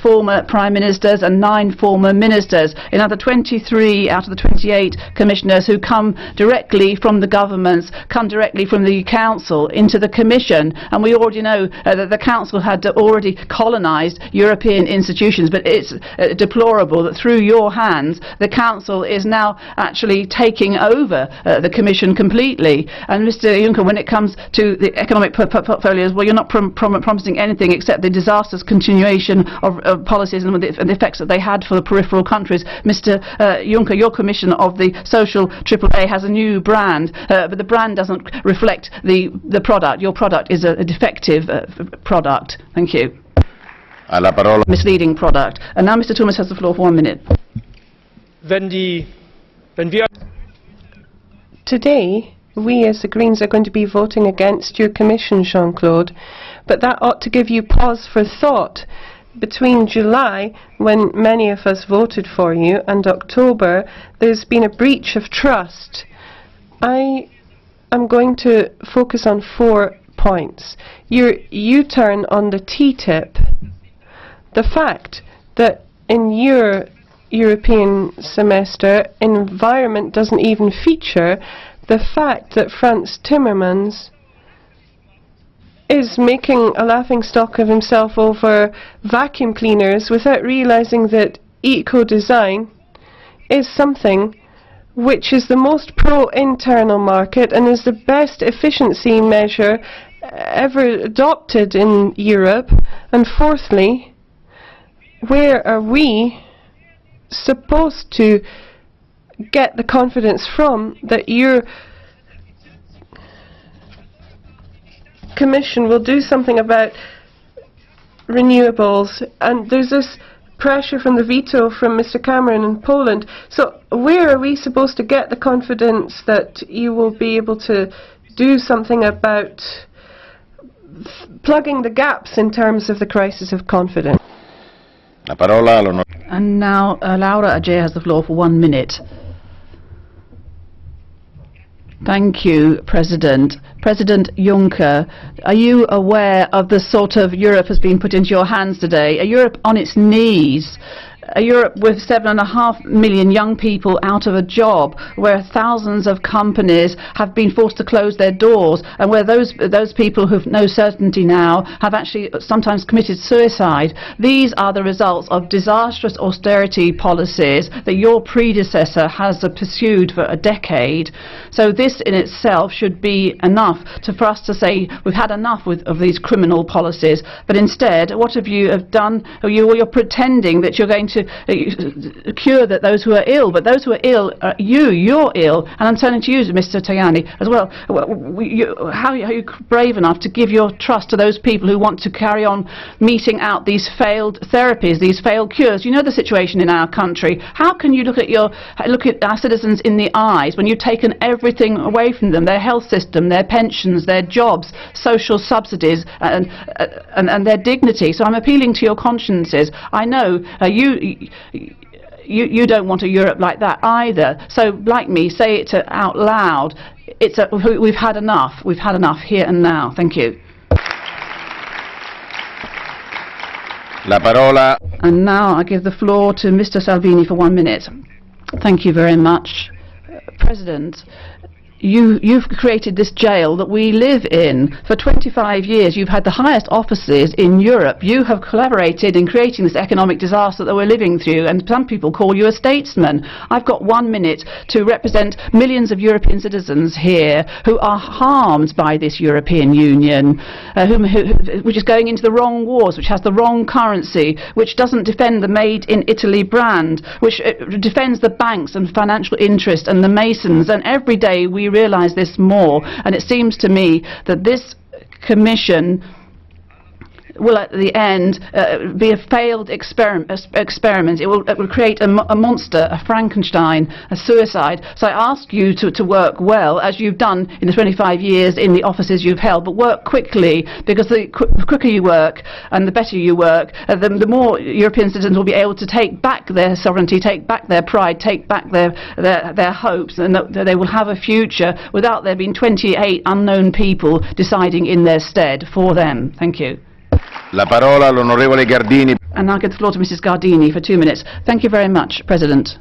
former prime ministers and 9 former ministers. Another 23 out of the 28 commissioners who come directly from the governments, come directly from the council into the Commission, and we already know that the council had already colonised European institutions, but it's deplorable that through your hands the council is now actually taking over the Commission completely. And Mr. Juncker, when it comes to the economic portfolios, well, you're not promising anything except the disastrous continuation of policies and the effects that they had for the peripheral countries. Mr. Juncker, your Commission of the social AAA has a new brand, but the brand doesn't reflect the product. Your product is a defective product. Thank you. Misleading product. And now Mr. Turmes has the floor for 1 minute. Today, we as the Greens are going to be voting against your Commission, Jean-Claude, but that ought to give you pause for thought. Between July, when many of us voted for you, and October, there's been a breach of trust. I am going to focus on 4 points. Your U-turn on the TTIP, the fact that in your European semester environment doesn't even feature, the fact that Frans Timmermans is making a laughingstock of himself over vacuum cleaners without realising that eco-design is something which is the most pro-internal market and is the best efficiency measure ever adopted in Europe. And fourthly, where are we supposed to get the confidence from that your Commission will do something about renewables? And there's this pressure from the veto from Mr. Cameron in Poland. So where are we supposed to get the confidence that you will be able to do something about plugging the gaps in terms of the crisis of confidence? And now Laura Adjei has the floor for 1 minute. Thank you, President. President Juncker, are you aware of the sort of Europe has been put into your hands today? A Europe on its knees, a Europe with 7.5 million young people out of a job, where thousands of companies have been forced to close their doors, and where those people who've no certainty now have actually sometimes committed suicide. These are the results of disastrous austerity policies that your predecessor has pursued for a decade. So this in itself should be enough for us to say we've had enough of these criminal policies. But instead, what have you done? You're pretending that you're going to cure those who are ill, but those who are ill are you're ill. And I'm turning to you, Mr. Tajani, as well. How are you brave enough to give your trust to those people who want to carry on meting out these failed therapies, these failed cures? You know the situation in our country. How can you look at our citizens in the eyes when you've taken everything away from them, their health system, their pensions, their jobs, social subsidies, and their dignity? So I'm appealing to your consciences. I know you don't want a Europe like that either. So, like me, say it out loud. We've had enough. We've had enough here and now. Thank you. La parola. And now I give the floor to Mr. Salvini for 1 minute. Thank you very much, President. You've created this jail that we live in. For 25 years you've had the highest offices in Europe. You have collaborated in creating this economic disaster that we're living through, and some people call you a statesman. I've got 1 minute to represent millions of European citizens here who are harmed by this European Union, which is going into the wrong wars, which has the wrong currency, which doesn't defend the Made in Italy brand, which defends the banks and financial interest and the Masons. And every day we realise this more, and it seems to me that this Commission will at the end be a failed experiment. It will create a monster, a Frankenstein, a suicide. So I ask you to work well, as you've done in the 25 years in the offices you've held, but work quickly, because the quicker you work and the better you work, the more European citizens will be able to take back their sovereignty, take back their pride, take back their hopes, and that they will have a future without there being 28 unknown people deciding in their stead for them. Thank you. La parola all'onorevole Gardini. And now I give the floor to Mrs. Gardini for 2 minutes. Thank you very much, President.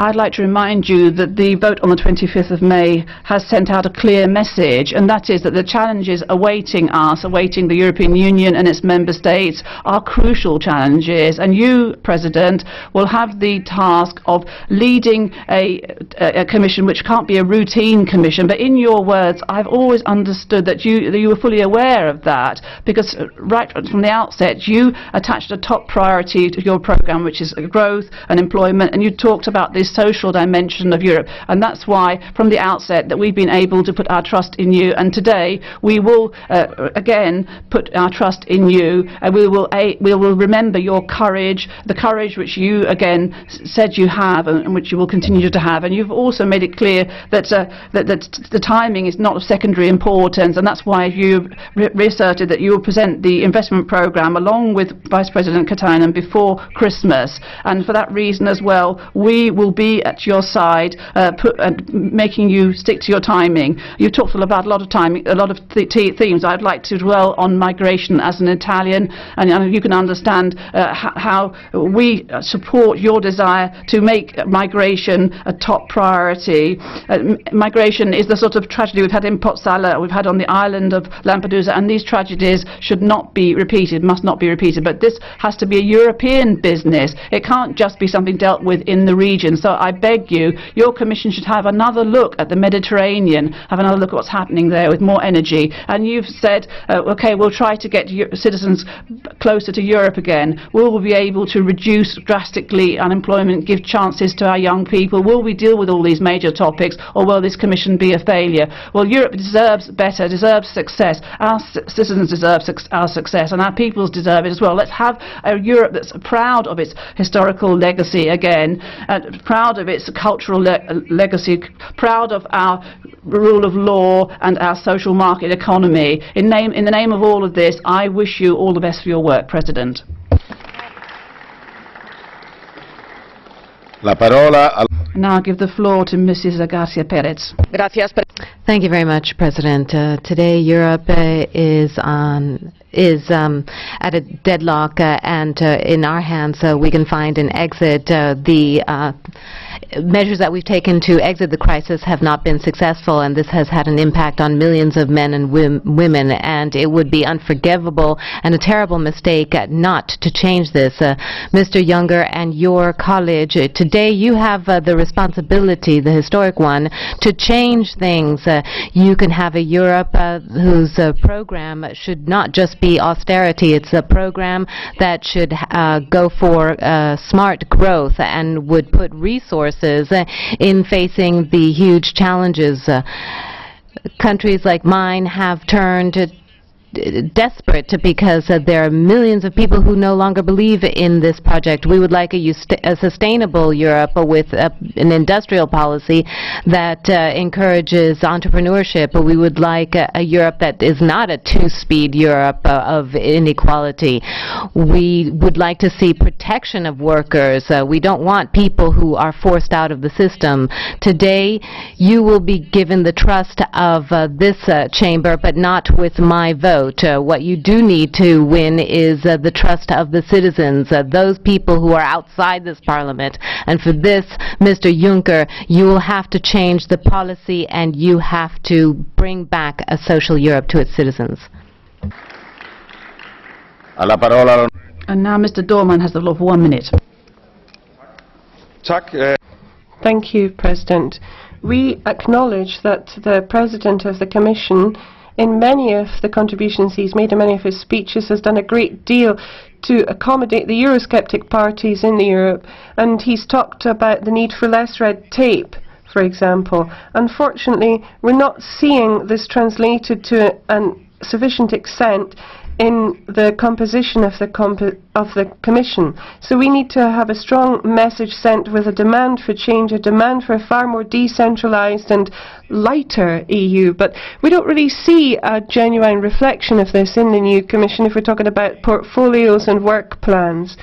I'd like to remind you that the vote on the 25th of May has sent out a clear message, and that is that the challenges awaiting us, awaiting the European Union and its member states, are crucial challenges. And you, President, will have the task of leading a commission which can't be a routine commission. But in your words, I've always understood that you were fully aware of that, because right from the outset you attached a top priority to your programme, which is growth and employment, and you talked about this social dimension of Europe, and that's why from the outset that we've been able to put our trust in you. And today we will again put our trust in you, and we will remember your courage, the courage which you again said you have, and which you will continue to have. And you've also made it clear that the timing is not of secondary importance, and that's why you reasserted that you will present the investment programme along with Vice President Katainen before Christmas. And for that reason as well, we will be at your side, making you stick to your timing. You talked about a lot of timing, a lot of themes. I'd like to dwell on migration as an Italian, and you can understand how we support your desire to make migration a top priority. Migration is the sort of tragedy we've had in Pozzalla, we've had on the island of Lampedusa, and these tragedies should not be repeated, must not be repeated. But this has to be a European business. It can't just be something dealt with in the region. So I beg you, your Commission should have another look at the Mediterranean, have another look at what's happening there with more energy. And you've said, okay, we'll try to get citizens closer to Europe again. Will we be able to reduce drastically unemployment, give chances to our young people? Will we deal with all these major topics, or will this Commission be a failure? Well, Europe deserves better, deserves success. Our citizens deserve our success, and our peoples deserve it as well. Let's have a Europe that's proud of its historical legacy again, proud of its cultural legacy, proud of our rule of law and our social market economy. In the name of all of this, I wish you all the best for your work, President. La parola Now I give the floor to Mrs. Garcia Perez. Thank you very much, President. Today, Europe is at a deadlock, and in our hands, we can find an exit. The measures that we've taken to exit the crisis have not been successful, and this has had an impact on millions of men and women, and it would be unforgivable and a terrible mistake not to change this. Mr. Juncker and your college, today you have the responsibility, the historic one, to change things. You can have a Europe whose program should not just be austerity. It's a program that should go for smart growth and would put resources in facing the huge challenges. Countries like mine have turned desperate because there are millions of people who no longer believe in this project. We would like a sustainable Europe with an industrial policy that encourages entrepreneurship. We would like a Europe that is not a two-speed Europe of inequality. We would like to see protection of workers. We don't want people who are forced out of the system. Today, you will be given the trust of this chamber, but not with my vote. What you do need to win is the trust of the citizens, those people who are outside this parliament. And for this, Mr. Juncker, you will have to change the policy and you have to bring back a social Europe to its citizens. And now Mr. Dohrmann has the floor for 1 minute. Thank you, President. We acknowledge that the President of the Commission, in many of the contributions he's made in many of his speeches, has done a great deal to accommodate the Eurosceptic parties in Europe, and he's talked about the need for less red tape, for example. Unfortunately, we're not seeing this translated to a sufficient extent in the composition of the Commission. So we need to have a strong message sent with a demand for change, a demand for a far more decentralised and lighter EU. But we don't really see a genuine reflection of this in the new Commission if we're talking about portfolios and work plans.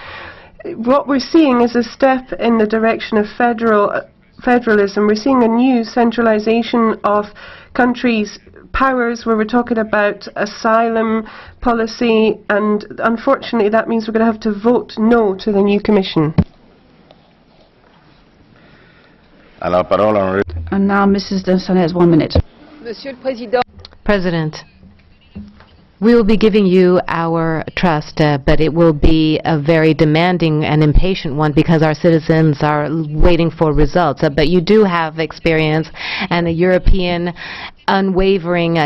What we're seeing is a step in the direction of federalism. We're seeing a new centralisation of countries' powers, where we're talking about asylum policy, and unfortunately that means we're going to have to vote no to the new Commission. And now Mrs. de SARNEZ, 1 minute. President, we will be giving you our trust, but it will be a very demanding and impatient one because our citizens are waiting for results. But you do have experience and a European unwavering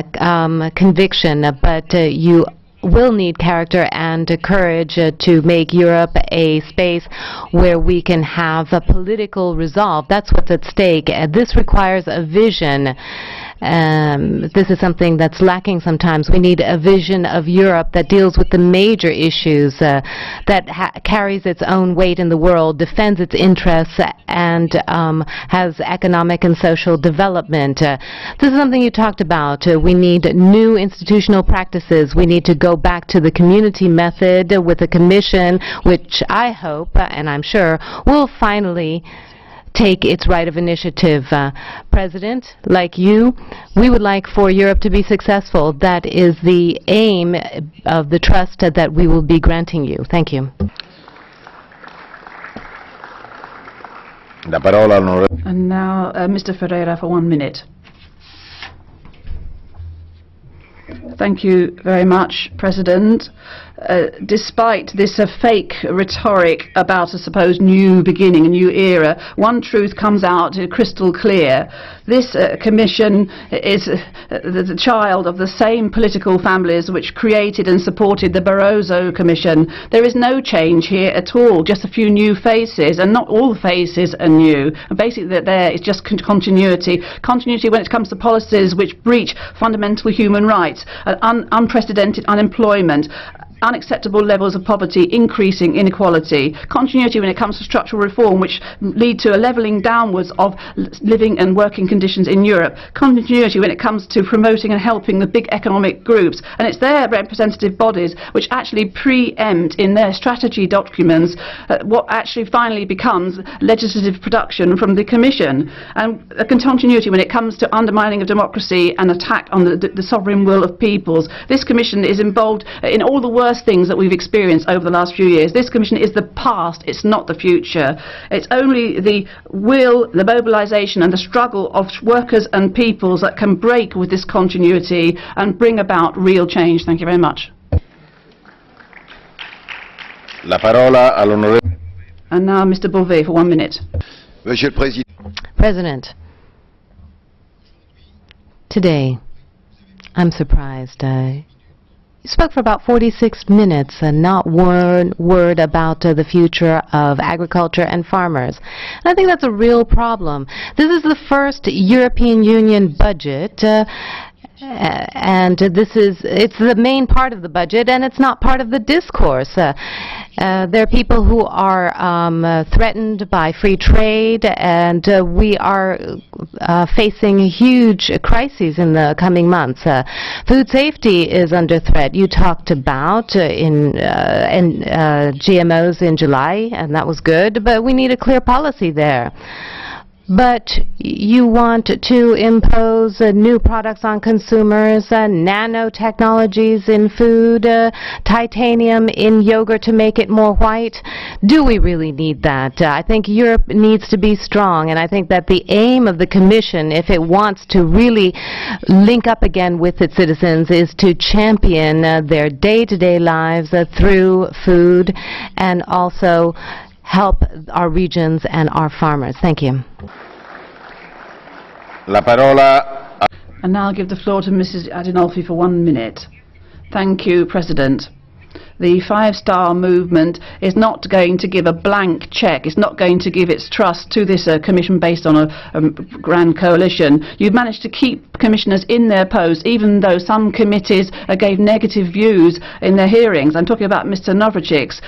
conviction, but you will need character and courage to make Europe a space where we can have a political resolve. That's what's at stake. This requires a vision. This is something that's lacking sometimes. We need a vision of Europe that deals with the major issues, that carries its own weight in the world, defends its interests, and has economic and social development. This is something you talked about. We need new institutional practices. We need to go back to the community method with a commission, which I hope, and I'm sure, will finally take its right of initiative. President, like you, we would like for Europe to be successful. That is the aim of the trust that we will be granting you. Thank you. And now Mr. Ferreira for 1 minute. Thank you very much, President. Despite this fake rhetoric about a supposed new beginning, a new era, one truth comes out crystal clear. This Commission is the child of the same political families which created and supported the Barroso Commission. There is no change here at all, just a few new faces, and not all faces are new. Basically, there is just continuity. Continuity when it comes to policies which breach fundamental human rights, unprecedented unemployment, unacceptable levels of poverty, increasing inequality, continuity when it comes to structural reform, which lead to a levelling downwards of living and working conditions in Europe, continuity when it comes to promoting and helping the big economic groups, and it's their representative bodies which actually preempt in their strategy documents what actually finally becomes legislative production from the Commission, and a continuity when it comes to undermining of democracy and attack on the sovereign will of peoples. This Commission is involved in all the worst things that we've experienced over the last few years. This Commission is the past, it's not the future. It's only the will, the mobilisation and the struggle of workers and peoples that can break with this continuity and bring about real change. Thank you very much. La parola all'onorevole. And now Mr. Bové for 1 minute. Monsieur le Président. President, today I'm surprised. You spoke for about 46 minutes and not one word about the future of agriculture and farmers. And I think that's a real problem. This is the first European Union budget and it's the main part of the budget, and it's not part of the discourse. There are people who are threatened by free trade, and we are facing huge crises in the coming months. Food safety is under threat. You talked about GMOs in July, and that was good, but we need a clear policy there. But you want to impose new products on consumers, nanotechnologies in food, titanium in yogurt to make it more white. Do we really need that? I think Europe needs to be strong, and I think that the aim of the Commission, if it wants to really link up again with its citizens, is to champion their day-to-day lives through food and also help our regions and our farmers. Thank you. La parola. And now I'll give the floor to Mrs. Adinolfi for 1 minute. Thank you, President. The five-star movement is not going to give a blank cheque. It's not going to give its trust to this Commission based on a grand coalition. You've managed to keep commissioners in their posts, even though some committees gave negative views in their hearings. I'm talking about Mr. Navracsics.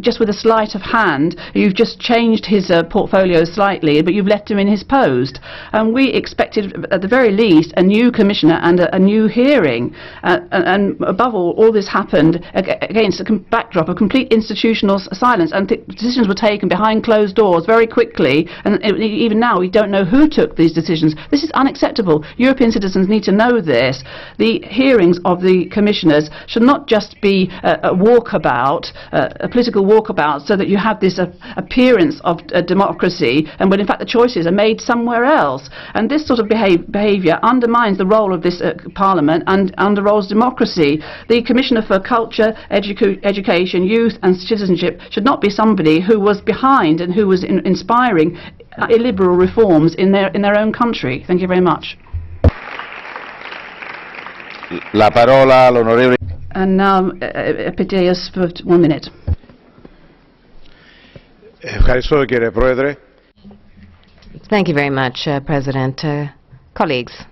Just with a sleight of hand, you've just changed his portfolio slightly, but you've left him in his post. And we expected, at the very least, a new commissioner and a new hearing. And above all this happened against a backdrop of complete institutional silence, and decisions were taken behind closed doors very quickly, and even now we don't know who took these decisions. This is unacceptable. European citizens need to know this. The hearings of the commissioners should not just be a walkabout, a political walkabout, so that you have this appearance of democracy, and when in fact the choices are made somewhere else. And this sort of behaviour undermines the role of this Parliament and underroles democracy. The Commissioner for Culture, Education, Youth and Citizenship should not be somebody who was behind and who was inspiring illiberal reforms in their own country. Thank you very much. La parola all'onorevole. And now Epitideeios for 1 minute. Thank you very much, President. Colleagues,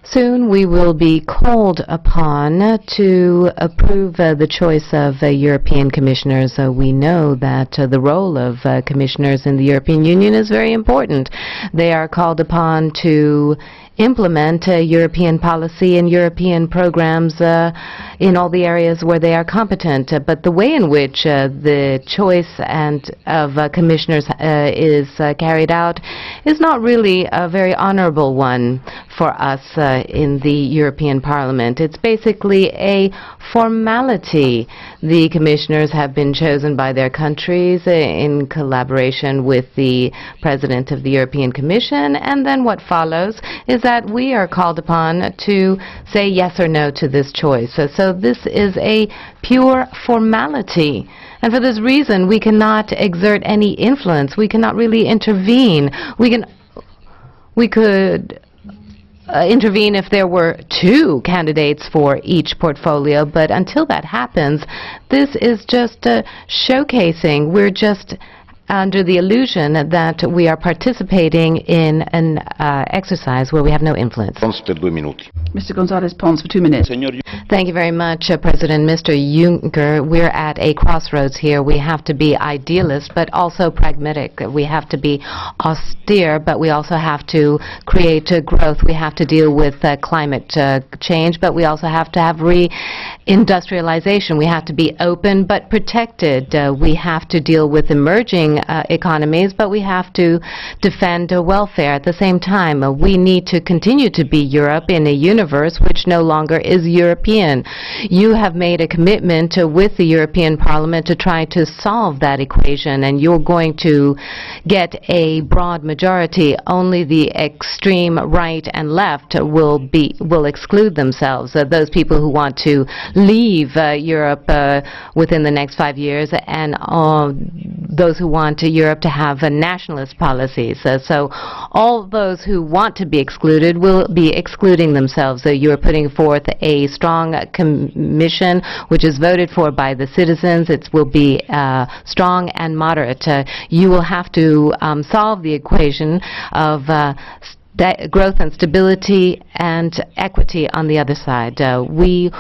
soon we will be called upon to approve the choice of European commissioners. We know that the role of commissioners in the European Union is very important. They are called upon to implement European policy and European programs in all the areas where they are competent. But the way in which the choice of commissioners is carried out is not really a very honorable one for us in the European Parliament. It's basically a formality. The commissioners have been chosen by their countries in collaboration with the President of the European Commission, and then what follows is that we are called upon to say yes or no to this choice. So this is a pure formality. And for this reason, we cannot exert any influence. We cannot really intervene. We could intervene if there were 2 candidates for each portfolio, but until that happens, this is just showcasing. We're just under the illusion that we are participating in an exercise where we have no influence. Mr. González Pons for 2 minutes. Thank you very much, President. Mr. Juncker, we're at a crossroads here. We have to be idealist, but also pragmatic. We have to be austere, but we also have to create growth. We have to deal with climate change, but we also have to have reindustrialization. We have to be open but protected. We have to deal with emerging economies, but we have to defend welfare. At the same time, we need to continue to be Europe in a universe which no longer is European. You have made a commitment with the European Parliament to try to solve that equation, and you're going to get a broad majority. Only the extreme right and left will exclude themselves. Those people who want to leave Europe within the next 5 years, and those who want Europe to have nationalist policies. So all those who want to be excluded will be excluding themselves. You are putting forth a strong commission which is voted for by the citizens. It will be strong and moderate. You will have to solve the equation of growth and stability and equity on the other side. We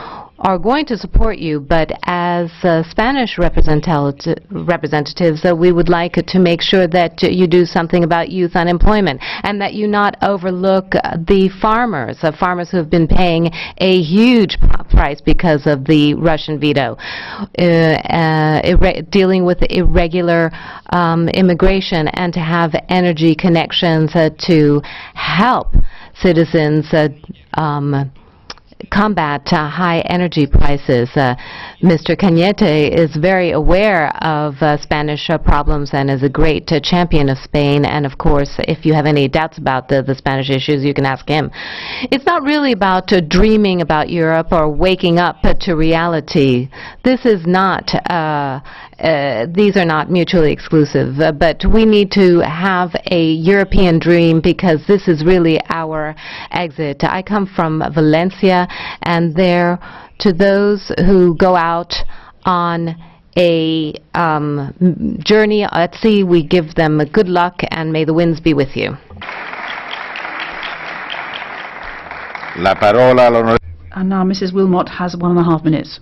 are going to support you, but as Spanish representatives, we would like to make sure that you do something about youth unemployment and that you not overlook the farmers who have been paying a huge price because of the Russian veto, dealing with irregular immigration, and to have energy connections to help citizens combat high energy prices. Mr. Cañete is very aware of Spanish problems and is a great champion of Spain, and of course, if you have any doubts about the Spanish issues, you can ask him. It's not really about dreaming about Europe or waking up to reality. This is not these are not mutually exclusive, but we need to have a European dream because this is really our exit. I come from Valencia, and there, to those who go out on a journey at sea, we give them good luck, and may the winds be with you. And now Mrs. Wilmot has 1.5 minutes.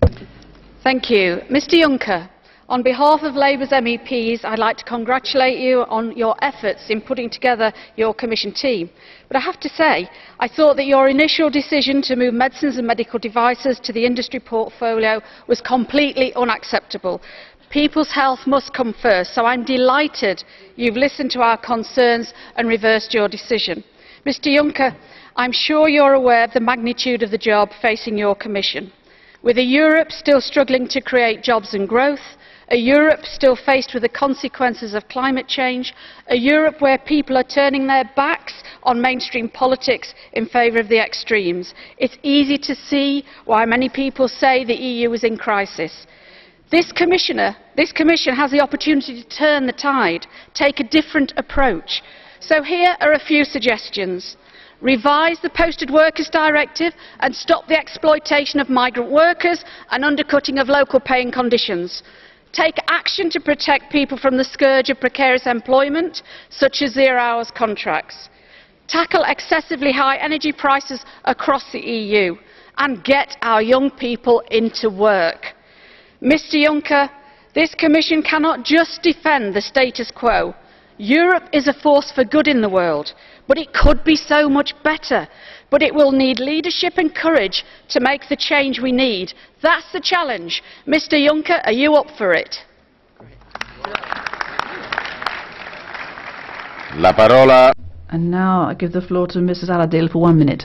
Thank you. Mr. Juncker, on behalf of Labour's MEPs, I'd like to congratulate you on your efforts in putting together your Commission team. But I have to say, I thought that your initial decision to move medicines and medical devices to the industry portfolio was completely unacceptable. People's health must come first, so I'm delighted you've listened to our concerns and reversed your decision. Mr. Juncker, I'm sure you're aware of the magnitude of the job facing your Commission. With a Europe still struggling to create jobs and growth, a Europe still faced with the consequences of climate change, a Europe where people are turning their backs on mainstream politics in favour of the extremes. It's easy to see why many people say the EU is in crisis. This Commission has the opportunity to turn the tide, take a different approach. So here are a few suggestions. Revise the Posted Workers Directive and stop the exploitation of migrant workers and undercutting of local pay and conditions. Take action to protect people from the scourge of precarious employment, such as zero-hours contracts. Tackle excessively high energy prices across the EU and get our young people into work. Mr. Juncker, this Commission cannot just defend the status quo. Europe is a force for good in the world, but it could be so much better. But it will need leadership and courage to make the change we need. That's the challenge. Mr. Juncker, are you up for it? And now I give the floor to Mrs. Aladil for 1 minute.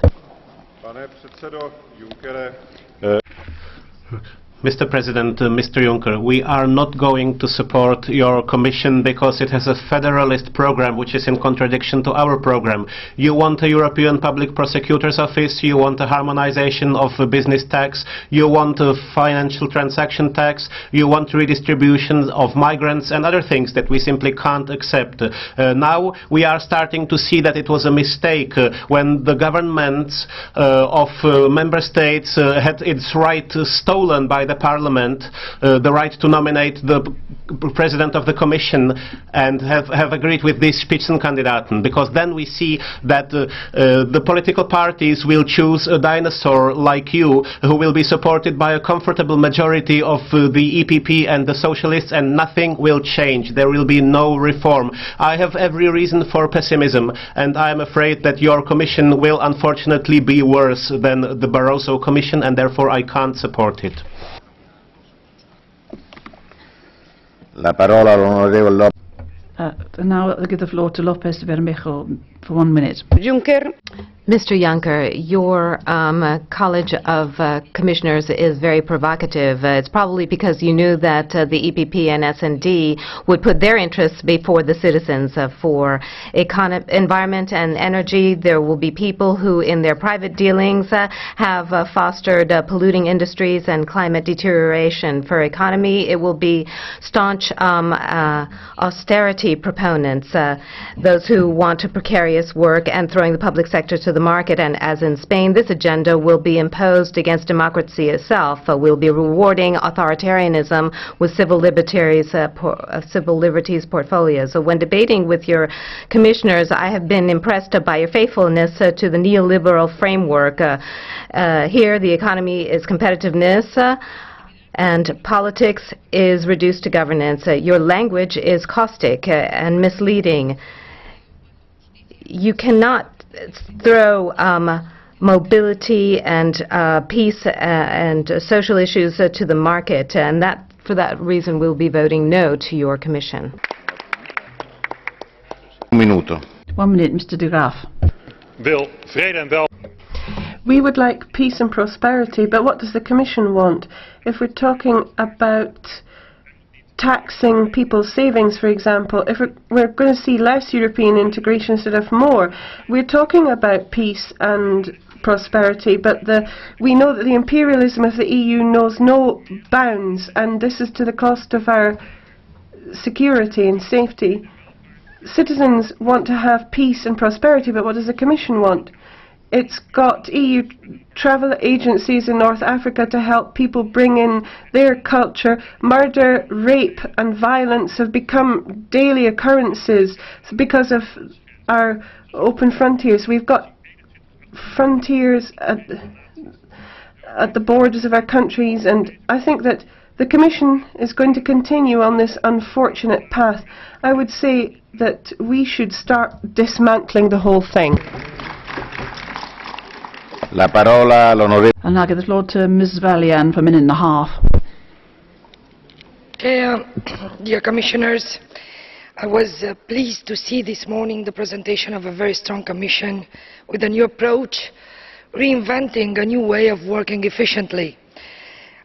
Mr. President, Mr. Juncker, we are not going to support your Commission because it has a federalist program which is in contradiction to our program. You want a European Public Prosecutor's Office, you want a harmonization of business tax, you want a financial transaction tax, you want redistribution of migrants and other things that we simply can't accept. Now we are starting to see that it was a mistake when the governments of member states had its right stolen by the Parliament the right to nominate the President of the Commission and have agreed with this Spitzenkandidaten, because then we see that the political parties will choose a dinosaur like you, who will be supported by a comfortable majority of the EPP and the Socialists, and nothing will change. There will be no reform. I have every reason for pessimism, and I am afraid that your Commission will unfortunately be worse than the Barroso Commission, and therefore I can't support it. La parola all'onorevole Lopez. Now I'll give the floor to López Bermejo for 1 minute. Juncker. Mr. Juncker, your College of Commissioners is very provocative. It's probably because you knew that the EPP and S&D would put their interests before the citizens. For environment and energy, there will be people who in their private dealings have fostered polluting industries and climate deterioration. For economy, it will be staunch austerity proponents, those who want to precarious work and throwing the public sector to the market. And as in Spain, this agenda will be imposed against democracy itself. We'll be rewarding authoritarianism with civil liberties portfolios. So when debating with your commissioners, I have been impressed by your faithfulness to the neoliberal framework. Here, the economy is competitiveness, and politics is reduced to governance. Your language is caustic and misleading. You cannot throw mobility and peace and social issues to the market, and for that reason we'll be voting no to your Commission. 1 minuto. 1 minute, Mr. de Graaff. We would like peace and prosperity, but what does the Commission want? If we're talking about taxing people's savings, for example, if we're going to see less European integration instead of more, we're talking about peace and prosperity, but we know that the imperialism of the EU knows no bounds, and this is to the cost of our security and safety. Citizens want to have peace and prosperity, but what does the Commission want? It's got EU travel agencies in North Africa to help people bring in their culture. Murder, rape and violence have become daily occurrences because of our open frontiers. We've got frontiers at the borders of our countries, and I think that the Commission is going to continue on this unfortunate path. I would say that we should start dismantling the whole thing. La parola all'onorevole. And I'll give the floor to Ms. Vălean for 1.5 minutes. Dear Commissioners, I was pleased to see this morning the presentation of a very strong Commission with a new approach, reinventing a new way of working efficiently.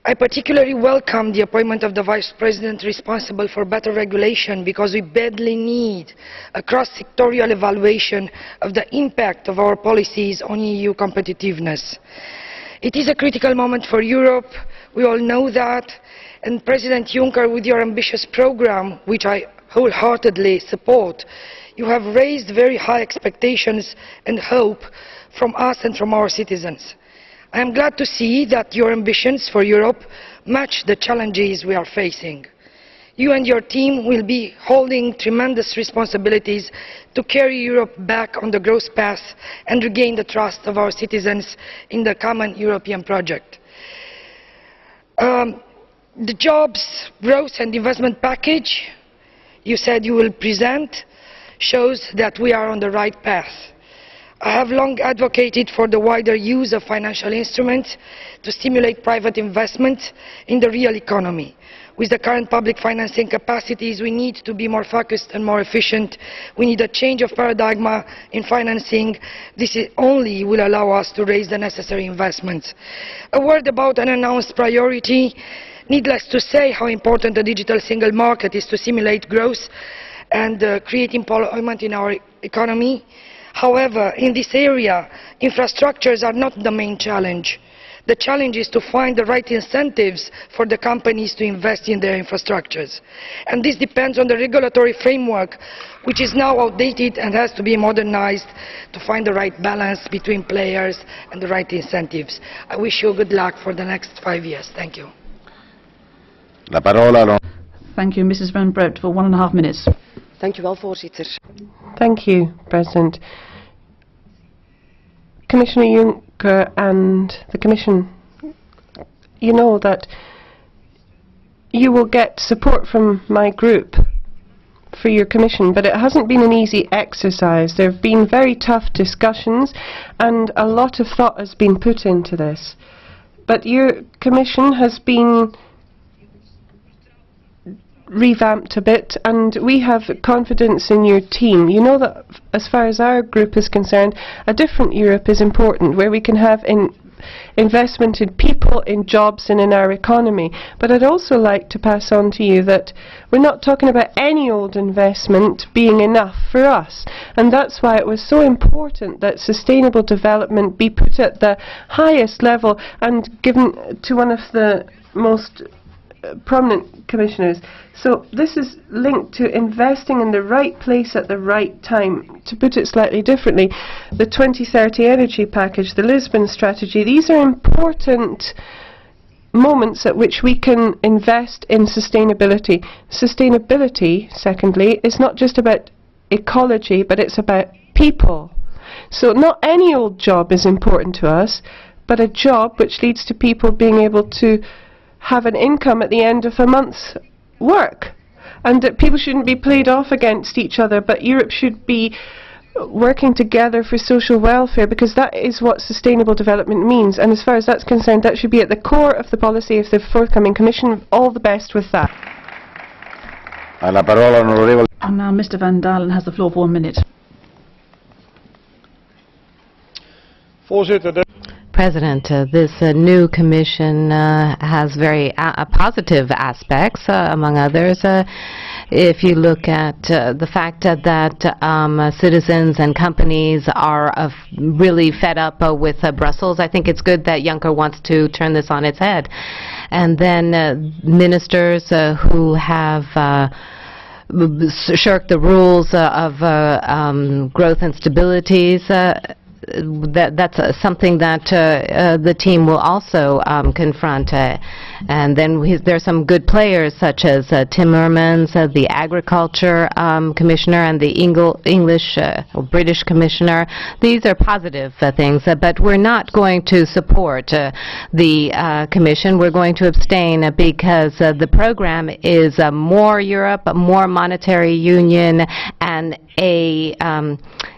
I particularly welcome the appointment of the Vice President responsible for better regulation, because we badly need a cross-sectorial evaluation of the impact of our policies on EU competitiveness. It is a critical moment for Europe, we all know that, and President Juncker, with your ambitious programme, which I wholeheartedly support, you have raised very high expectations and hope from us and from our citizens. I am glad to see that your ambitions for Europe match the challenges we are facing. You and your team will be holding tremendous responsibilities to carry Europe back on the growth path and regain the trust of our citizens in the common European project. The jobs, growth and investment package you said you will present shows that we are on the right path. I have long advocated for the wider use of financial instruments to stimulate private investment in the real economy. With the current public financing capacities, we need to be more focused and more efficient. We need a change of paradigm in financing. This only will allow us to raise the necessary investments. A word about an announced priority. Needless to say how important the digital single market is to stimulate growth and create employment in our economy. However, in this area, infrastructures are not the main challenge. The challenge is to find the right incentives for the companies to invest in their infrastructures. And this depends on the regulatory framework, which is now outdated and has to be modernized to find the right balance between players and the right incentives. I wish you good luck for the next 5 years. Thank you. La parola. Thank you, Mrs. Van Brempt, for 1.5 minutes. Dank u wel, voorzitter. Thank you, President. Commissioner Juncker and the Commission, you know that you will get support from my group for your Commission, but it hasn't been an easy exercise. There have been very tough discussions and a lot of thought has been put into this. But your Commission has been revamped a bit and we have confidence in your team. You know that as far as our group is concerned, a different Europe is important where we can have investment in people, in jobs and in our economy. But I'd also like to pass on to you that we're not talking about any old investment being enough for us, and that's why it was so important that sustainable development be put at the highest level and given to one of the most prominent commissioners. So this is linked to investing in the right place at the right time. To put it slightly differently, the 2030 energy package, the Lisbon strategy, these are important moments at which we can invest in sustainability. Sustainability, secondly, is not just about ecology, but it's about people. So not any old job is important to us, but a job which leads to people being able to have an income at the end of a month's work, and that people shouldn't be played off against each other, but Europe should be working together for social welfare, because that is what sustainable development means, and as far as that's concerned, that should be at the core of the policy of the forthcoming Commission. All the best with that. And now Mr. Van Dalen has the floor for 1 minute. President, this new Commission has very positive aspects, among others. If you look at the fact that citizens and companies are really fed up with Brussels, I think it's good that Juncker wants to turn this on its head. And then ministers who have shirked the rules of growth and stabilities, that's something that the team will also confront. And then there are some good players such as Timmermans, the Agriculture Commissioner, and the English or British Commissioner. These are positive things, but we're not going to support the Commission. We're going to abstain because the program is more Europe, more monetary union, and a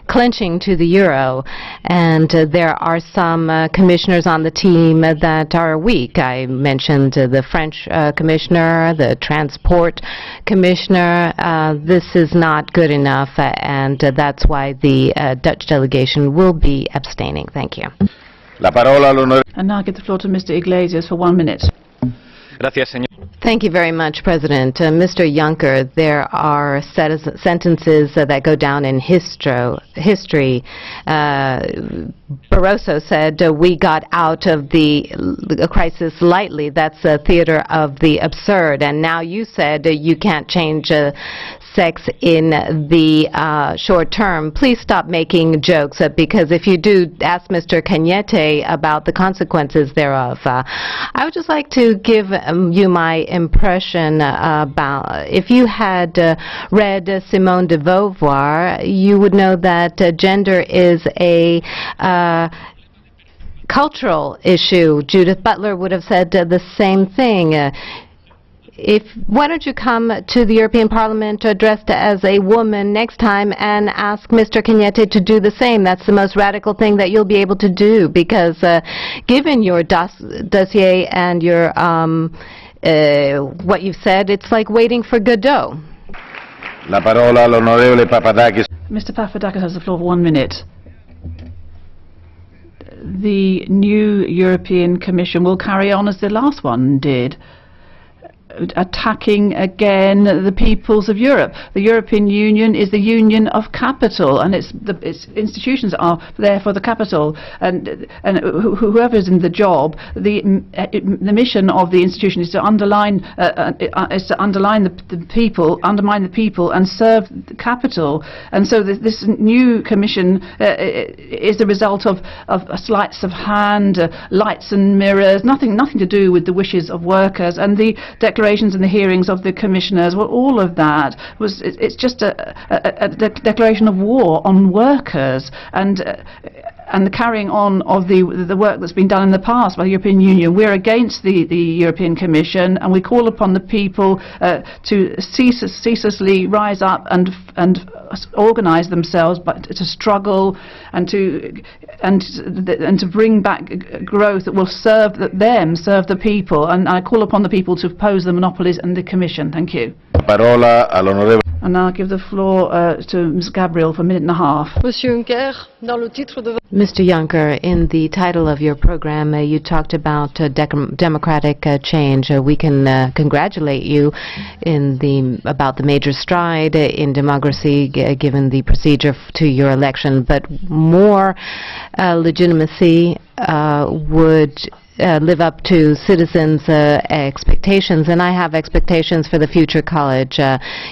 clinching to the euro, and there are some commissioners on the team that are weak. I mentioned the French commissioner, the transport commissioner. This is not good enough, and that's why the Dutch delegation will be abstaining. Thank you. And now I give the floor to Mr. Iglesias for 1 minute. Thank you very much, President. Mr. Juncker, there are sentences that go down in history. Barroso said, we got out of the crisis lightly. That's a theater of the absurd. And now you said you can't change sex in the short term. Please stop making jokes, because if you do, ask Mr. Cañete about the consequences thereof. I would just like to give you my impression about, if you had read Simone de Beauvoir, you would know that gender is a cultural issue. Judith Butler would have said the same thing. Why don't you come to the European Parliament dressed as a woman next time and ask Mr. Cañete to do the same? That's the most radical thing that you'll be able to do, because given your dossier and your what you've said, it's like waiting for Godot. La parola all'onorevole Papadakis. Mr. Papadakis has the floor for 1 minute. The new European Commission will carry on as the last one did, attacking again the peoples of Europe. The European Union is the union of capital, and its institutions are there for the capital. And whoever is in the job, the mission of the institution is to undermine the people, and serve the capital. And so this new commission is the result of sleights of hand, lights and mirrors, nothing to do with the wishes of workers. And the declaration declarations and the hearings of the commissioners, well, all of that was, it's just a declaration of war on workers and the carrying on of the work that's been done in the past by the European Union. We're against the European Commission, and we call upon the people to ceaselessly rise up and organise themselves, but to struggle and to bring back growth that will serve the people. And I call upon the people to oppose the monopolies and the Commission. Thank you. And I'll give the floor to Ms. Gabriel for a minute and a half. Mr. Juncker, in the title of your program, you talked about democratic change. We can congratulate you about the major stride in democracy given the procedure to your election, but more legitimacy would live up to citizens' expectations, and I have expectations for the future college.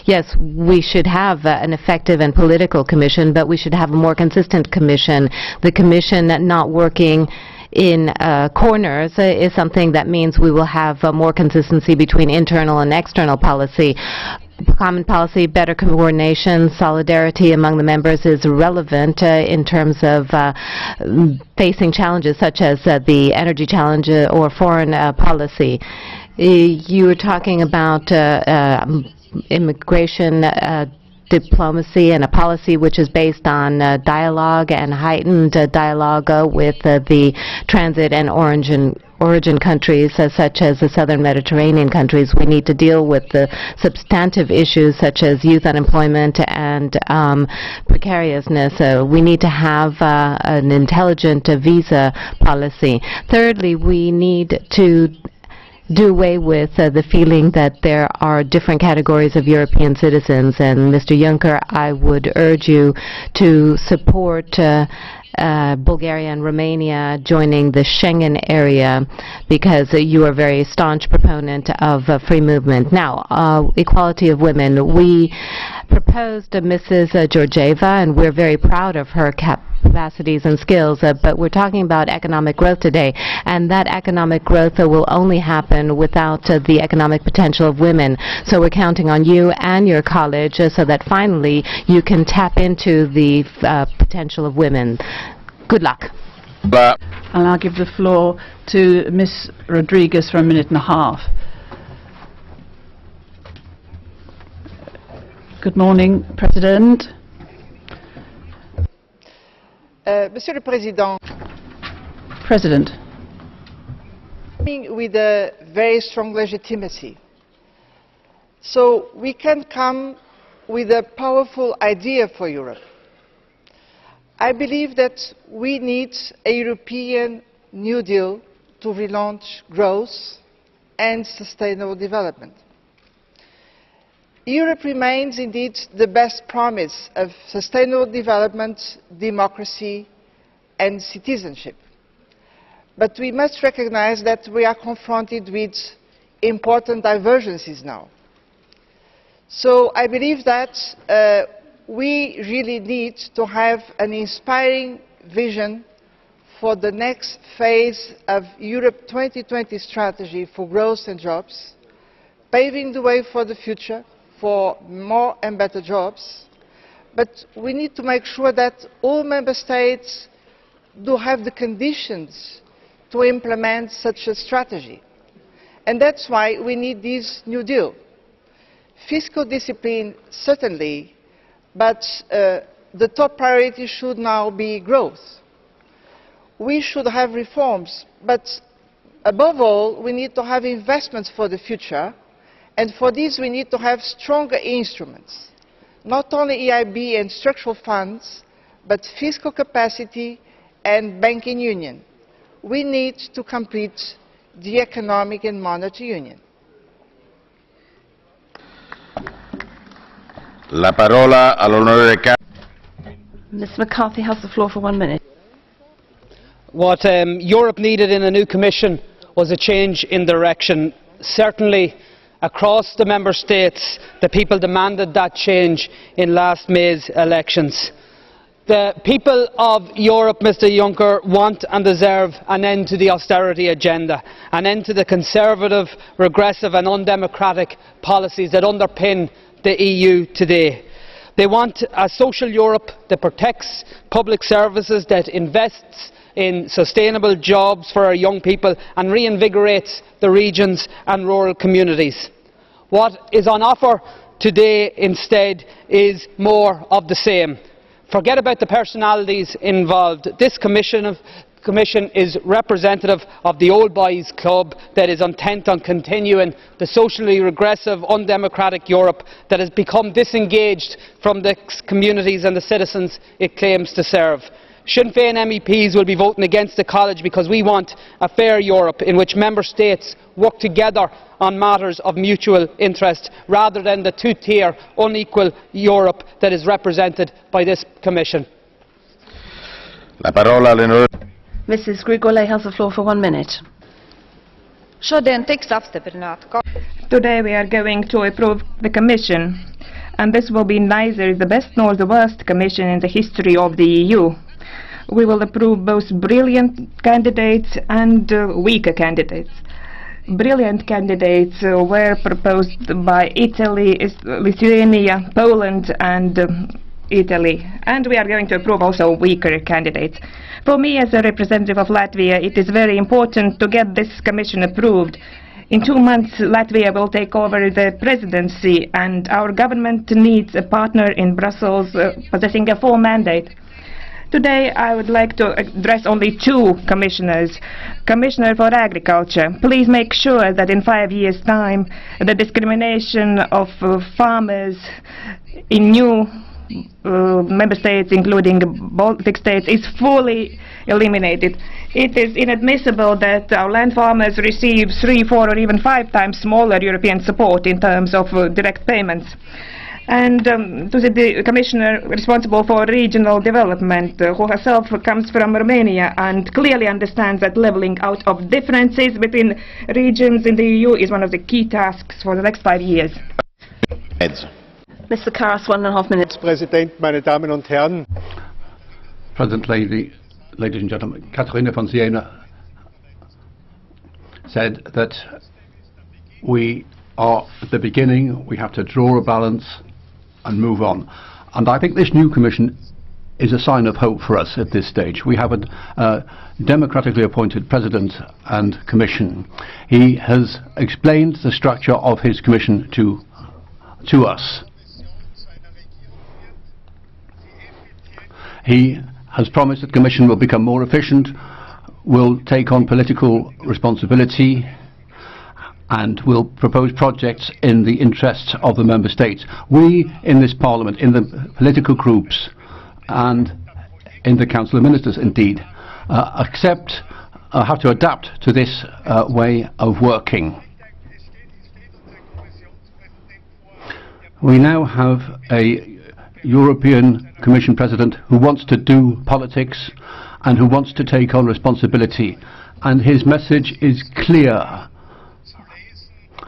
Yes, we should have an effective and political commission, but we should have a more consistent commission. The commission not working in corners is something that means we will have more consistency between internal and external policy. Common policy, better coordination, solidarity among the members is relevant in terms of facing challenges such as the energy challenge or foreign policy. You were talking about immigration diplomacy and a policy which is based on dialogue and heightened dialogue with the transit and origin countries such as the southern Mediterranean countries. We need to deal with the substantive issues such as youth unemployment and precariousness. We need to have an intelligent visa policy. Thirdly, we need to do away with the feeling that there are different categories of European citizens. And Mr. Juncker, I would urge you to support Bulgaria and Romania joining the Schengen area because you are a very staunch proponent of free movement. Now, equality of women. We proposed Mrs. Georgieva, and we're very proud of her capacities and skills, but we're talking about economic growth today, and that economic growth will only happen without the economic potential of women. So we're counting on you and your college so that finally you can tap into the potential of women. Good luck. And I'll give the floor to Ms. Rodriguez for a minute and a half. Good morning, President. Monsieur le Président, President, with a very strong legitimacy. So we can come with a powerful idea for Europe. I believe that we need a European New Deal to relaunch growth and sustainable development. Europe remains indeed the best promise of sustainable development, democracy and citizenship. But we must recognize that we are confronted with important divergences now. So I believe that we really need to have an inspiring vision for the next phase of Europe 2020 strategy for growth and jobs, paving the way for the future, for more and better jobs, but we need to make sure that all member states do have the conditions to implement such a strategy. And that's why we need this New Deal. Fiscal discipline, certainly, but the top priority should now be growth. We should have reforms, but above all, we need to have investments for the future. And for this, we need to have stronger instruments, not only EIB and structural funds, but fiscal capacity and banking union. We need to complete the economic and monetary union. La parola all'onorevole Ms. McCarthy has the floor for 1 minute. What Europe needed in a new Commission was a change in direction. Certainly, across the Member States, the people demanded that change in last May's elections. The people of Europe, Mr Juncker, want and deserve an end to the austerity agenda, an end to the conservative, regressive and undemocratic policies that underpin the EU today. They want a social Europe that protects public services, that invests in sustainable jobs for our young people and reinvigorates the regions and rural communities. What is on offer today instead is more of the same. Forget about the personalities involved. This Commission is representative of the old boys club that is intent on continuing the socially regressive, undemocratic Europe that has become disengaged from the communities and the citizens it claims to serve. Sinn Féin MEPs will be voting against the college because we want a fair Europe in which member states work together on matters of mutual interest rather than the two-tier, unequal Europe that is represented by this Commission. Mrs. Grigole has the floor for 1 minute. Today we are going to approve the Commission, and this will be neither the best nor the worst Commission in the history of the EU. We will approve both brilliant candidates and weaker candidates. Brilliant candidates were proposed by Italy, Lithuania, Poland and Italy. And we are going to approve also weaker candidates. For me, as a representative of Latvia, it is very important to get this Commission approved. In 2 months, Latvia will take over the presidency, and our government needs a partner in Brussels possessing a full mandate. Today I would like to address only 2 commissioners. Commissioner for Agriculture, please make sure that in 5 years' time the discrimination of farmers in new member states, including Baltic states, is fully eliminated. It is inadmissible that our land farmers receive 3, 4 or even 5 times smaller European support in terms of direct payments. And to the Commissioner responsible for regional development, who herself comes from Romania and clearly understands that levelling out of differences between regions in the EU is one of the key tasks for the next 5 years. Mr. Karas, 1.5 minutes. President, meine Damen und Herren. President, ladies and gentlemen, Katharina von Siena said that we are at the beginning, we have to draw a balance and move on. And I think this new Commission is a sign of hope for us at this stage. We have a democratically appointed President and Commission. He has explained the structure of his Commission to us. He has promised that the Commission will become more efficient, will take on political responsibility, and will propose projects in the interests of the Member States. We in this Parliament, in the political groups and in the Council of Ministers indeed, have to adapt to this way of working. We now have a European Commission President who wants to do politics and who wants to take on responsibility, and his message is clear.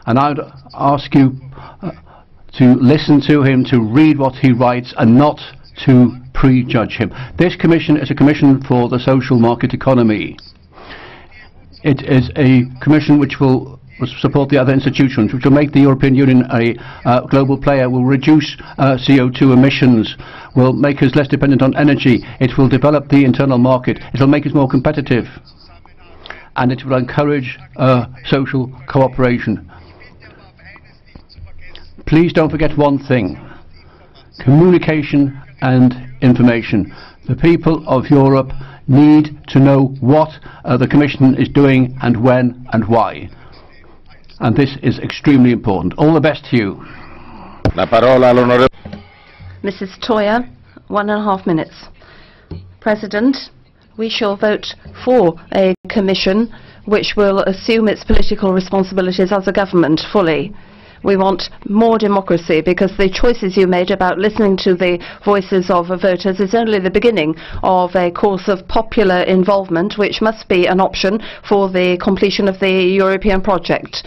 And I would ask you to listen to him, to read what he writes and not to prejudge him. This Commission is a Commission for the social market economy. It is a Commission which will support the other institutions, which will make the European Union a global player, will reduce CO2 emissions, will make us less dependent on energy, it will develop the internal market, it will make us more competitive, and it will encourage social cooperation. Please don't forget one thing: communication and information. The people of Europe need to know what the Commission is doing and when and why. And this is extremely important. All the best to you. Mrs. Toya, 1.5 minutes. President, we shall vote for a Commission which will assume its political responsibilities as a government fully. We want more democracy, because the choices you made about listening to the voices of voters is only the beginning of a course of popular involvement, which must be an option for the completion of the European project.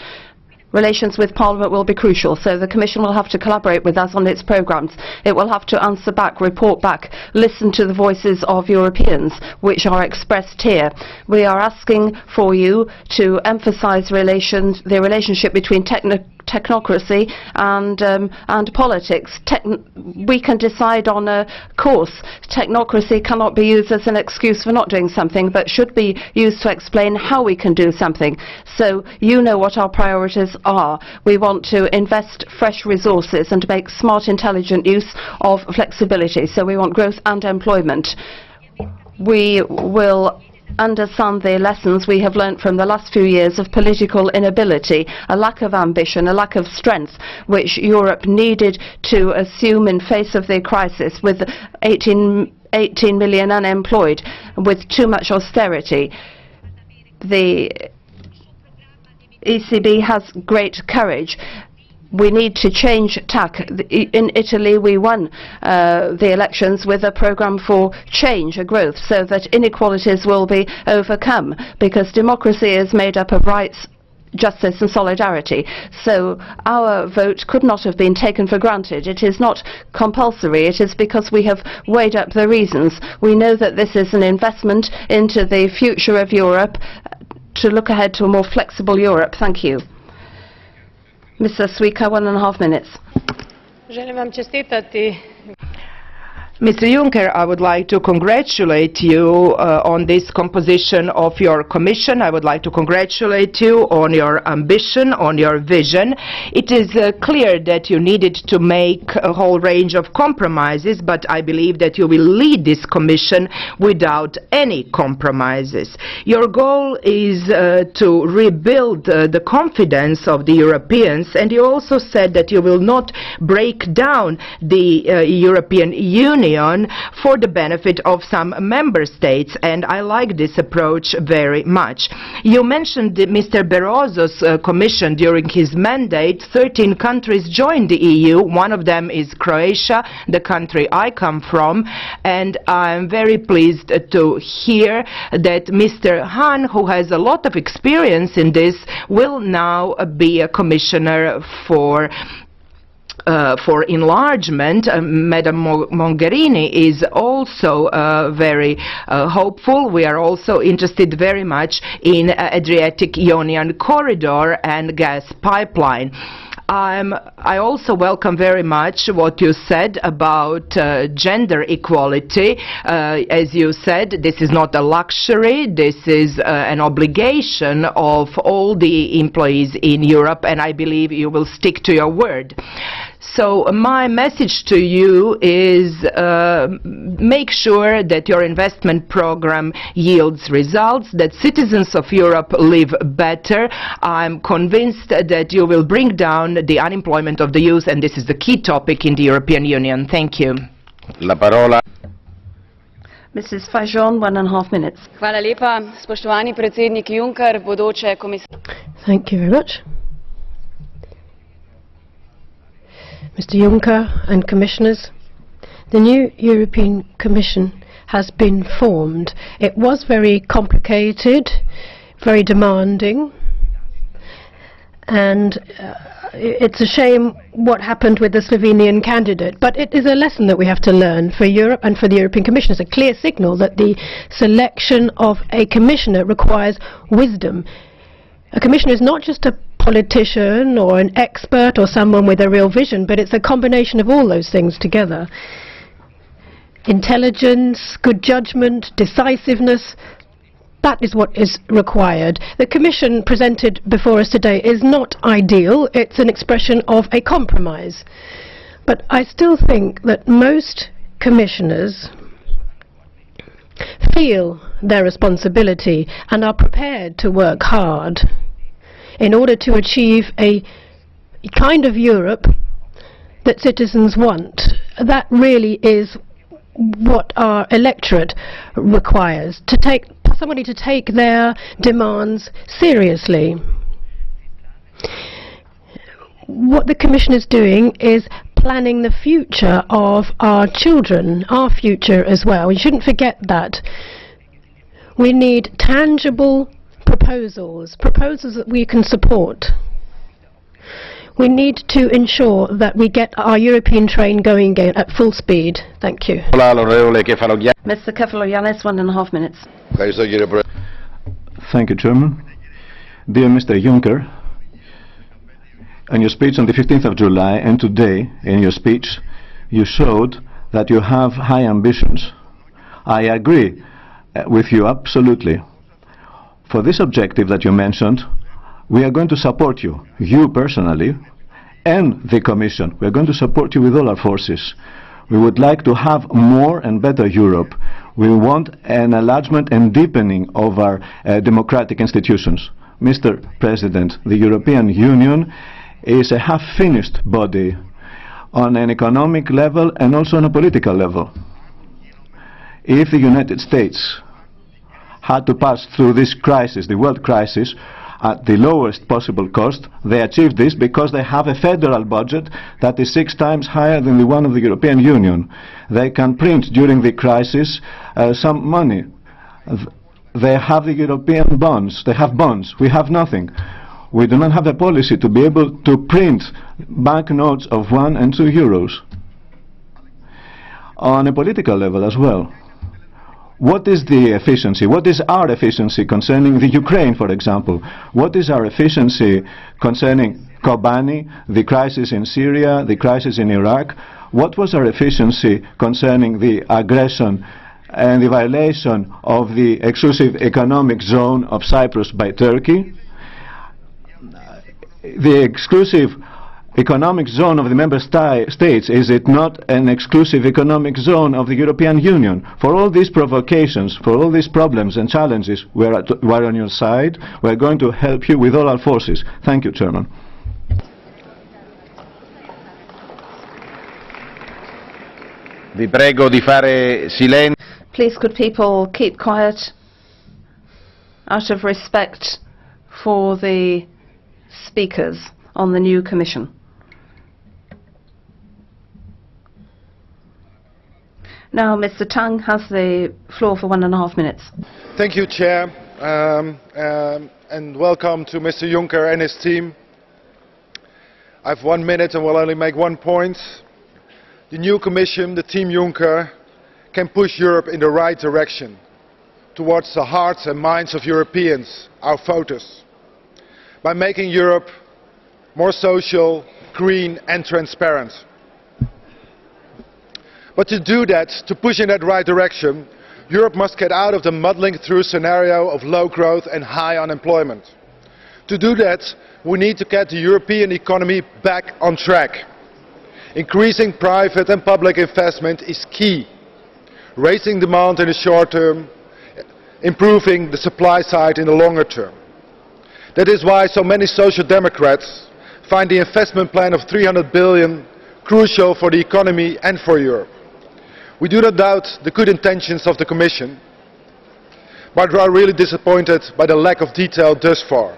relations with Parliament will be crucial, so the Commission will have to collaborate with us on its programmes. It will have to answer back, report back, listen to the voices of Europeans, which are expressed here. We are asking for you to emphasise the relationship between technocracy and politics. We can decide on a course. Technocracy cannot be used as an excuse for not doing something, but should be used to explain how we can do something. So you know what our priorities are. We want to invest fresh resources and to make smart, intelligent use of flexibility. So we want growth and employment. We will understand the lessons we have learnt from the last few years of political inability, a lack of ambition, a lack of strength, which Europe needed to assume in face of the crisis, with 18 million unemployed, with too much austerity. The ECB has great courage. We need to change tack. In Italy, we won the elections with a programme for change, a growth, so that inequalities will be overcome, because democracy is made up of rights, justice and solidarity. So our vote could not have been taken for granted. It is not compulsory. It is because we have weighed up the reasons. We know that this is an investment into the future of Europe, to look ahead to a more flexible Europe. Thank you. Mr. Suika, 1.5 minutes. Želim vam čestitati. Mr. Juncker, I would like to congratulate you on this composition of your Commission. I would like to congratulate you on your ambition, on your vision. It is clear that you needed to make a whole range of compromises, but I believe that you will lead this Commission without any compromises. Your goal is to rebuild the confidence of the Europeans, and you also said that you will not break down the European Union for the benefit of some member states, and I like this approach very much. You mentioned Mr. Barroso's Commission during his mandate. 13 countries joined the EU. One of them is Croatia, the country I come from, and I'm very pleased to hear that Mr. Hahn, who has a lot of experience in this, will now be a commissioner for enlargement. Madam Mogherini is also very hopeful. We are also interested very much in Adriatic-Ionian corridor and gas pipeline. I also welcome very much what you said about gender equality. As you said, this is not a luxury, this is an obligation of all the employees in Europe, and I believe you will stick to your word. So my message to you is make sure that your investment program yields results, that citizens of Europe live better. I'm convinced that you will bring down the unemployment of the youth, and this is the key topic in the European Union. Thank you. La parola. Mrs. Fajon, 1.5 minutes. Hvala lepa, spoštovani predsednik Juncker, bodoče komisar. Thank you very much. Mr. Juncker and Commissioners, the new European Commission has been formed. It was very complicated, very demanding, and it's a shame what happened with the Slovenian candidate, but it is a lesson that we have to learn for Europe and for the European Commission. It's a clear signal that the selection of a commissioner requires wisdom. A commissioner is not just a politician or an expert or someone with a real vision, but it's a combination of all those things together. Intelligence, good judgment, decisiveness, that is what is required. The Commission presented before us today is not ideal. It's an expression of a compromise. But I still think that most commissioners feel their responsibility and are prepared to work hard in order to achieve a kind of Europe that citizens want. That really is what our electorate requires, to take somebody to take their demands seriously. What the Commission is doing is planning the future of our children, our future as well. We shouldn't forget that. We need tangible proposals that we can support. We need to ensure that we get our European train going again at full speed. Thank you. Mr. Kefalogiannis, 1.5 minutes. Thank you, Chairman. Dear Mr. Juncker, in your speech on the 15th of July and today in your speech, you showed that you have high ambitions. I agree with you absolutely. For this objective that you mentioned, we are going to support you, you personally, and the Commission. We are going to support you with all our forces. We would like to have more and better Europe. We want an enlargement and deepening of our democratic institutions. Mr. President, the European Union is a half-finished body on an economic level and also on a political level. If the United States had to pass through this crisis, the world crisis, at the lowest possible cost, they achieved this because they have a federal budget that is 6 times higher than the one of the European Union. They can print during the crisis some money. They have the European bonds. They have bonds. We have nothing. We do not have a policy to be able to print banknotes of 1 and 2 euros. On a political level as well, what is the efficiency? What is our efficiency concerning the Ukraine, for example? What is our efficiency concerning Kobani, the crisis in Syria, the crisis in Iraq? What was our efficiency concerning the aggression and the violation of the exclusive economic zone of Cyprus by Turkey? The exclusive economic zone of the member states, is it not an exclusive economic zone of the European Union? For all these provocations, for all these problems and challenges, we are on your side. We are going to help you with all our forces. Thank you, Chairman. Vi prego di fare silenzio. Please, could people keep quiet out of respect for the speakers on the new Commission? Now, Mr. Tang has the floor for 1.5 minutes. Thank you, Chair, and welcome to Mr. Juncker and his team. I have 1 minute and will only make 1 point. The new Commission, the Team Juncker, can push Europe in the right direction, towards the hearts and minds of Europeans, our voters, by making Europe more social, green and transparent. But to do that, to push in that right direction, Europe must get out of the muddling through scenario of low growth and high unemployment. To do that, we need to get the European economy back on track. Increasing private and public investment is key. Raising demand in the short term, improving the supply side in the longer term. That is why so many Social Democrats find the investment plan of 300 billion crucial for the economy and for Europe. We do not doubt the good intentions of the Commission, but we are really disappointed by the lack of detail thus far.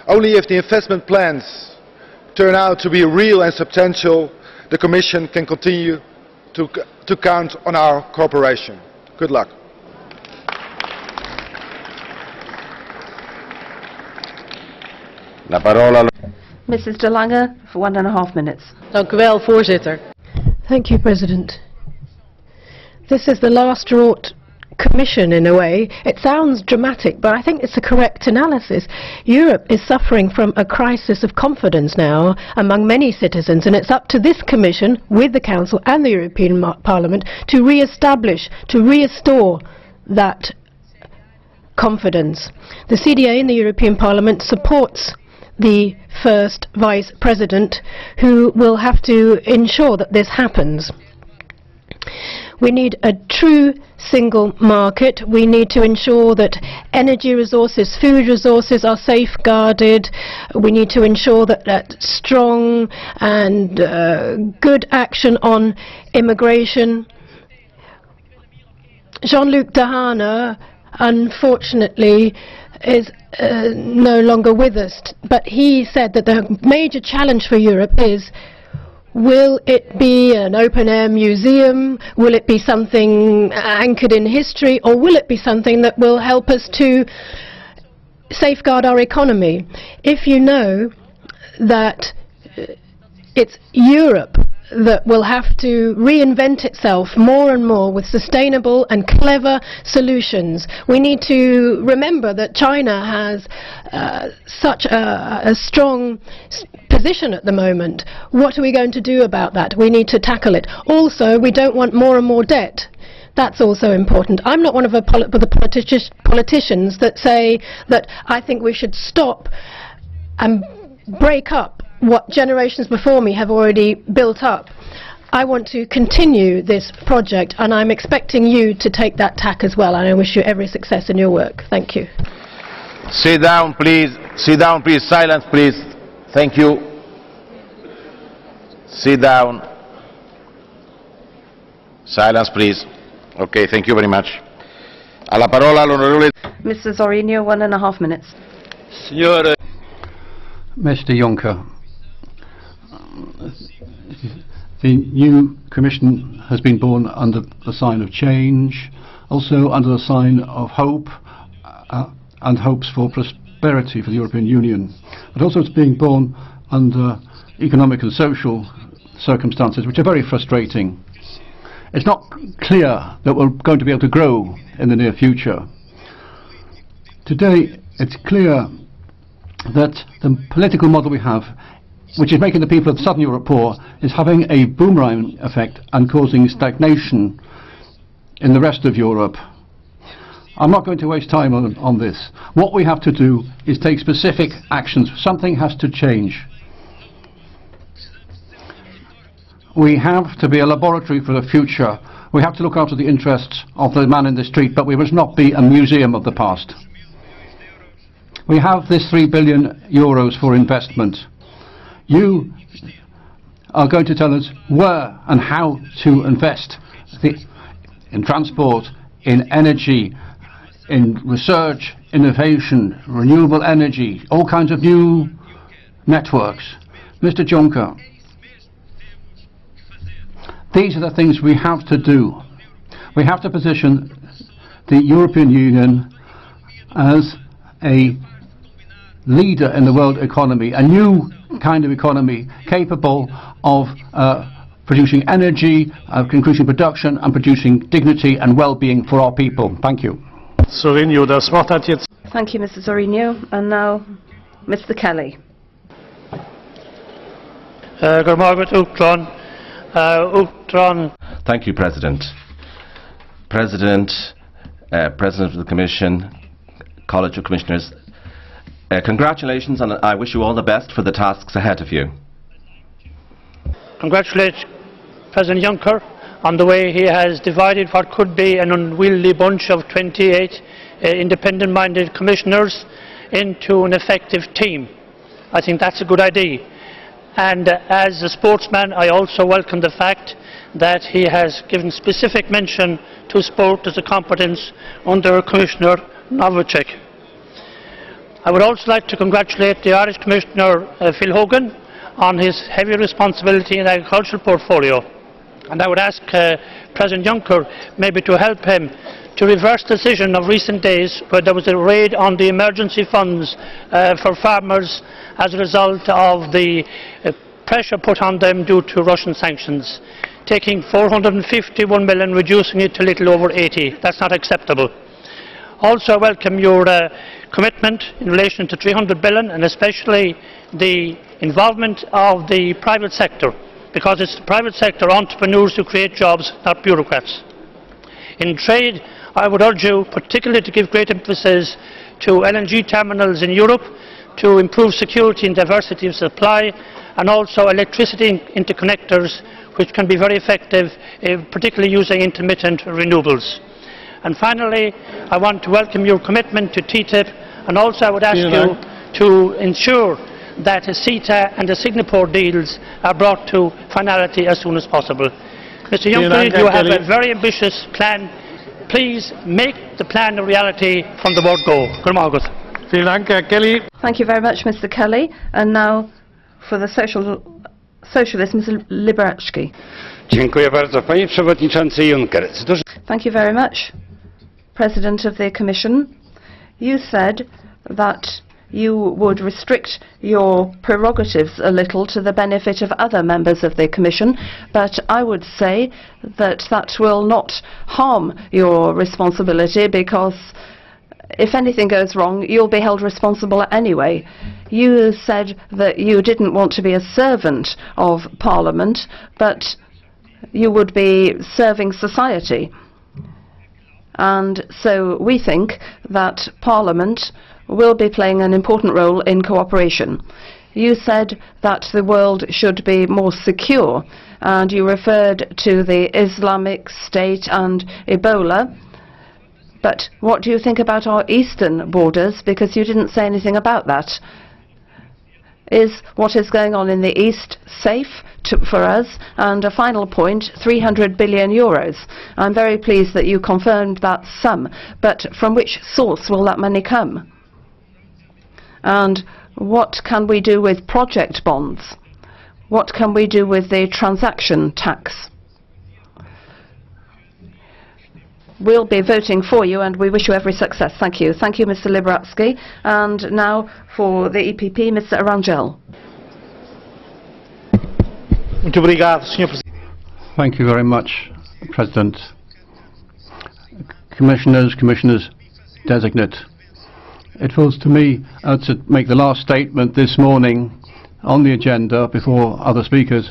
Only if the investment plans turn out to be real and substantial, the Commission can continue to count on our cooperation. Good luck. La parola. Mrs. De Lange for 1.5 minutes. Dank u wel, voorzitter. Thank you, President. This is the last resort Commission in a way. It sounds dramatic, but I think it's a correct analysis. Europe is suffering from a crisis of confidence now among many citizens, and it's up to this Commission, with the Council and the European Parliament, to re-establish, to restore that confidence. The CDA in the European Parliament supports the first Vice President, who will have to ensure that this happens. We need a true single market. We need to ensure that energy resources, food resources are safeguarded. We need to ensure that strong and good action on immigration. Jean-Luc Dehaene, unfortunately, is no longer with us, but he said that the major challenge for Europe is, will it be an open-air museum? Will it be something anchored in history? Or will it be something that will help us to safeguard our economy? If you know that it's Europe that will have to reinvent itself more and more with sustainable and clever solutions. We need to remember that China has such a strong position at the moment. What are we going to do about that? We need to tackle it. Also, we don't want more and more debt. That's also important. I'm not one of the politicians that say that I think we should stop and break up what generations before me have already built up. I want to continue this project, and I'm expecting you to take that tack as well, and I wish you every success in your work. Thank you. Sit down, please. Sit down, please. Silence, please. Thank you. Sit down. Silence, please. Okay, thank you very much. Alla parola l'onorevole. Mr. Zorrinho, 1.5 minutes. Mr. Juncker, the new Commission has been born under the sign of change, also under the sign of hope and hopes for prosperity for the European Union. But also it's being born under economic and social circumstances which are very frustrating. It's not clear that we're going to be able to grow in the near future. Today it's clear that the political model we have, which is making the people of Southern Europe poor, is having a boomerang effect and causing stagnation in the rest of Europe. I'm not going to waste time on this. What we have to do is take specific actions. Something has to change. We have to be a laboratory for the future. We have to look after the interests of the man in the street, but we must not be a museum of the past. We have this €3 billion for investment. You are going to tell us where and how to invest in transport, in energy, in research, innovation, renewable energy, all kinds of new networks. Mr. Juncker, these are the things we have to do. We have to position the European Union as a leader in the world economy, a new kind of economy capable of producing energy, increasing production and producing dignity and well-being for our people. Thank you. Thank you, Mr. Zorrinho. And now, Mr. Kelly. Thank you, President. President of the Commission, College of Commissioners, congratulations, and I wish you all the best for the tasks ahead of you. Congratulate President Juncker on the way he has divided what could be an unwieldy bunch of 28 independent-minded commissioners into an effective team. I think that's a good idea. And as a sportsman, I also welcome the fact that he has given specific mention to sport as a competence under Commissioner Novacek. I would also like to congratulate the Irish Commissioner Phil Hogan on his heavy responsibility in the agricultural portfolio. And I would ask President Juncker maybe to help him to reverse the decision of recent days where there was a raid on the emergency funds for farmers as a result of the pressure put on them due to Russian sanctions, taking 451 million, reducing it to a little over 80. That's not acceptable. Also, I welcome your commitment in relation to 300 billion, and especially the involvement of the private sector, because it's the private sector entrepreneurs who create jobs, not bureaucrats. In trade, I would urge you particularly to give great emphasis to LNG terminals in Europe, to improve security and diversity of supply, and also electricity interconnectors, which can be very effective, particularly using intermittent renewables. And finally, I want to welcome your commitment to TTIP, and also I would ask you to ensure that CETA and the Singapore deals are brought to finality as soon as possible. Mr. Juncker, you have a very ambitious plan. Please make the plan a reality from the word go. Thank you very much, Mr. Kelly. And now for the Socialist, Mr. Liberadzki. Thank you very much, President of the Commission. You said that you would restrict your prerogatives a little to the benefit of other members of the Commission, but I would say that that will not harm your responsibility, because if anything goes wrong, you'll be held responsible anyway. You said that you didn't want to be a servant of Parliament, but you would be serving society. And so we think that Parliament will be playing an important role in cooperation. You said that the world should be more secure, and you referred to the Islamic State and Ebola. But what do you think about our eastern borders? Because you didn't say anything about that. Is what is going on in the east safe for us? And a final point, 300 billion euros. I'm very pleased that you confirmed that sum, but from which source will that money come? And what can we do with project bonds? What can we do with the transaction tax? We'll be voting for you, and we wish you every success. Thank you. Thank you, Mr. Liberatsky. And now for the EPP, Mr. Rangel. Thank you very much, President. Commissioners designate. It falls to me to make the last statement this morning on the agenda before other speakers.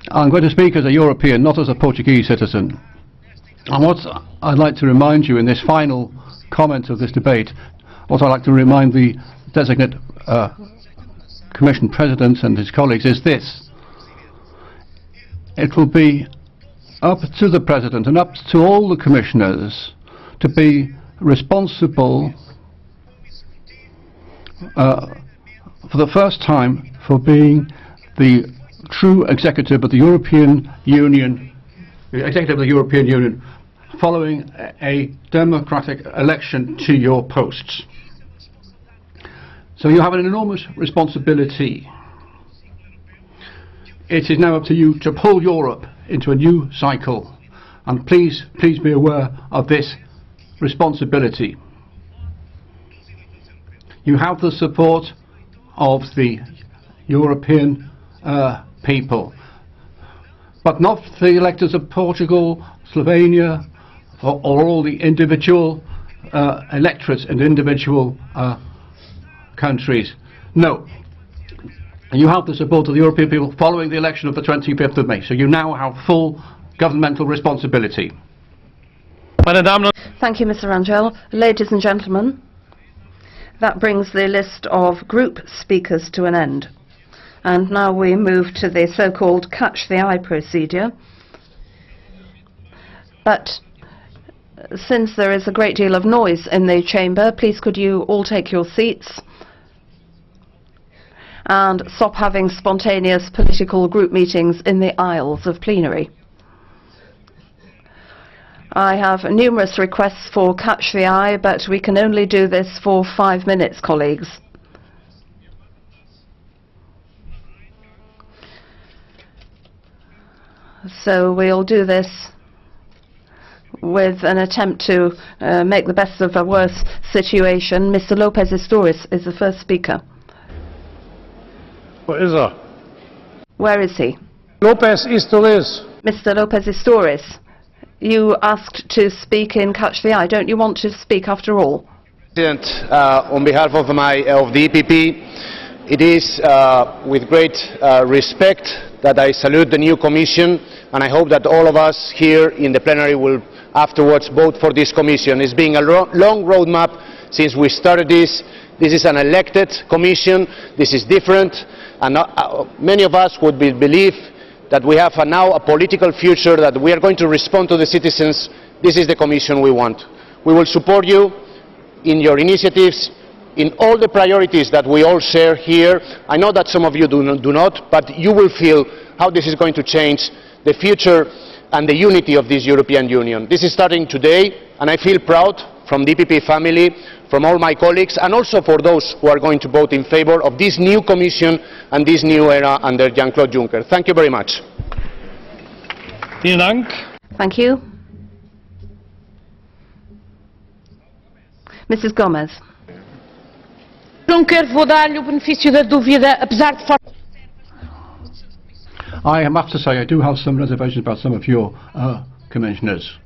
I'm going to speak as a European, not as a Portuguese citizen. And what I'd like to remind you in this final comment of this debate, what I'd like to remind the designate Commission President and his colleagues is this. It will be up to the President and up to all the Commissioners to be responsible for the first time for being the true executive of the European Union, following a democratic election to your posts. So you have an enormous responsibility. It is now up to you to pull Europe into a new cycle, and please be aware of this responsibility. You have the support of the European people, but not the electors of Portugal, Slovenia, or all the individual electorates in individual countries. No. You have the support of the European people following the election of the 25th of May. So you now have full governmental responsibility. Thank you, Mr. Rangel. Ladies and gentlemen, that brings the list of group speakers to an end. And now we move to the so-called catch the eye procedure. But since there is a great deal of noise in the chamber, please could you all take your seats and stop having spontaneous political group meetings in the aisles of plenary. I have numerous requests for catch the eye, but we can only do this for 5 minutes, colleagues. So we'll do this with an attempt to make the best of a worse situation. Mr. López Istúriz is the first speaker. Where is he? Where is he? López Istúriz. Mr. López Istúriz, you asked to speak in Catch the Eye. Don't you want to speak after all? President, on behalf of the EPP, it is with great respect that I salute the new Commission, and I hope that all of us here in the plenary will afterwards vote for this Commission. It's been a long roadmap since we started this. This is an elected Commission. This is different, and many of us would believe that we have now a political future, that we are going to respond to the citizens. This is the Commission we want. We will support you in your initiatives, in all the priorities that we all share here. I know that some of you do not, but you will feel how this is going to change the future and the unity of this European Union. This is starting today, and I feel proud from the EPP family, from all my colleagues, and also for those who are going to vote in favour of this new Commission and this new era under Jean-Claude Juncker. Thank you very much. Thank you. Mrs. Gomez. Juncker, vou dar-lhe o benefício da dúvida, apesar de... I have to say I do have some reservations about some of your commissioners.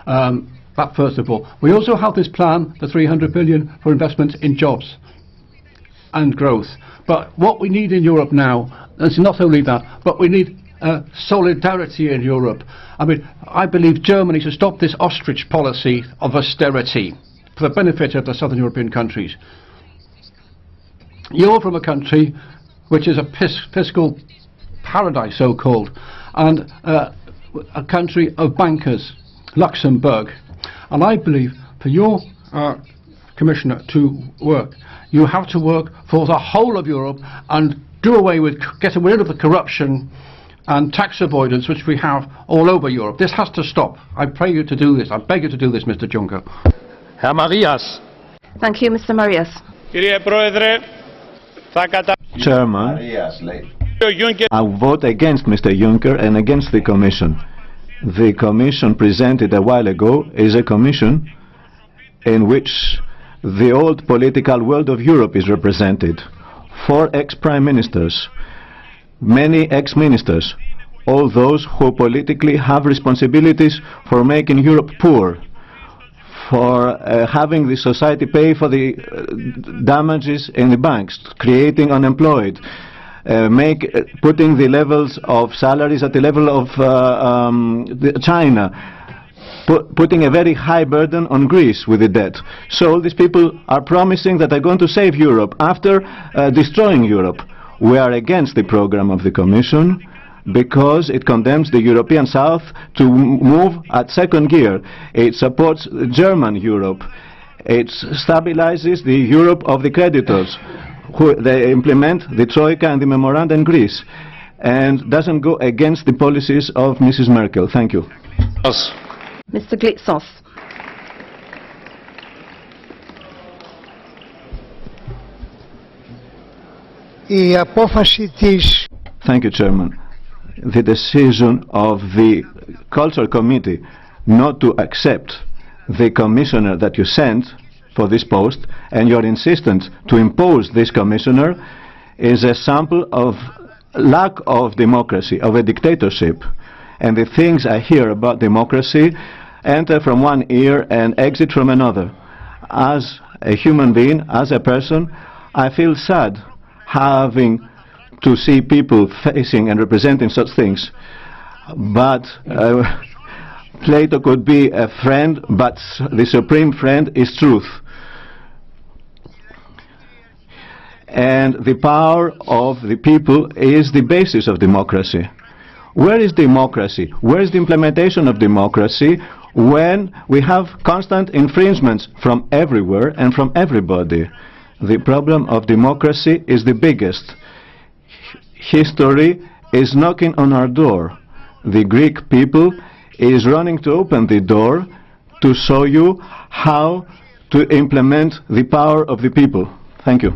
But first of all, we also have this plan, the 300 billion for investment in jobs and growth. But what we need in Europe now is not only that, but we need solidarity in Europe. I mean, I believe Germany should stop this ostrich policy of austerity for the benefit of the southern European countries. You're from a country which is a fiscal paradise, so-called, and a country of bankers, Luxembourg. And I believe for your Commissioner to work, you have to work for the whole of Europe and do away with, getting rid of the corruption and tax avoidance which we have all over Europe. This has to stop. I pray you to do this. I beg you to do this, Mr. Juncker. Herr Marias. Thank you, Mr. Marias. Chairman, I vote against Mr. Juncker and against the Commission. The Commission presented a while ago is a Commission in which the old political world of Europe is represented. 4 ex-prime ministers, many ex-ministers, all those who politically have responsibilities for making Europe poor, for having the society pay for the damages in the banks, creating unemployed, putting the levels of salaries at the level of China, putting a very high burden on Greece with the debt. So these people are promising that they're going to save Europe after destroying Europe. We are against the program of the Commission because it condemns the European South to move at second gear. It supports German Europe. It stabilizes the Europe of the creditors. They implement the Troika and the Memoranda in Greece and doesn't go against the policies of Mrs. Merkel. Thank you. Mr. Glitsos. Thank you, Chairman. The decision of the Culture Committee not to accept the commissioner that you sent for this post and your insistence to impose this commissioner is a sample of lack of democracy, of a dictatorship. And the things I hear about democracy enter from one ear and exit from another. As a human being, as a person, I feel sad having to see people facing and representing such things. But Plato could be a friend, but the supreme friend is truth. And the power of the people is the basis of democracy. Where is democracy? Where is the implementation of democracy when we have constant infringements from everywhere and from everybody? The problem of democracy is the biggest. History is knocking on our door. The Greek people is running to open the door to show you how to implement the power of the people. Thank you.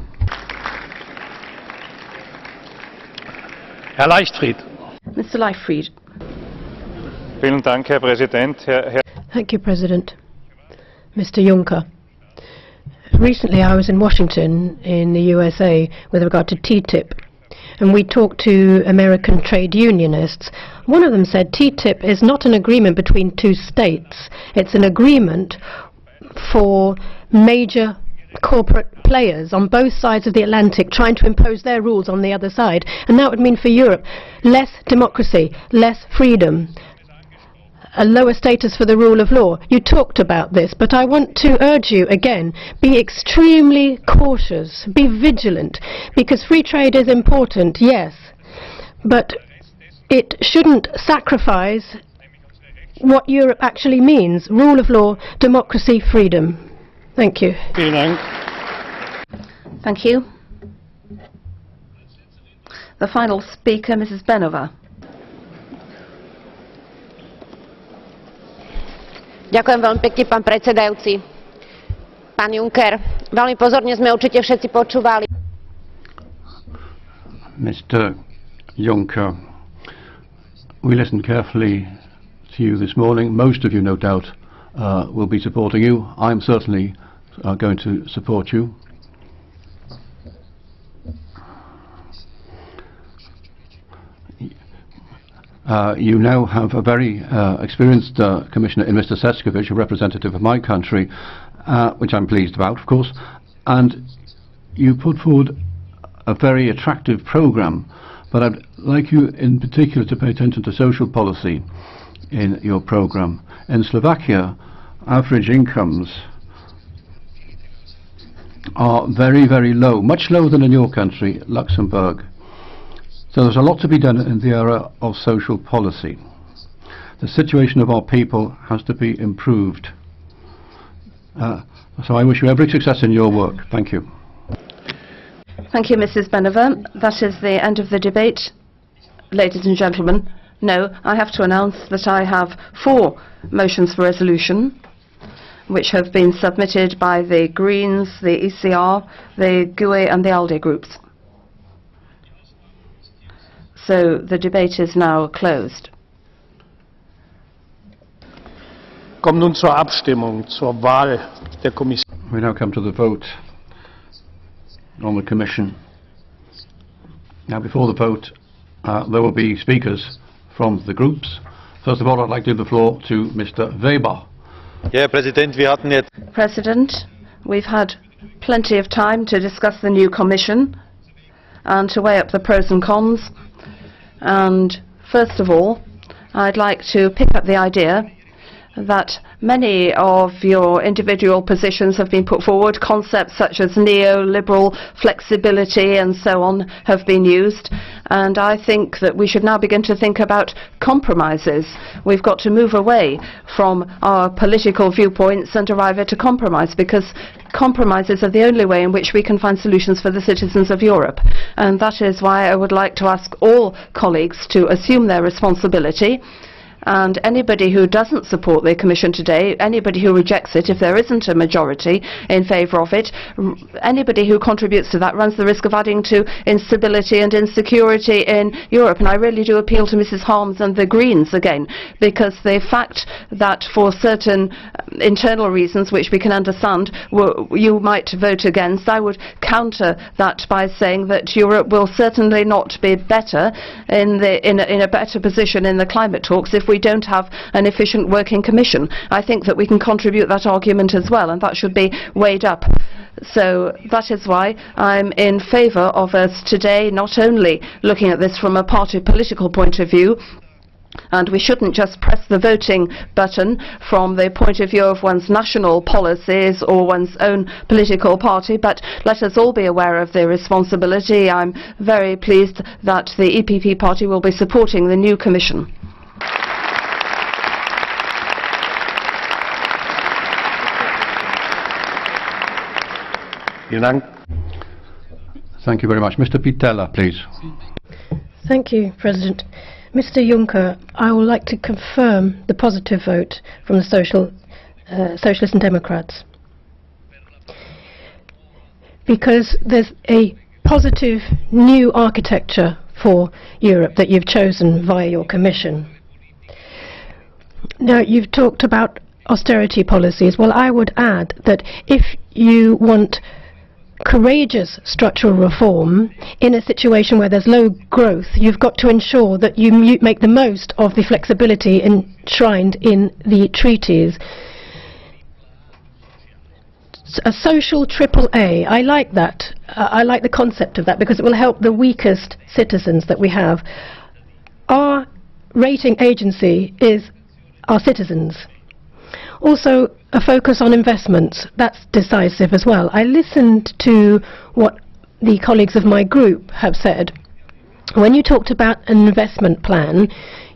Herr Leichtfried. Mr. Leichtfried. Vielen Dank, Herr Präsident. Thank you, President. Mr. Juncker. Recently I was in Washington in the USA with regard to TTIP, and we talked to American trade unionists. One of them said TTIP is not an agreement between 2 states. It's an agreement for major corporate players on both sides of the Atlantic trying to impose their rules on the other side. And that would mean for Europe less democracy, less freedom, a lower status for the rule of law. You talked about this, but I want to urge you again, be extremely cautious, be vigilant, because free trade is important, yes, but it shouldn't sacrifice what Europe actually means: rule of law, democracy, freedom. Thank you. Thank you. The final speaker, Mrs. Benova. Ďakujem veľmi pekne, pán predsedajúci. Pán Juncker, veľmi pozorne sme určite všetci počúvali. Mr. Juncker, we listened carefully to you this morning. Most of you, no doubt, will be supporting you. I'm certainly going to support you. You now have a very experienced Commissioner in Mr. Šefčovič, a representative of my country, which I'm pleased about, of course, and you put forward a very attractive programme, but I'd like you in particular to pay attention to social policy in your programme. In Slovakia, average incomes are very, very low, much lower than in your country, Luxembourg. So there's a lot to be done in the area of social policy. The situation of our people has to be improved. So I wish you every success in your work. Thank you. Thank you, Mrs. Beneva. That is the end of the debate. Ladies and gentlemen, no, I have to announce that I have 4 motions for resolution which have been submitted by the Greens, the ECR, the GUE and the ALDE groups. So the debate is now closed. Kommen nun zur Abstimmung zur Wahl der Kommission. We now come to the vote on the Commission. Now, before the vote, there will be speakers from the groups. First of all, I'd like to give the floor to Mr. Weber. Herr Präsident, wir hatten jetzt President, we've had plenty of time to discuss the new Commission and to weigh up the pros and cons. And first of all, I'd like to pick up the idea that many of your individual positions have been put forward. Concepts such as neoliberal flexibility and so on have been used. And I think that we should now begin to think about compromises. We've got to move away from our political viewpoints and arrive at a compromise, because compromises are the only way in which we can find solutions for the citizens of Europe. And that is why I would like to ask all colleagues to assume their responsibility. And anybody who doesn't support the Commission today, anybody who rejects it, if there isn't a majority in favour of it, anybody who contributes to that runs the risk of adding to instability and insecurity in Europe. And I really do appeal to Mrs. Harms and the Greens again, because the fact that for certain internal reasons, which we can understand, you might vote against, I would counter that by saying that Europe will certainly not be better in a better position in the climate talks if we don't have an efficient working Commission. I think that we can contribute that argument as well, and that should be weighed up. So that is why I'm in favour of us today not only looking at this from a party political point of view, and we shouldn't just press the voting button from the point of view of one's national policies or one's own political party, but let us all be aware of the responsibility. I'm very pleased that the EPP party will be supporting the new Commission. Thank you very much. Mr. Pittella, please. Thank you, President. Mr. Juncker, I would like to confirm the positive vote from the Socialists and Democrats, because there's a positive new architecture for Europe that you've chosen via your Commission. Now, you've talked about austerity policies. Well, I would add that if you want courageous structural reform in a situation where there's low growth, you've got to ensure that you make the most of the flexibility enshrined in the treaties. A social AAA, I like that. I like the concept of that, because it will help the weakest citizens that we have. Our rating agency is our citizens. Also, a focus on investments, that's decisive as well. I listened to what the colleagues of my group have said. When you talked about an investment plan,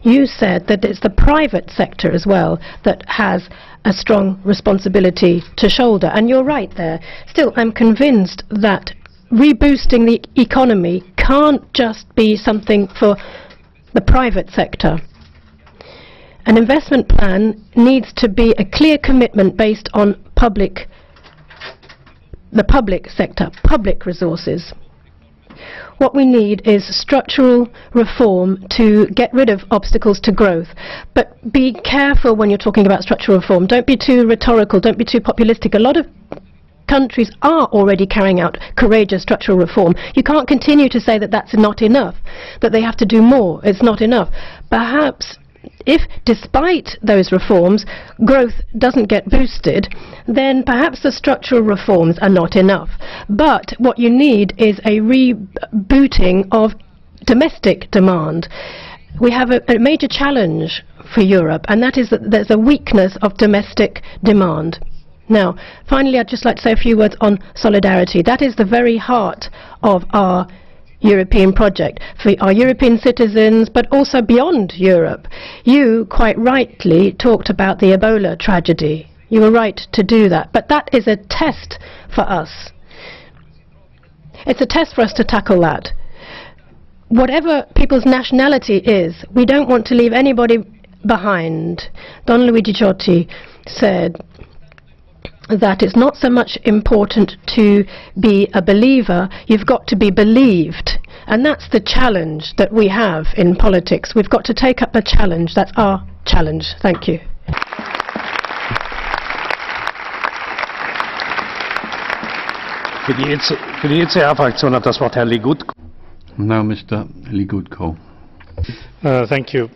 you said that it's the private sector as well that has a strong responsibility to shoulder, and you're right there. Still, I'm convinced that reboosting the economy can't just be something for the private sector. An investment plan needs to be a clear commitment based on the public sector, public resources. What we need is structural reform to get rid of obstacles to growth. But be careful when you're talking about structural reform. Don't be too rhetorical, don't be too populistic. A lot of countries are already carrying out courageous structural reform. You can't continue to say that that's not enough, that they have to do more. It's not enough. Perhaps if, despite those reforms, growth doesn't get boosted, then perhaps the structural reforms are not enough. But what you need is a rebooting of domestic demand. We have a major challenge for Europe, and that is that there's a weakness of domestic demand. Now, finally, I'd just like to say a few words on solidarity. That is the very heart of our European project, for our European citizens, but also beyond Europe. You, quite rightly, talked about the Ebola tragedy. You were right to do that, but that is a test for us. It's a test for us to tackle that. Whatever people's nationality is, we don't want to leave anybody behind. Don Luigi Ciotti said that it's not so much important to be a believer, you've got to be believed. And that's the challenge that we have in politics. We've got to take up the challenge. That's our challenge. Thank you. Für die ECR-Fraktion hat das Wort Herr Legutko. Now Mr. Legutko. Thank you.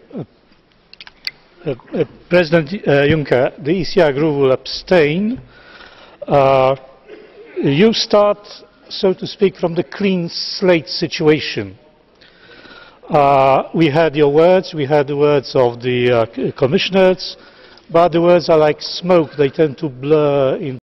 President Juncker, the ECR group will abstain. You start, so to speak, from the clean slate situation. We had your words, we had the words of the commissioners, but the words are like smoke, they tend to blur in